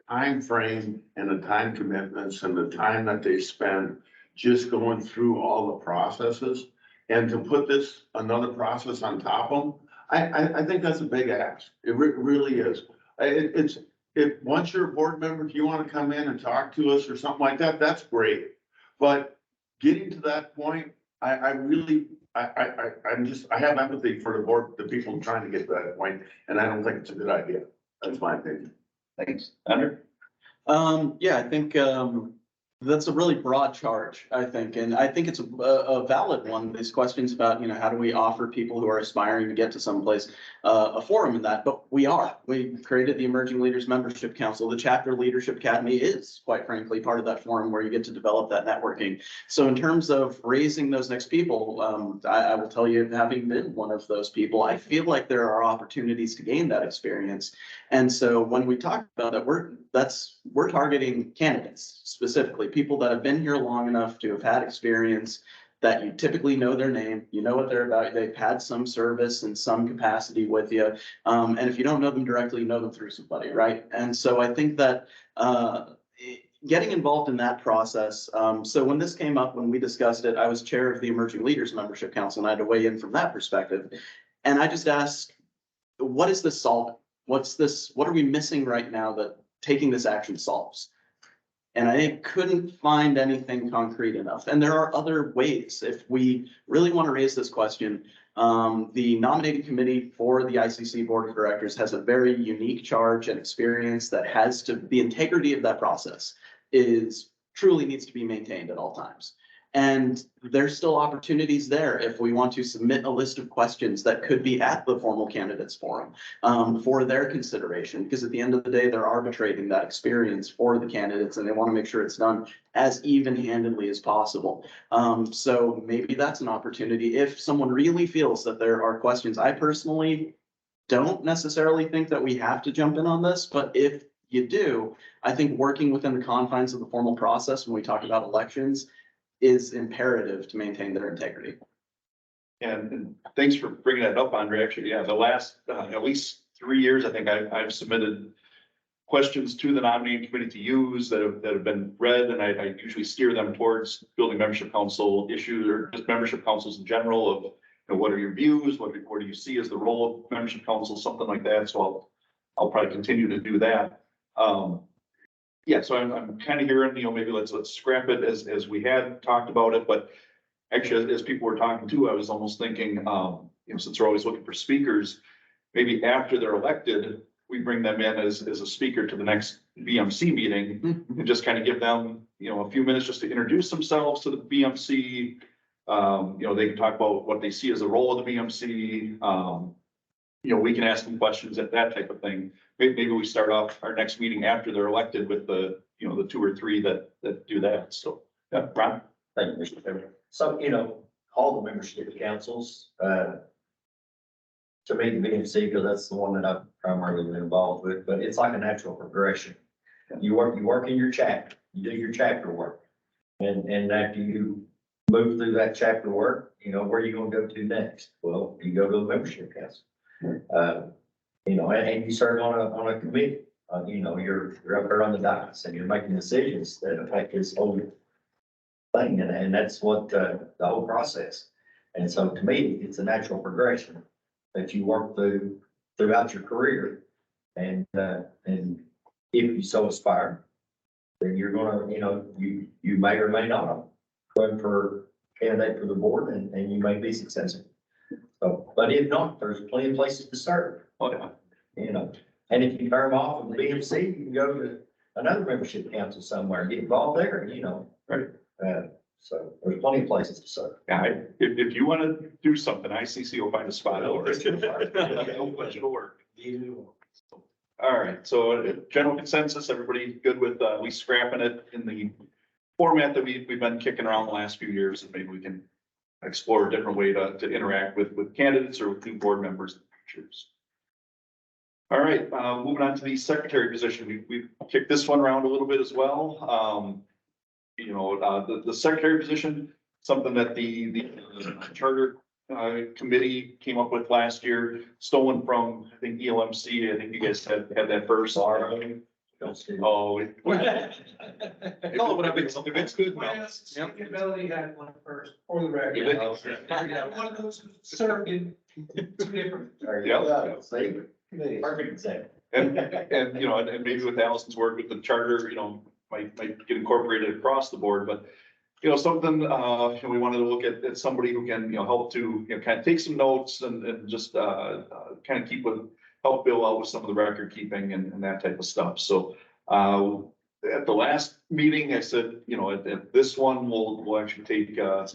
time frame and the time commitments and the time that they spend just going through all the processes. And to put this, another process on top of them, I think that's a big ask. It really is. If once you're a board member, if you want to come in and talk to us or something like that, that's great. But getting to that point, I have empathy for the board, the people trying to get to that point, and I don't think it's a good idea. That's my opinion. Thanks. Andrew? Yeah, I think, that's a really broad charge, I think, and I think it's a valid one. These questions about, you know, how do we offer people who are aspiring to get to someplace a forum in that? But we created the Emerging Leaders Membership Council. The Chapter Leadership Academy is, quite frankly, part of that forum where you get to develop that networking. So in terms of raising those next people, I will tell you, having been one of those people, I feel like there are opportunities to gain that experience. And so when we talk about that, we're targeting candidates specifically, people that have been here long enough to have had experience, that you typically know their name, you know what they're about, they've had some service in some capacity with you. And if you don't know them directly, you know them through somebody, right? And so I think that getting involved in that process. So when this came up, when we discussed it, I was chair of the Emerging Leaders Membership Council, and I had to weigh in from that perspective. And I just asked, what is this solving? What are we missing right now that taking this action solves? And I couldn't find anything concrete enough. And there are other ways. If we really want to raise this question, the nominating committee for the ICC Board of Directors has a very unique charge and experience that has to, the integrity of that process truly needs to be maintained at all times. And there's still opportunities there if we want to submit a list of questions that could be at the formal candidates forum for their consideration, because at the end of the day, they're arbitrating that experience for the candidates and they want to make sure it's done as even-handedly as possible. So maybe that's an opportunity if someone really feels that there are questions. I personally don't necessarily think that we have to jump in on this, but if you do, I think working within the confines of the formal process when we talk about elections is imperative to maintain their integrity. And thanks for bringing that up, Andre. Actually, yeah, the last at least 3 years, I think I've submitted questions to the nominating committee to use that have been read, and I usually steer them towards building membership council issues or just membership councils in general of, you know, what are your views? What do you see as the role of membership council, something like that. So I'll probably continue to do that. Yeah, so I'm kind of hearing, you know, maybe let's scrap it as we had talked about it, but actually, as people were talking too, I was almost thinking, you know, since we're always looking for speakers, maybe after they're elected, we bring them in as a speaker to the next BMC meeting and just kind of give them, you know, a few minutes just to introduce themselves to the BMC. You know, they can talk about what they see as the role of the BMC. You know, we can ask them questions at that type of thing. Maybe we start off our next meeting after they're elected with the, you know, the 2 or 3 that do that. So, yeah, Ron? Thank you, Mr. Chairman. So, you know, all the membership councils, to me, the BMC, because that's the one that I've primarily been involved with, but it's like a natural progression. You work in your chapter, you do your chapter work. And after you move through that chapter work, you know, where are you gonna go to next? Well, you go to a membership council. You know, and you serve on a committee. You know, you're up there on the dais and you're making decisions that affect this whole thing, and that's what the whole process. And so to me, it's a natural progression that you work throughout your career. And if you so aspire, then you're gonna, you know, you may or may not run for candidate for the board and you may be successful. So, but if not, there's plenty of places to serve. Okay. You know, and if you turn off of the BMC, you can go to another membership council somewhere, get involved there, you know. Right. So there's plenty of places to serve. Yeah, if you want to do something, ICC will find a spot. It'll work. All right, so general consensus, everybody good with, we scrapping it in the format that we've been kicking around the last few years, and maybe we can explore a different way to interact with candidates or with new board members. All right, moving on to the secretary position. We've kicked this one around a little bit as well. You know, the secretary position, something that the charter committee came up with last year, stolen from, I think, E.Lisinski. I think you guys had that first. Oh, if it's good. Melody had one first, for the record. One of those who served in 2 different. Yeah. Perfect example. And, you know, and maybe with Allison's work with the charter, you know, might get incorporated across the board, but, you know, something, and we wanted to look at somebody who can, you know, help to, you know, kind of take some notes and just, kind of help Bill out with some of the record keeping and that type of stuff. So, at the last meeting, I said, you know, at this one, we'll actually take, I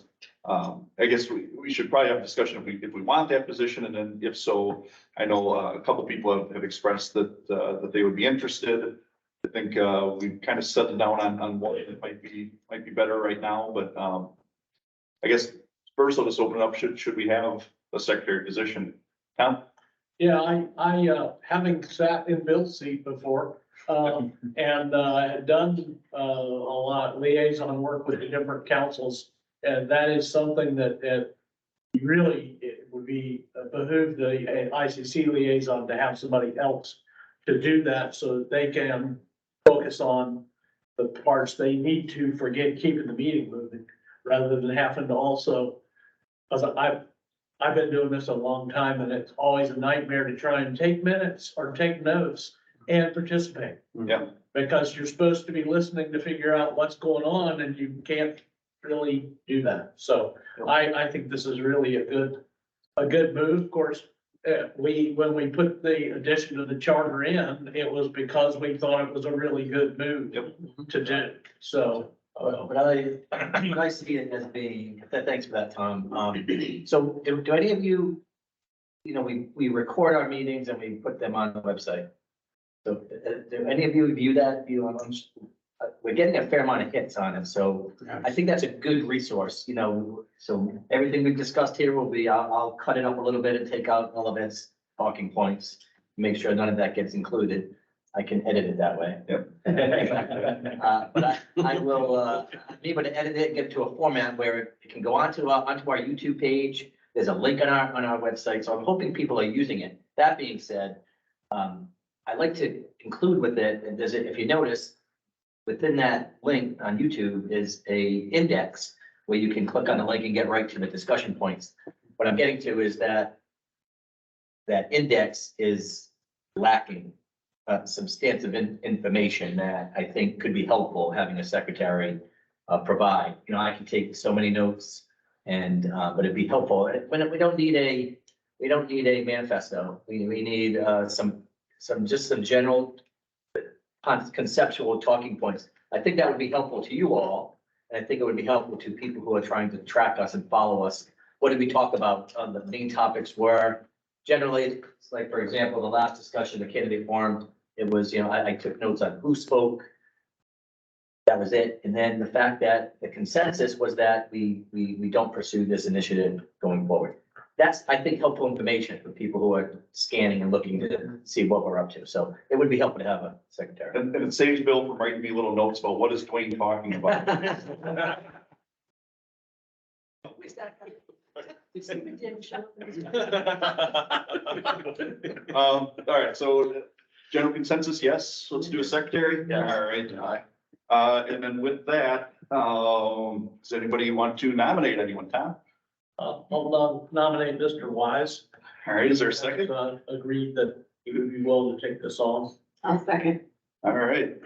guess we should probably have a discussion if we want that position, and then if so, I know a couple people have expressed that they would be interested. I think we've kind of settled down on what it might be better right now, but I guess first I'll just open it up. Should we have a secretary position? Tom? Yeah, I having sat in Bill's seat before, and had done a lot liaison work with the different councils. And that is something that really it would be behoove the ICC liaison to have somebody else to do that so that they can focus on the parts they need to forget keeping the meeting moving, rather than having to also, because I've been doing this a long time, and it's always a nightmare to try and take minutes or take notes and participate. Yeah. Because you're supposed to be listening to figure out what's going on, and you can't really do that. So I think this is really a good move. Of course, when we put the addition to the charter in, it was because we thought it was a really good move to do. So. But I see it as being, thanks for that, Tom. So do any of you, you know, we record our meetings and we put them on the website. So do any of you view that? We're getting a fair amount of hits on it, so I think that's a good resource, you know. So everything we've discussed here will be, I'll cut it up a little bit and take out all of its talking points, make sure none of that gets included. I can edit it that way. Yep. But I will be able to edit it, get it to a format where it can go onto our YouTube page. There's a link on our website, so I'm hoping people are using it. That being said, I like to include with it, and does it, if you notice, within that link on YouTube is a index where you can click on the link and get right to the discussion points. What I'm getting to is that that index is lacking substantive information that I think could be helpful having a secretary provide. You know, I can take so many notes and, but it'd be helpful. When we don't need a manifesto. We need some general conceptual talking points. I think that would be helpful to you all. And I think it would be helpful to people who are trying to track us and follow us. What did we talk about? The main topics were generally, it's like, for example, the last discussion, the candidate forum, it was, you know, I took notes on who spoke. That was it. And then the fact that the consensus was that we don't pursue this initiative going forward. That's, I think, helpful information for people who are scanning and looking to see what we're up to. So it would be helpful to have a secretary. And it saves Bill from writing me little notes about what is Dwayne talking about. All right, so general consensus, yes, let's do a secretary. Yes. All right. And then with that, does anybody want to nominate anyone, Tom? I'll nominate Mr. Wise. All right, is there a second? Agreed that he would be willing to take this on. I'll second. All right,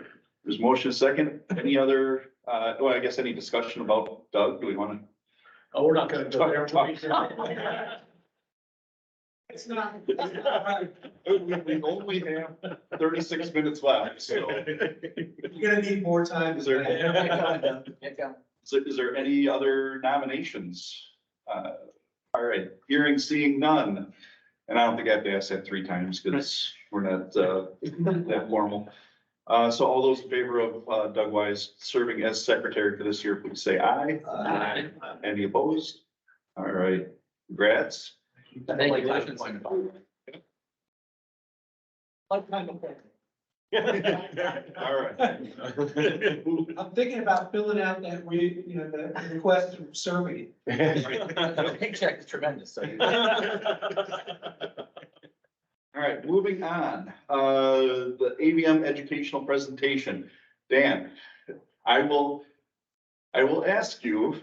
there's motion second. Any other, well, I guess any discussion about Doug? Do we want to? Oh, we're not gonna go there. It's not. We only have 36 minutes left, so. You're gonna need more time. Is there any other nominations? All right, hearing, seeing none. And I don't think I have to ask that 3 times because we're not that formal. So all those in favor of Doug Wise serving as secretary for this year, please say aye. Aye. Any opposed? All right, congrats. Thank you. All right. I'm thinking about filling out that the request for serving. The paycheck is tremendous, so. All right, moving on, the AVM educational presentation. Dan, I will ask you,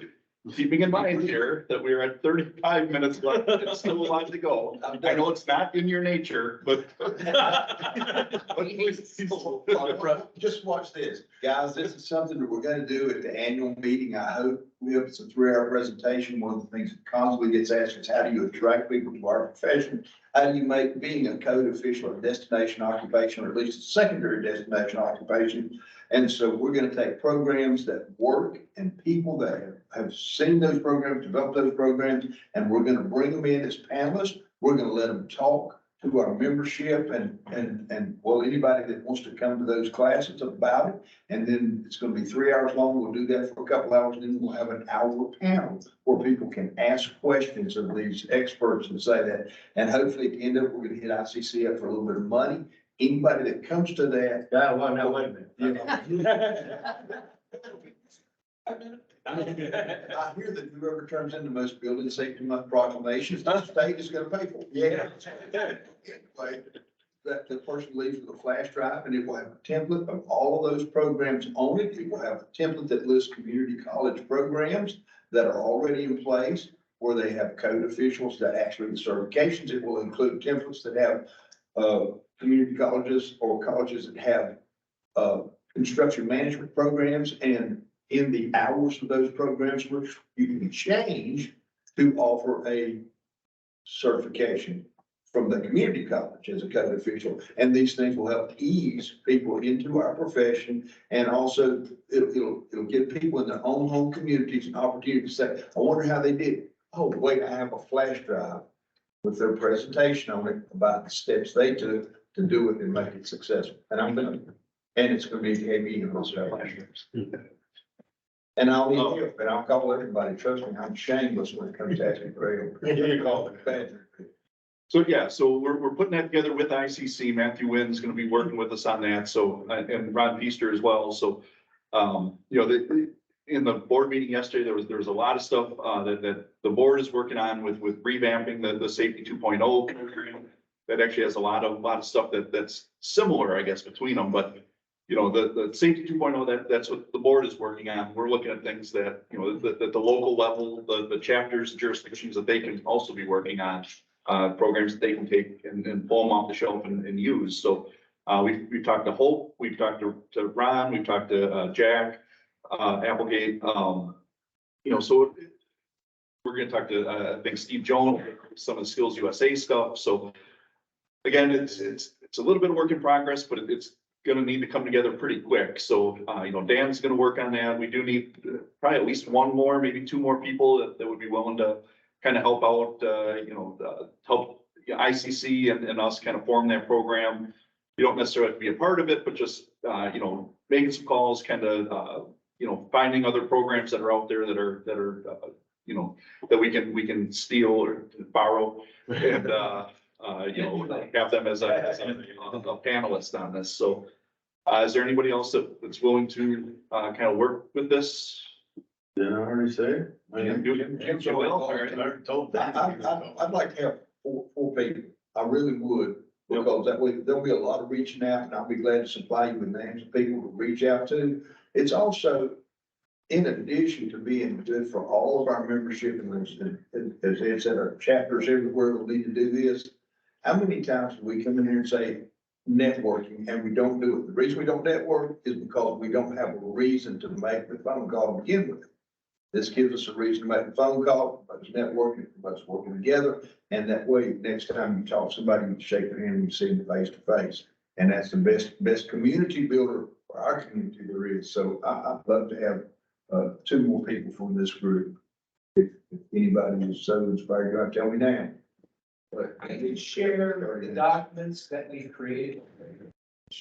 keeping in mind here that we are at 35 minutes left, it's still a lot to go. I know it's not in your nature, but. Just watch this, guys, this is something that we're gonna do at the annual meeting, I hope. It's a 3-hour presentation. One of the things that constantly gets asked is how do you attract people to our profession? How do you make being a code official a destination occupation, or at least a secondary destination occupation? And so we're gonna take programs that work and people that have seen those programs, developed those programs, and we're gonna bring them in as panelists. We're gonna let them talk to our membership and well, anybody that wants to come to those classes about it. And then it's gonna be 3 hours long. We'll do that for a couple hours, and then we'll have an hour panel where people can ask questions of these experts and say that. And hopefully at the end of it, we're gonna hit ICC up for a little bit of money. Anybody that comes to that. Well, now, wait a minute. I hear that whoever turns into most building safety month proclamations, the state is gonna pay for it. Yeah. Anyway, that the person leaves with a flash drive, and it will have a template of all of those programs on it. It will have a template that lists community college programs that are already in place, where they have code officials that actually the certifications. It will include templates that have community colleges or colleges that have construction management programs, and in the hours of those programs, which you can change to offer a certification from the community college as a code official. And these things will help ease people into our profession. And also it'll give people in their own home communities an opportunity to say, I wonder how they did it. Oh, wait, I have a flash drive with their presentation on it about the steps they took to do it and make it successful. And it's gonna be AB and also. And I'll need help, and I'll call everybody. Trust me, I'm shameless when it comes to asking for help. You call it. So yeah, so we're putting that together with ICC. Matthew Wynn's gonna be working with us on that. So, and Ron Feaster as well. So, in the board meeting yesterday, there was a lot of stuff, that the board is working on with revamping the Safety 2.0 program. that actually has a lot of stuff that's similar, I guess, between them, but you know, the safety 2.0, that's what the board is working on. We're looking at things that, you know, that the local level, the chapters, jurisdictions that they can also be working on, programs that they can take and pull them off the shelf and use. So, we've talked to Hope, we've talked to Ron, we've talked to, Jack, Applegate, you know, so we're gonna talk to, I think Steve Jones, some of the Skills USA stuff. So again, it's a little bit of work in progress, but it's gonna need to come together pretty quick. So, you know, Dan's gonna work on that. We do need probably at least one more, maybe two more people that would be willing to kind of help out, you know, help ICC and us kind of form that program. You don't necessarily have to be a part of it, but just, you know, making some calls, kind of, you know, finding other programs that are out there that are, you know, that we can steal or borrow and, you know, have them as a panelist on this. So, is there anybody else that's willing to, kind of work with this? Didn't I already say? Jim will. I'd like to have four people. I really would, because that way there'll be a lot of reaching out, and I'll be glad to supply you with names of people to reach out to. It's also, in addition to being good for all of our membership, and as Ed said, our chapters everywhere will need to do this. How many times do we come in here and say networking and we don't do it? The reason we don't network is because we don't have a reason to make the phone call to begin with. This gives us a reason to make a phone call, but it's networking, but it's working together. And that way, next time you talk to somebody, you shake their hand and you see them face to face. And that's the best community builder for our community there is. So I'd love to have two more people from this group. If anybody is so inspired, you're gonna tell me now. But I can share the documents that we've created.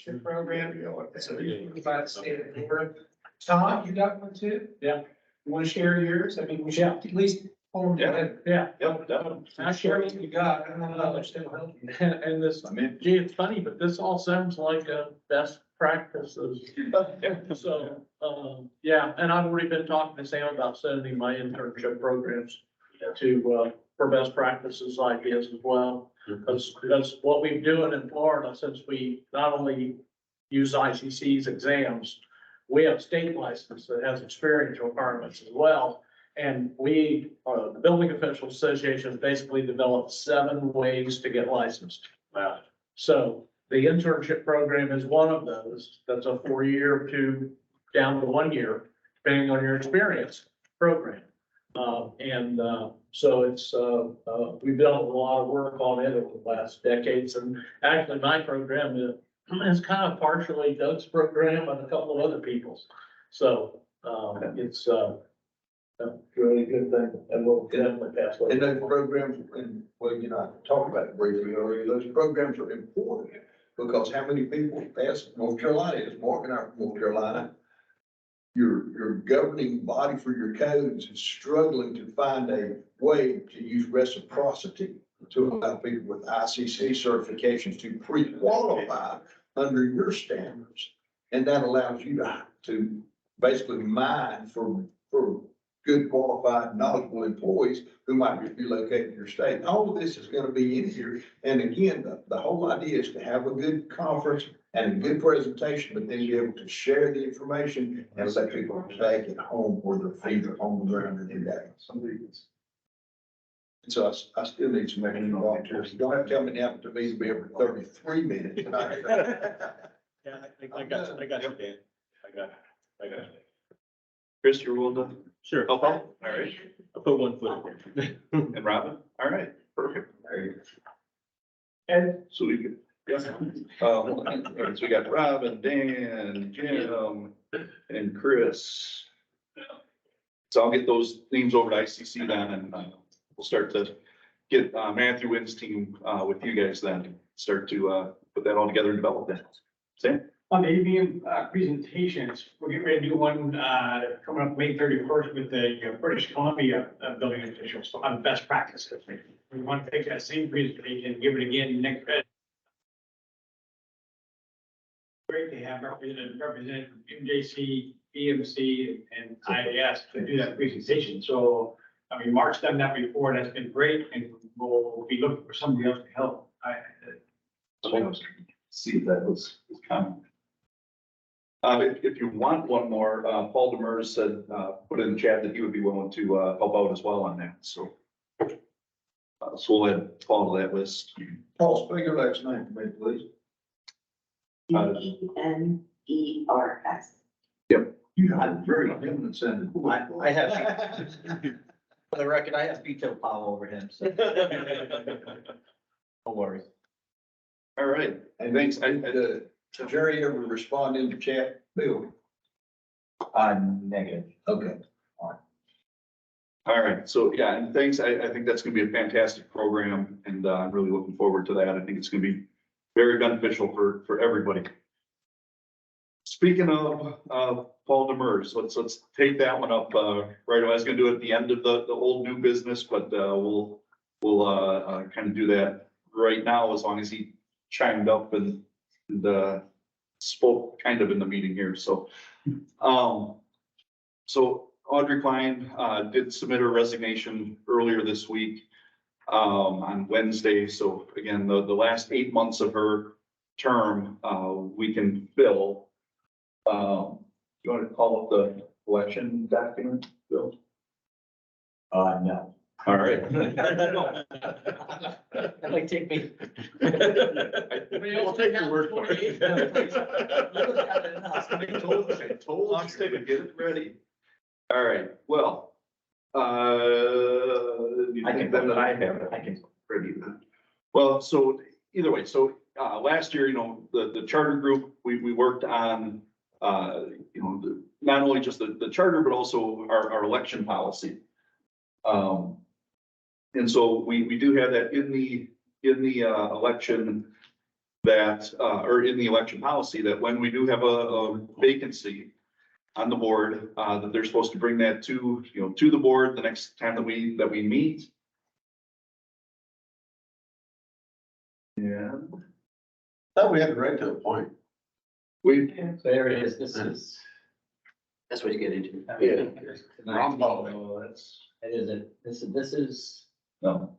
The program, so you can by the state of Florida. Tom, you got one too? Yeah. You want to share yours? I mean, we should at least form together. Yeah. Yep, definitely. I'll share what you got. I don't know how much they'll help you. And this, I mean, gee, it's funny, but this all sounds like best practices. So, yeah, and I've already been talking to Sam about sending my internship programs to, for best practices ideas as well. Because what we're doing in Florida, since we not only use ICC's exams, we have state license that has experience requirements as well. And we, the Building Officials Association has basically developed 7 ways to get licensed. Wow. So the internship program is one of those. That's a 4-year to down to 1 year, depending on your experience program. So it's, we've done a lot of work on it over the last decades. And actually my program is kind of partially Doug's program and a couple of other people's. So, it's, a really good thing, and we'll definitely pass And it. those programs, and well, you know, I talked about it briefly earlier, those programs are important because how many people, as North Carolina is, Mark and I from North Carolina, your governing body for your codes is struggling to find a way to use reciprocity to allow people with ICC certifications to pre-qualify under your standards. And that allows you to basically mine for good, qualified, knowledgeable employees who might be relocated to your state. All of this is going to be in here. And again, the whole idea is to have a good conference and a good presentation, but then be able to share the information and let people take it home where their feet are on the ground and do that. So I still need some extra volunteers. You don't have to tell me now to be every 33 minutes. Yeah, I got you, Dan. I got you. Chris, you're willing to Sure. help out? All right. I'll put 1 foot in here. And Robin? All right, perfect. And So we could, all right, so we got Robin, Dan, Jim, and Chris. So I'll get those names over to ICC then, and we'll start to get Matthew Wynn's team with you guys then, start to put that all together and develop that. Sam? On the ABM presentations, we're getting ready to do one coming up May 31st with the British Columbia building officials on best practices. We want to take that same presentation and give it again next. Great to have represented MJC, BMC, and IAS to do that presentation. So, I mean, Mark's done that before. That's been great, and we'll be looking for somebody else to help. See if that was coming. If you want one more, Paul Demers said, put in the chat that he would be willing to, help out as well on that, so. So we'll add Paul to that list. Paul, spell your last name for me, please. DENERS. You have a very feminine sounding. I have, for the record, I have veto power over him, so. No worries. All right, and thanks, Did Jerry ever respond in the chat, Bill? Negative. Okay. all right, so yeah, and thanks, I think that's gonna be a fantastic program, and, I'm really looking forward to that, I think it's gonna be very beneficial for everybody. Speaking of, Paul Demers, let's take that one up, right away. I was gonna do it at the end of the old new business, but, we'll kind of do that right now, as long as he chimed up and spoke kind of in the meeting here, so. So Audrey Klein, did submit her resignation earlier this week, on Wednesday, so again, the last 8 months of her term, we can fill. You want to call up the election document, Bill? No. All right. That might take me. We'll take your word for it. I told you, Stephen, get it ready. All right, well, you think then that I have it? I can ready then. Well, so either way, so, last year, the charter group, we worked on, not only just the charter, but also our election policy. And so we do have that in the election that, or in the election policy, that when we do have a vacancy on the board, that they're supposed to bring that to the board the next time that we meet. Yeah. Thought we had the right to appoint. So there it is, that's what you get into. Rambo. That is it, this is. No.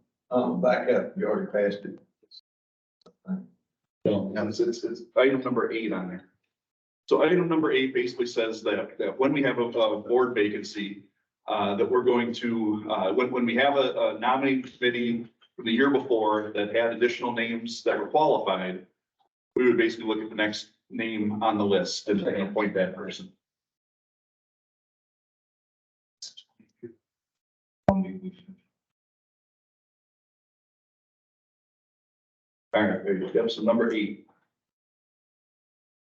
Back up, you already passed it. No, it's item number 8 on there. So item number 8 basically says that when we have a board vacancy, that we're going to, when we have a nominating committee from the year before that had additional names that were qualified, we would basically look at the next name on the list and appoint that person. All right, there you go. So number 8.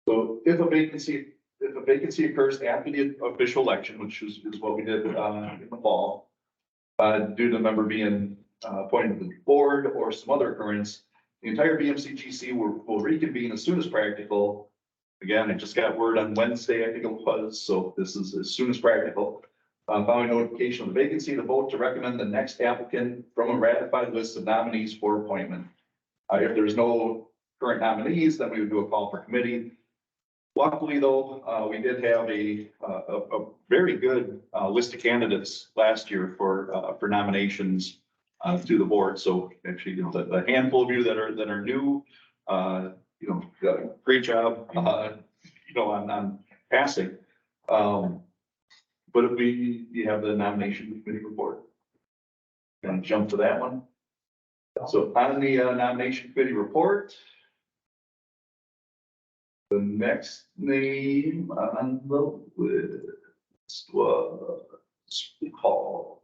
So if a vacancy occurs after the official election, which is what we did in the fall, due to the member being appointed to the board or some other occurrence, the entire BMC GC will reconvene as soon as practical. Again, I just got word on Wednesday, I think it was, so this is as soon as practical. Following notification of the vacancy, the vote to recommend the next applicant from a ratified list of nominees for appointment. If there's no current nominees, then we would do a call for committee. Luckily, though, we did have a very good list of candidates last year for nominations to the board. So actually, the handful of you that are new, great job, on passing. But if you have the nomination committee report. Gonna jump to that one. So on the nomination committee report, the next name on the list was called.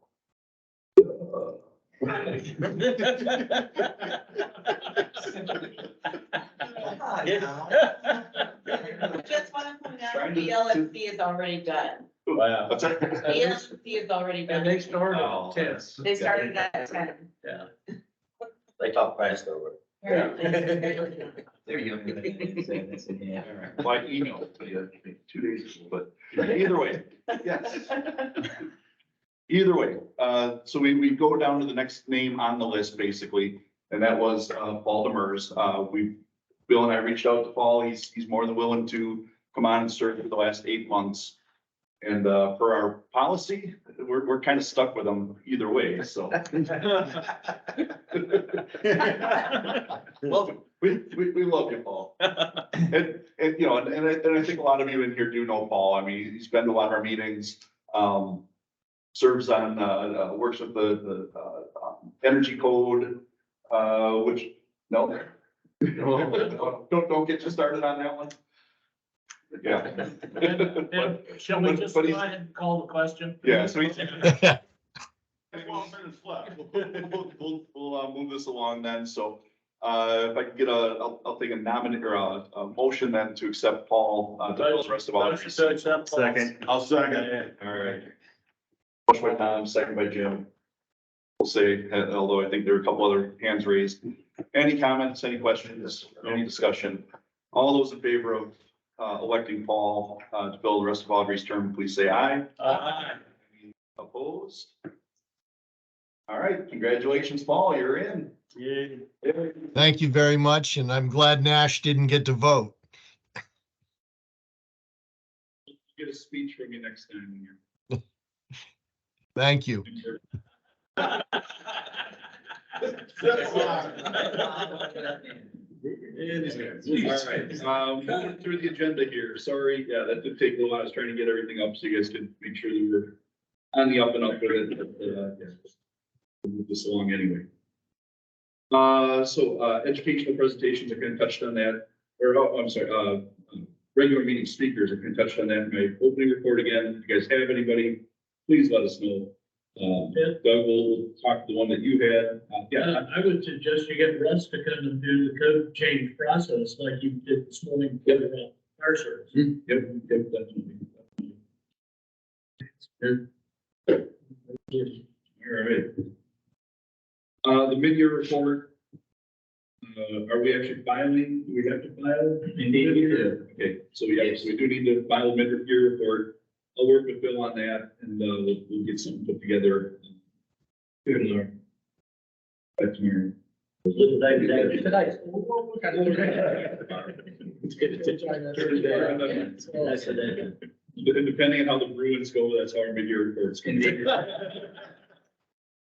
Just want to point out, the LFC is already done. Wow. What's that? The LFC is already done. And they started Oh, at 10. They started at 10. Yeah. They talk fast over. Yeah. They're young. Yeah. Well, I emailed you 2 days ago, but either way, yes. Either way, so we go down to the next name on the list, basically, and that was Paul Demers. Bill and I reached out to Paul. He's more than willing to come on and serve for the last 8 months. And, for our policy, we're kind of stuck with them either way, so. Well, we love you, Paul. And, you know, and I think a lot of you in here do know Paul. I mean, he's been to a lot of our meetings, serves on, works with the energy code, which, no. Don't get you started on that one. Yeah. Then shall we just go But he's- ahead and call the question? Yeah, so he's. 12 minutes left. We'll move this along then, so, if I can get I'll take a nominate or a motion then to accept Paul, to fill the rest of all. Motion to accept Paul. Second, I'll second. All right. Motion by Tom, second by Jim. We'll say, although I think there are a couple other hands raised. Any comments, any questions, any discussion? All those in favor of, electing Paul, to fill the rest of Audrey's term, please say aye. Aye. Opposed? All right, congratulations, Paul, you're in. Yeah. Thank you very much, and I'm glad Nash didn't get to vote. Get a speech from you next time when you're. Thank you. All right, moving through the agenda here. Sorry, yeah, that did take a little while. I was trying to get everything up so you guys could make sure that we were on the up and up with it. But, yeah, we'll move this along anyway. Educational presentations, I kind of touched on that. Or, oh, I'm sorry, regular meeting speakers, I kind of touched on that in my opening report again. If you guys have anybody, please let us know. Doug will talk to the one that you had. Yeah, I would suggest you get Russ to come and do the code change process like you did this morning for our service. Yep, definitely. All right. The mid-year report. Are we actually filing? Do we have to file? Indeed, we do. Okay, so yeah, so we do need to file a mid-year report. I'll work with Bill on that and, we'll get something put together. Good Lord. That's tomorrow. Depending on how the Bruins go, that's how our mid-year report's gonna be.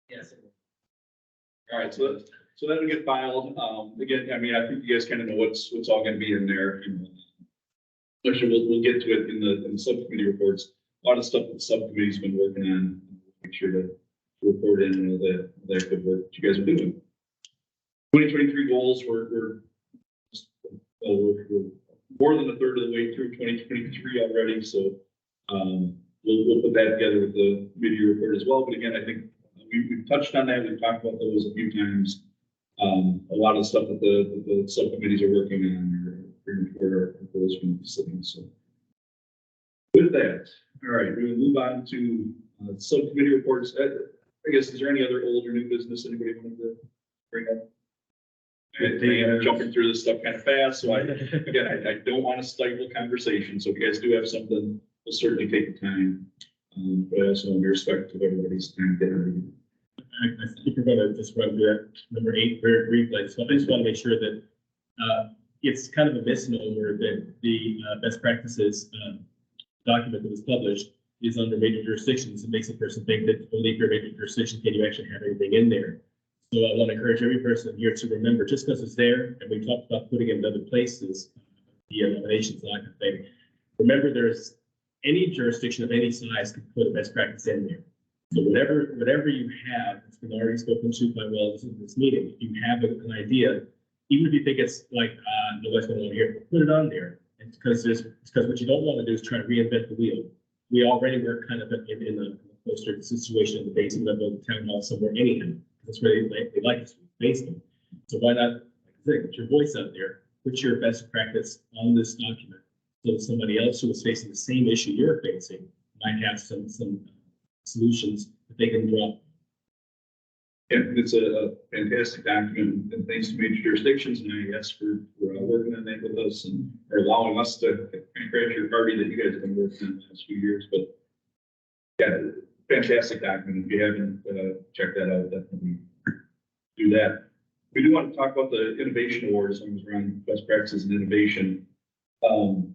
Yes. All right, so that'll get filed. Again, I mean, I think you guys kind of know what's all gonna be in there. Actually, we'll get to it in the subcommittee reports. A lot of stuff that the subcommittee's been working on. Make sure to report in all that good work that you guys are doing. 2023 goals, we're more than a third of the way through 2023 already, so we'll put that together with the mid-year report as well. But again, I think we've touched on that. We've talked about those a few times. A lot of the stuff that the subcommittees are working on are bringing forward our goals from the facility. So with that, all right, we will move on to subcommittee reports. I guess, is there any other old or new business anybody wanted to bring up? I'm jumping through this stuff kind of fast, so I don't want to stifle conversation. So if you guys do have something, we'll certainly take the time. But I also want to be respectful of everybody's time. I think we're gonna just run through that number 8 very briefly. So I just want to make sure that it's kind of a misnomer that the best practices document that was published is under major jurisdictions. It makes a person think that only if you're a major jurisdiction can you actually have anything in there. So I want to encourage every person here to remember, just because it's there, and we talked about putting it in other places, the nominations, that kind of thing. Remember, there's any jurisdiction of any size can put a best practice in there. So whatever you have, it's been already spoken to by well in this meeting. If you have an idea, even if you think it's like nobody's going to want to hear it, put it on there. It's because what you don't want to do is try to reinvent the wheel. We already were kind of in a closer situation in the basement of the town hall somewhere anyhow. That's where they like this basement. So why not, like I said, get your voice out there, put your best practice on this document, so that somebody else who is facing the same issue you're facing might have some solutions that they can drop. Yeah, it's a fantastic document, and thanks to major jurisdictions and IES for working on that with us and for allowing us to crash your party that you guys have been working on the last few years. But yeah, fantastic document. If you haven't checked that out, definitely do that. We do want to talk about the innovation awards, as long as we're on best practices and innovation. The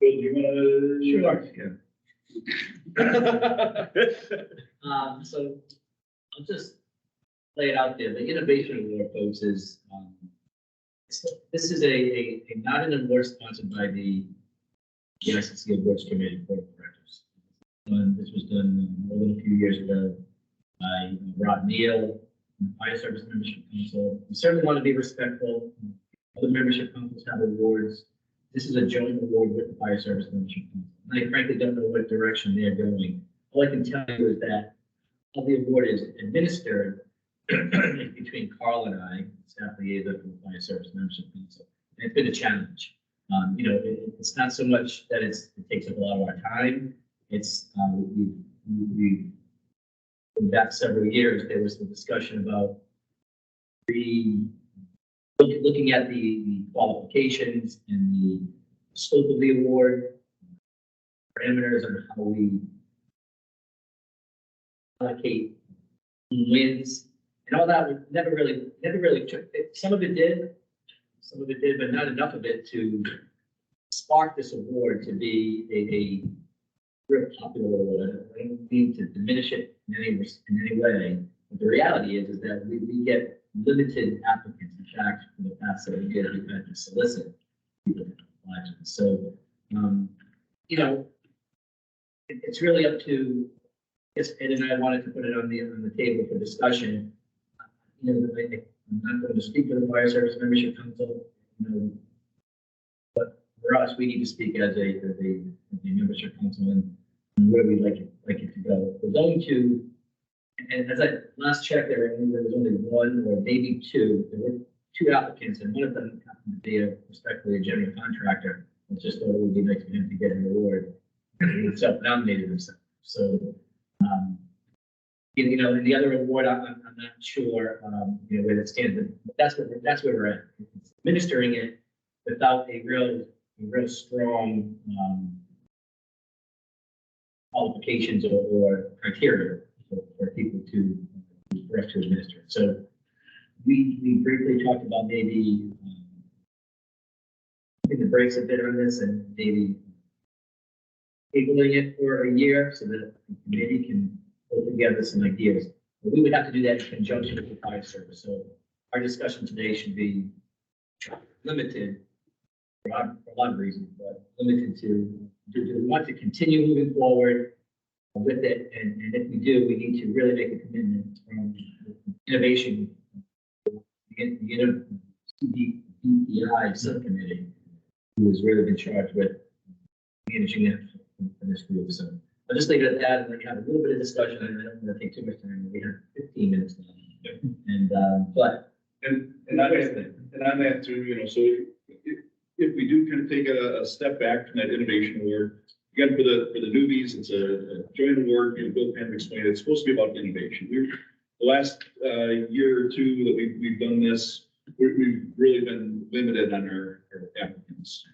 Bill, do you wanna? Sure. So I'll just lay it out there. The innovation award, folks, is, this is not an award sponsored by the ICC Awards Committee Board of Directors. This was done more than a few years ago by Rob Neal, the Fire Service Membership Council. We certainly want to be respectful. Other membership councils have awards. This is a joint award with the Fire Service Membership Council. I frankly don't know what direction they're going. All I can tell you is that all the award is administered between Carl and I, staff liaison from the Fire Service Membership Council. And it's been a challenge. It's not so much that it takes up a lot of our time. It's we back several years, there was a discussion about looking at the qualifications and the scope of the award, parameters on how we allocate wins, and all that never really took it. Some of it did, but not enough of it to spark this award to be a real popular award. I don't mean to diminish it in any way, but the reality is that we get limited applicants. In fact, for the past 7 years, we've had to solicit people to apply to it. So, it's really up to, yes, Ed and I wanted to put it on the table for discussion. I'm not going to speak for the Fire Service Membership Council, but for us, we need to speak as a membership council and where we'd like it to go. We're going to, and as I last checked, there was only one or maybe two. There were 2 applicants, and one of them happened to be respectively a general contractor. It's just thought it would be nice for him to get an award. He self-nominated himself. So, and the other award, I'm not sure, where that stands, but that's where we're at. It's administering it without a real strong qualifications or criteria for people for us to administer. So we briefly talked about maybe taking the brakes a bit on this and maybe tabling it for a year so that the committee can pull together some ideas. But we would have to do that in conjunction with the fire service. So our discussion today should be limited for a lot of reasons, but limited to do we want to continue moving forward with it, and if we do, we need to really make a commitment from innovation, the CDPI subcommittee, who has really been charged with managing it for this group. So I'll just leave it at that, and then we have a little bit of discussion. I don't want to take too much time. We have 15 minutes left, and on that too, so if we do kind of take a step back from that innovation award, again, for the newbies, it's a joint award. Bill Pan explained it's supposed to be about innovation. The last year or two that we've done this, we've really been limited on our applicants.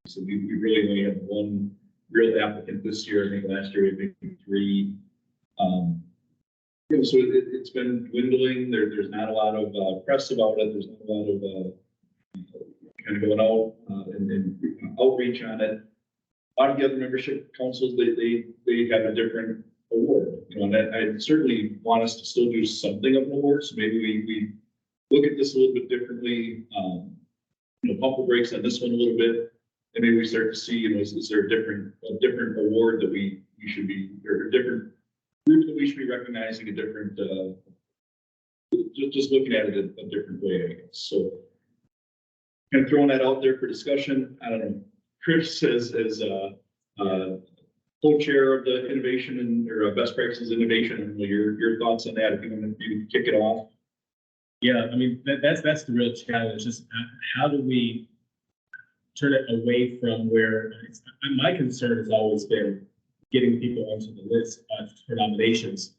So we really only have one real applicant this year. I think last year we had 3. So it's been dwindling. There's not a lot of press about it. There's not a lot of kind of going out and outreach on it. A lot of the other membership councils, they have a different award, and I certainly want us to still do something of an award. So maybe we look at this a little bit differently, pump the brakes on this one a little bit, and maybe we start to see, is there a different award that we should be, or a different group that we should be recognizing, a different, just looking at it a different way, I guess. So kind of throwing that out there for discussion. I don't know. Chris as co-chair of the innovation or best practices innovation, and your thoughts on that, if you want to kick it off. Yeah, I mean, that's the real challenge, just how do we turn it away from where, my concern has always been getting people onto the list for nominations.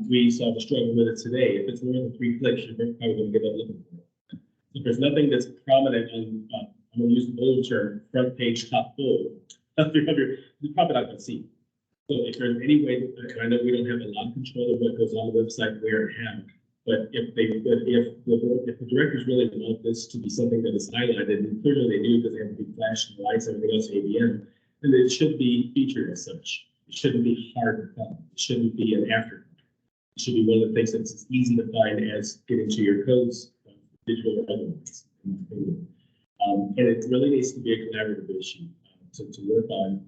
We saw the struggle with it today. If it's more than 3 clicks, you're probably going to give up looking for it. If there's nothing that's prominent on, I'm going to use the old term, front page, top fold, you're probably not going to see. So if there's any way, I know we don't have a lot of control of what goes on the website, where it happened, but if the directors really want this to be something that is highlighted, and clearly they do because they have to be flashing lights, everything else, ABM, and it should be featured as such. It shouldn't be hard to find. It shouldn't be an afterthought. It should be one of the things that's as easy to find as getting to your codes, digital elements, in my opinion. And it really needs to be a collaborative issue to work on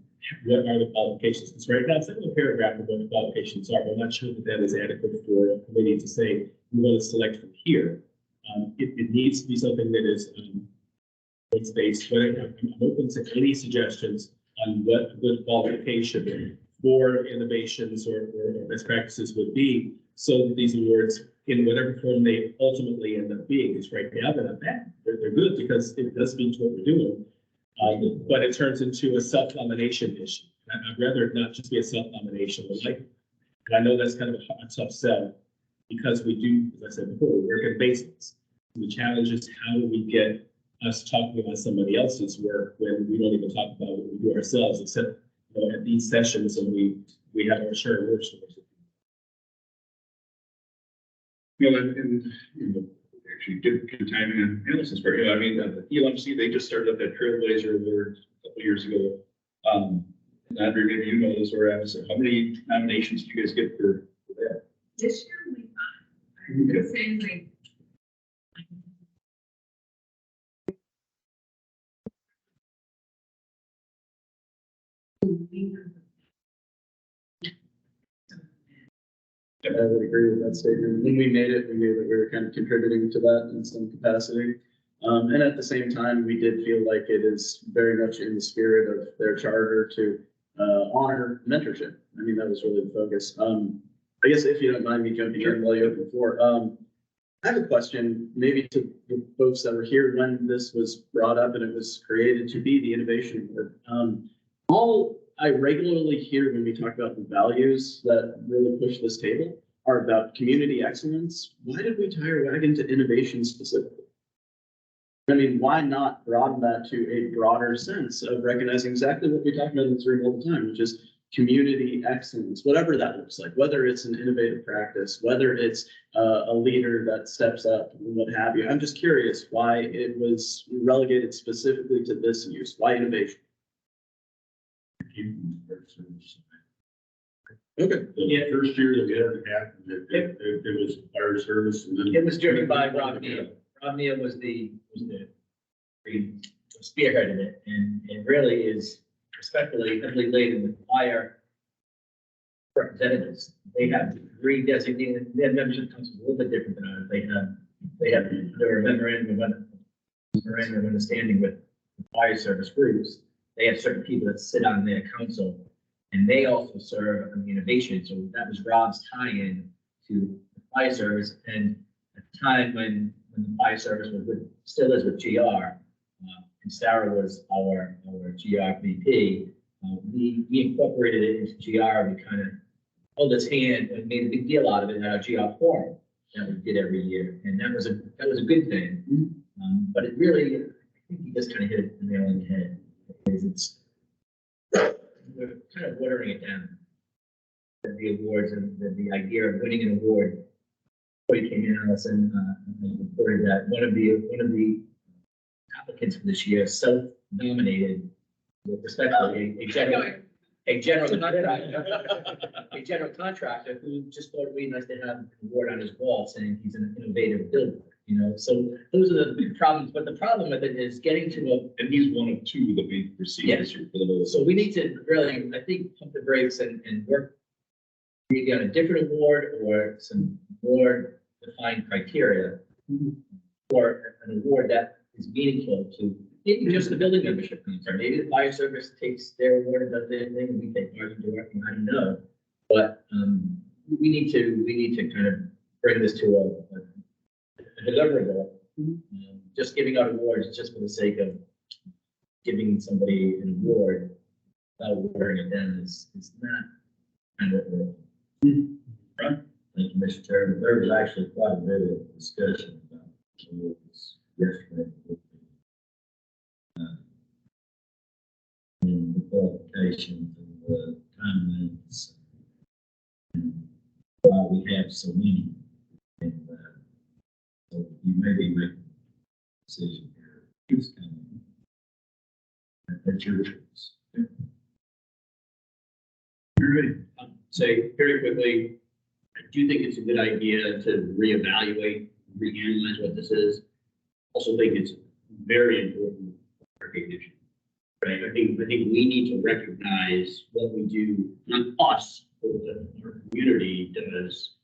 what are the qualifications. Because right now, it's like a paragraph of what the qualifications are. But I'm not sure that that is adequate for a committee to say, we want to select from here. It needs to be something that is based, but I'm open to any suggestions on what a good qualification for innovations or best practices would be, so that these awards, in whatever form they ultimately end up being, is right now they're not bad. They're good because it does speak to what we're doing, but it turns into a self-nomination issue. I'd rather it not just be a self-nomination, but like, and I know that's kind of a tough sell, because we do, as I said before, we work at basics. The challenge is, how do we get us talking about somebody else's work when we don't even talk about what we do ourselves, except at these sessions, and we have our shared work stories. Actually good timing and analysis for you. I mean, the E.Lisinski, they just started up that Trailblazer Award a couple years ago. And Andre, maybe you know this, or how many nominations do you guys get for that? This year we got, I'm saying like. I would agree with that statement. When we made it, we knew that we were kind of contributing to that in some capacity. And at the same time, we did feel like it is very much in the spirit of their charter to honor mentorship. I mean, that was really the focus. I guess if you don't mind me jumping in while you open the floor, I have a question maybe to the folks that were here when this was brought up and it was created to be the Innovation Award. All I regularly hear when we talk about the values that really push this table are about community excellence. Why did we tie our wagon to innovation specifically? I mean, why not broaden that to a broader sense of recognizing exactly what we talk about in this room all the time, which is community excellence, whatever that looks like, whether it's an innovative practice, whether it's a leader that steps up and what have you. I'm just curious why it was relegated specifically to this use. Why innovation? Okay. Yeah. First year that it happened, it was fire service, and then. It was driven by Rob Neal. Rob Neal was the spearheaded it, and it really is respectfully heavily laden with fire representatives. They have three designated, their membership comes a little bit different than ours. They have their memorandum of understanding with the fire service groups. They have certain people that sit on their council, and they also serve on the innovation. So that was Rob's tie-in to the fire service. And at the time when the fire service was with, still is with GR, and Sarah was our GR VP, we incorporated it into GR. We kind of held its hand and made a big deal out of it at our GR forum that we did every year, and that was a good thing. But it really, I think you just kind of hit the nail on the head. We're kind of watering it down. The awards and the idea of winning an award. Before you came in, Allison, reported that one of the applicants for this year self-nominated, with respect to a general contractor who just thought it'd be nice to have an award on his wall saying he's an innovative builder. So those are the big problems, but the problem with it is getting to and he's one of two that we received this year for the middle. So we need to really, I think, pump the brakes and work maybe on a different award or some more defined criteria for an award that is meaningful to maybe just the building membership concern. Maybe the fire service takes their award and does their thing, and we take ours and do it. I don't know, but we need to kind of bring this to a deliverable. Just giving out awards just for the sake of giving somebody an award without watering it down is not kind of what we're right. Thank you, Mr. Chairman. There was actually quite a bit of discussion about awards yesterday. And the qualifications and the timelines and why we have so many. And so you may be making a decision here. That's your choice. Say very quickly, I do think it's a good idea to reevaluate, reanalyze what this is. Also think it's very important recognition, right? I think we need to recognize what we do, not us, but what our community does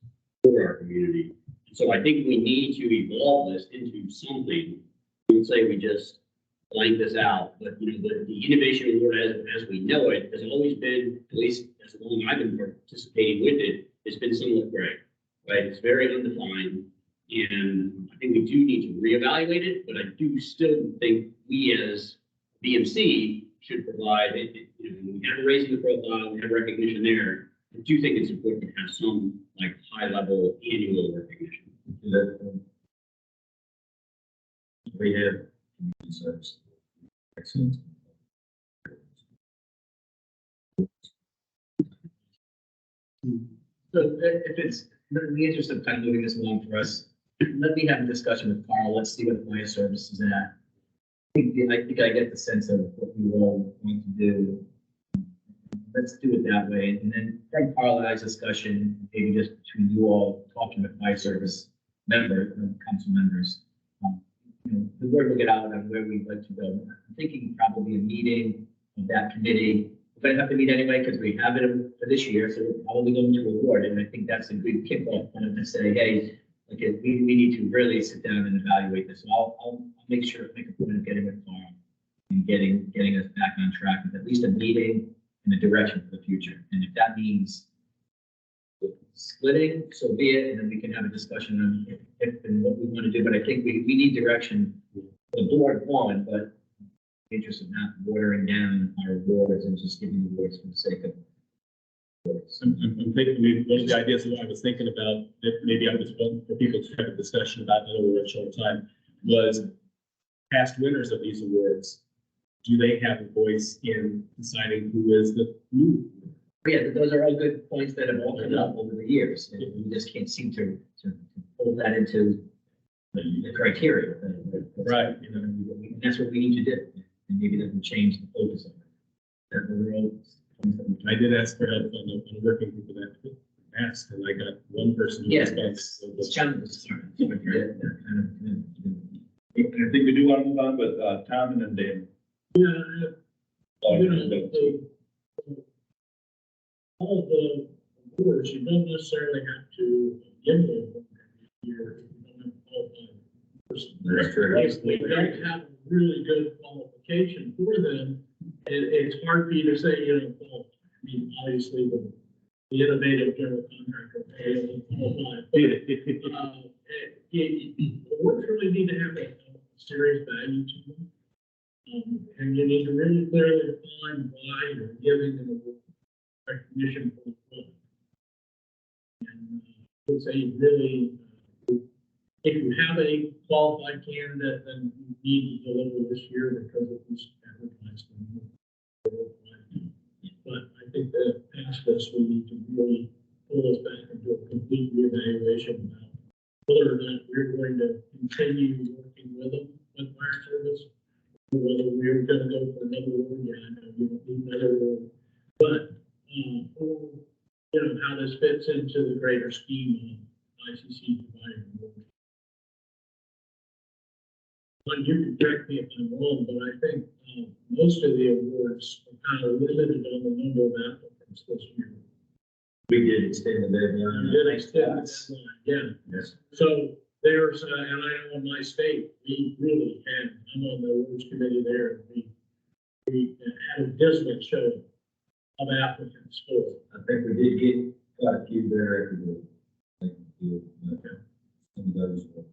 for our community. So I think we need to evolve this into something. I would say we just blank this out, but you know, the innovation award as we know it has always been, at least as long as I've been participating with it, it's been somewhat gray, right? It's very undefined. And I think we do need to reevaluate it, but I do still think we as BMC should provide it. You know, we have a raising the profile, we have recognition there. I do think it's important to have some like high level annual recognition. We have community service. Excellent. So if it's in the interest of kind of moving this along for us, let me have a discussion with Carl. Let's see what the fire service is at. I think I get the sense of what we all want to do. Let's do it that way. And then from Carl and I's discussion, maybe just between you all talking with fire service members, council members, you know, the word will get out on where we'd like to go. I'm thinking probably a meeting of that committee. We're gonna have to meet anyway because we have it for this year, so we're probably going to award it. And I think that's a good kickoff point to say, hey, okay, we need to really sit down and evaluate this. So I'll make sure, make a point of getting with Carl and getting us back on track with at least a meeting and a direction for the future. And if that means splitting, so be it, and then we can have a discussion on if and what we want to do. But I think we need direction. The board won, but in the interest of not watering down our awards and just giving awards for the sake of awards. I'm thinking maybe one of the ideas that I was thinking about, that maybe I was want for people to have a discussion about, I know we're at short time, was past winners of these awards. Do they have a voice in deciding who is the new? Yeah, those are all good points that have all come up over the years. And we just can't seem to pull that into the criteria. Right. You know, and that's what we need to do. And maybe that will change the focus of it. I did ask for help on the working group that asked, and I got one person. Who Yes, responds. it's challenges. I think we do want to move on with Tom and then Dan. Yeah, all the awards, you don't necessarily have to give them your, That's true. if they don't have a really good qualification for them, it's hard for you to say, you know, well, I mean, obviously the innovative general contractor, awards really need to have a serious value to them. And you need to really clearly define why you're giving them a recognition for the product. And I would say really, if you have a qualified candidate, then you need to deliver this year because it was advertised. But I think that past this, we need to really pull us back and do a complete reevaluation about whether or not we're going to continue working with them with fire service. Whether we're gonna go for another one, yeah, I know we don't need another one, but, or, you know, how this fits into the greater scheme of ICC providing awards. But you can correct me if I'm wrong, but I think, most of the awards are kind of limited on the number of applicants this year. We did extend the deadline. We did extend the deadline, yeah. Yes. So there's, and I know in my state, we really had, I'm on the awards committee there, and we had a dismal show of applicants for it. I think we did get quite a few better after the, like, some of those were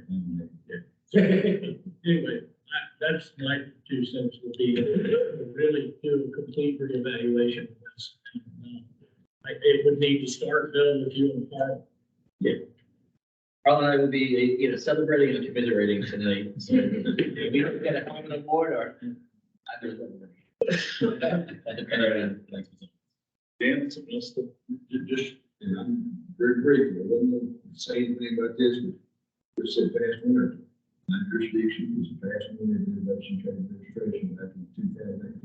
nominated. Anyway, that's my 2 cents would be to really do a complete reevaluation of this. And, it would need to start, Bill, with you and Carl. Yeah. Carl and I will be, you know, celebrating and commiserating tonight. So we don't get a common award or either of them. Dan, something else to just, very briefly, I wouldn't say anything about this, but just said past winter. My jurisdiction is a past winter innovation trade administration back in 2019.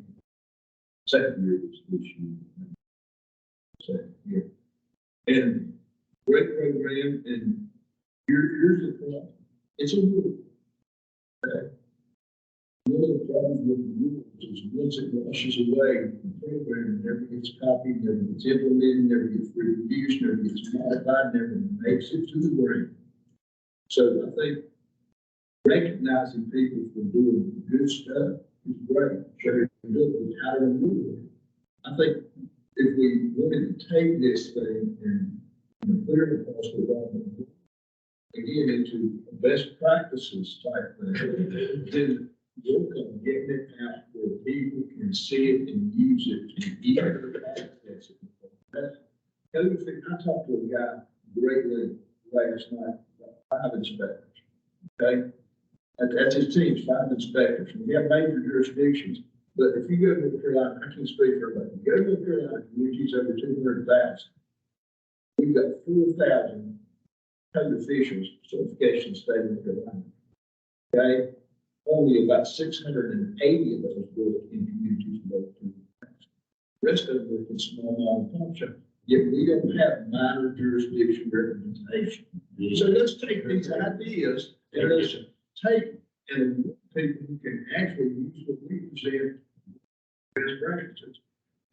Second year was this year. here. And great program, and here's the problem. It's a rule. Okay? One of the problems with the rules is once it washes away, the program never gets copied, never gets implemented, never gets reproduced, never gets modified, never makes it to the ground. So I think recognizing people for doing good stuff is great. Sure, how to remove it. I think if we wanted to take this thing and put it across the line, again, into best practices type thing, then work on getting it out where people can see it and use it and either access it. That's other thing. I talked to a guy greatly last night, about 5 inspectors. Okay, that's his team's 5 inspectors. And we have major jurisdictions, but if you go to North Carolina, I can speak for everybody. Go to North Carolina, communities over 200,000. We've got 4,000 code officials certification state of North Carolina. Okay, only about 680 of those work in communities below 200,000. The rest of them work in small mom and pop shops. Yet we don't have minor jurisdiction representation. So let's take these ideas and let's take and people who can actually use what we present as practices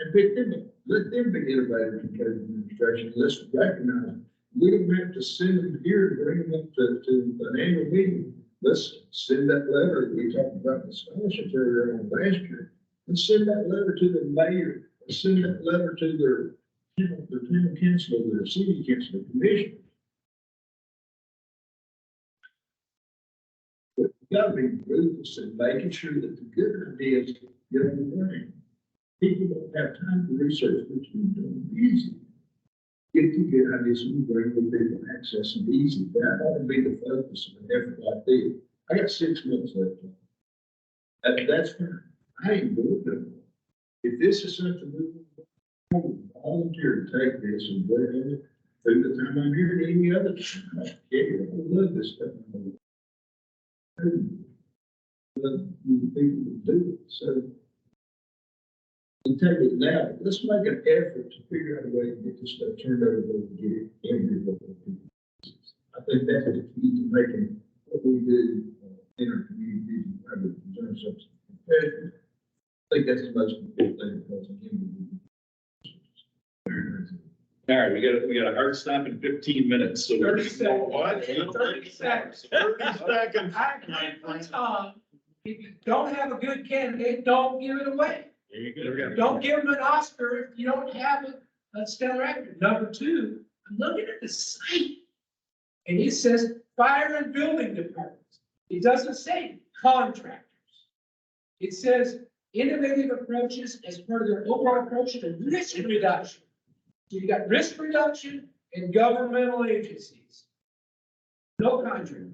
and pick them up. Let them be innovators in code administration. Let's recognize we don't have to send them here and bring them up to an annual meeting. Let's send that letter. We talked about the scholarship earlier on last year. Let's send that letter to the mayor. Let's send that letter to their town council, their city council, the commission. But we gotta be ruthless in making sure that the good ideas get on the brain. People don't have time to research, which we don't easy. Get the good ideas and bring the people access and easy. That ought to be the focus of an effort like this. I got 6 months left. That's fine. I ain't doing it. If this is something we volunteer to take this and bring it through the time I'm here to any other time. I love this stuff. The people that do it. So we take it now. Let's make an effort to figure out a way to get this stuff turned over and get it everywhere. I think that's the key to making what we do in our community in terms of competitive. I think that's the most important thing because again, all right, we got a hard stop in 15 minutes, so. 30 seconds. What? 30 seconds. 30 seconds. I agree with Tom. If you don't have a good candidate, don't give it away. There you go. Don't give them an Oscar if you don't have a stellar actor. Number 2, I'm looking at the site. And it says fire and building departments. It doesn't say contractors. It says innovative approaches as part of their overall approach to risk reduction. So you got risk reduction and governmental agencies. No contractors.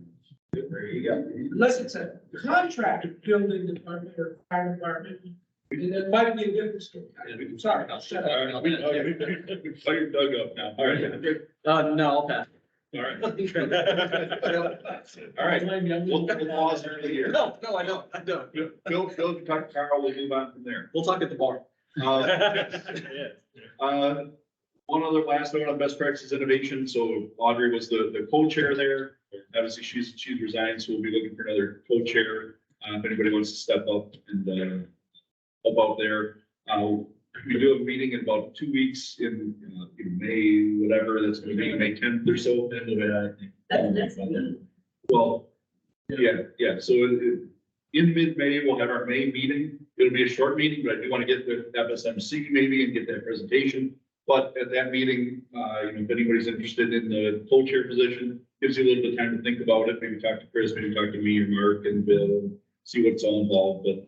there you go. Unless it's a contractor building department or fire department, and that might be a different story. I'm sorry, I'll shut All up. right, we fired Doug up now. All right. No, I'll pass. All right. All right. We'll pause early here. No, I don't. Bill, talk to Carl, we'll move on from there. We'll talk at the bar. One other last note on best practices innovation. So Audrey was the co-chair there. Obviously, she's resigned, so we'll be looking for another co-chair. If anybody wants to step up and help out there. We do have a meeting in about 2 weeks in May, whatever. That's going to be May 10th or so. Well, yeah. So in mid-May, we'll have our May meeting. It'll be a short meeting, but I do want to get the FSMC maybe and get that presentation. But at that meeting, if anybody's interested in the co-chair position, gives you a little bit of time to think about it. Maybe talk to Chris, maybe talk to me or Mark and Bill, see what's all involved. But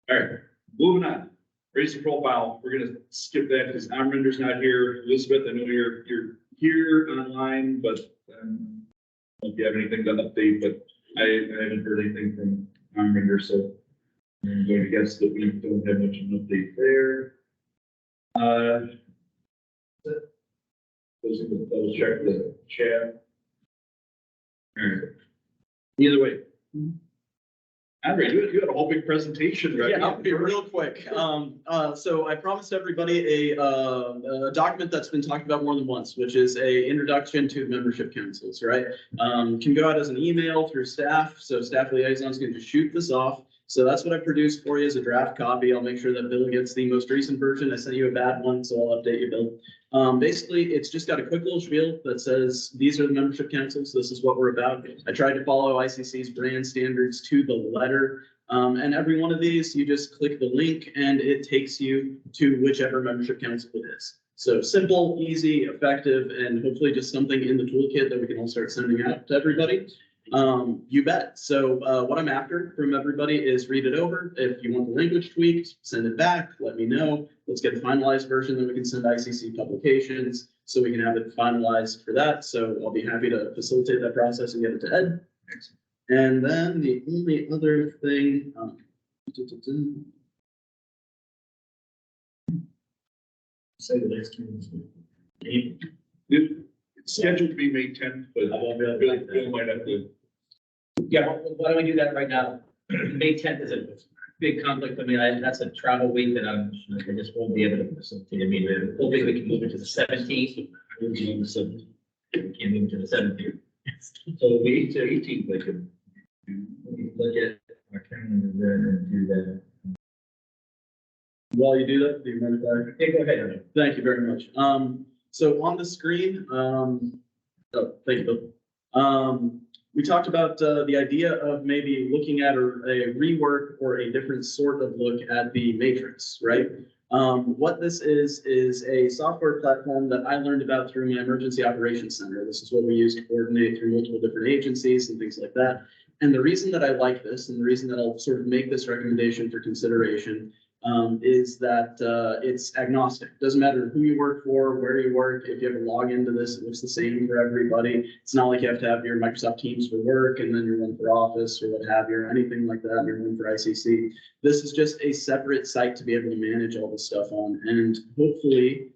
all right, moving on. Raise the profile. We're gonna skip that because Amrinder's not here. Elizabeth, I know you're here online, but I don't know if you have anything to update, but I haven't heard anything from Amrinder, so I'm going to guess that we don't have much of an update there. Double check the chat. All right. Either way, Andre, you had a whole big presentation, right? Yeah, I'll be real quick. So I promised everybody a document that's been talked about more than once, which is a introduction to membership councils, right? Can go out as an email through staff, so staff liaisons can just shoot this off. So that's what I produced for you as a draft copy. I'll make sure that Bill gets the most recent version. I sent you a bad one, so I'll update you, Bill. Basically, it's just got a quick little spiel that says, these are the membership councils. This is what we're about. I tried to follow ICC's brand standards to the letter. And every one of these, you just click the link and it takes you to whichever membership council it is. So simple, easy, effective, and hopefully just something in the toolkit that we can all start sending out to everybody. You bet. So what I'm after from everybody is read it over. If you want the language tweaked, send it back, let me know. Let's get a finalized version that we can send ICC publications so we can have it finalized for that. So I'll be happy to facilitate that process and get it to Ed. And then the only other thing, Say the next one. It's scheduled to be May 10th, but Bill might have to. Yeah, why don't we do that right now? May 10th is a big conflict. I mean, that's a travel week that I just won't be able to facilitate a meeting. Hopefully we can move it to the 17th. We can't move it to the 17th. So we, to 18th, we could look at our calendar and do that. while you do that, do you mind if I? Yeah, go ahead. Thank you very much. So on the screen, oh, thank you, Bill. We talked about the idea of maybe looking at a rework or a different sort of look at the matrix, right? What this is a software platform that I learned about through my emergency operations center. This is what we use to coordinate through multiple different agencies and things like that. And the reason that I like this and the reason that I'll sort of make this recommendation for consideration is that it's agnostic. Doesn't matter who you work for, where you work. If you have a login to this, it looks the same for everybody. It's not like you have to have your Microsoft Teams for work and then your one for Office or what have you, or anything like that, your one for ICC. This is just a separate site to be able to manage all this stuff on. And hopefully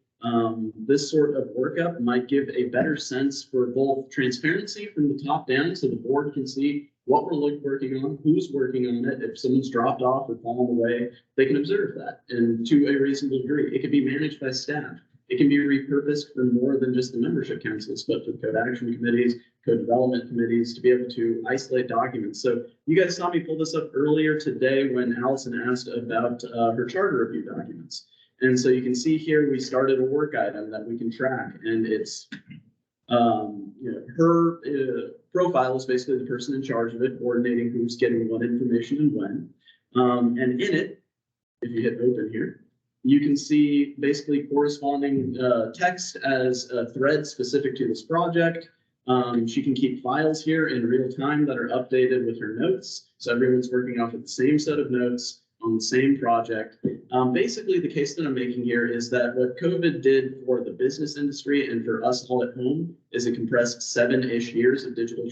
this sort of workup might give a better sense for both transparency from the top down so the board can see what we're working on, who's working on it. If someone's dropped off or fallen away, they can observe that. And to a reasonable degree, it can be managed by staff. It can be repurposed for more than just the membership councils, but for code action committees, code development committees, to be able to isolate documents. So you guys saw me pull this up earlier today when Allison asked about her charter review documents. And so you can see here, we started a work item that we can track, and it's her profile is basically the person in charge of it, coordinating who's getting what information and when. And in it, if you hit open here, you can see basically corresponding text as a thread specific to this project. She can keep files here in real time that are updated with her notes. So everyone's working off of the same set of notes on the same project. Basically, the case that I'm making here is that what COVID did for the business industry and for us all at home is it compressed 7-ish years of digital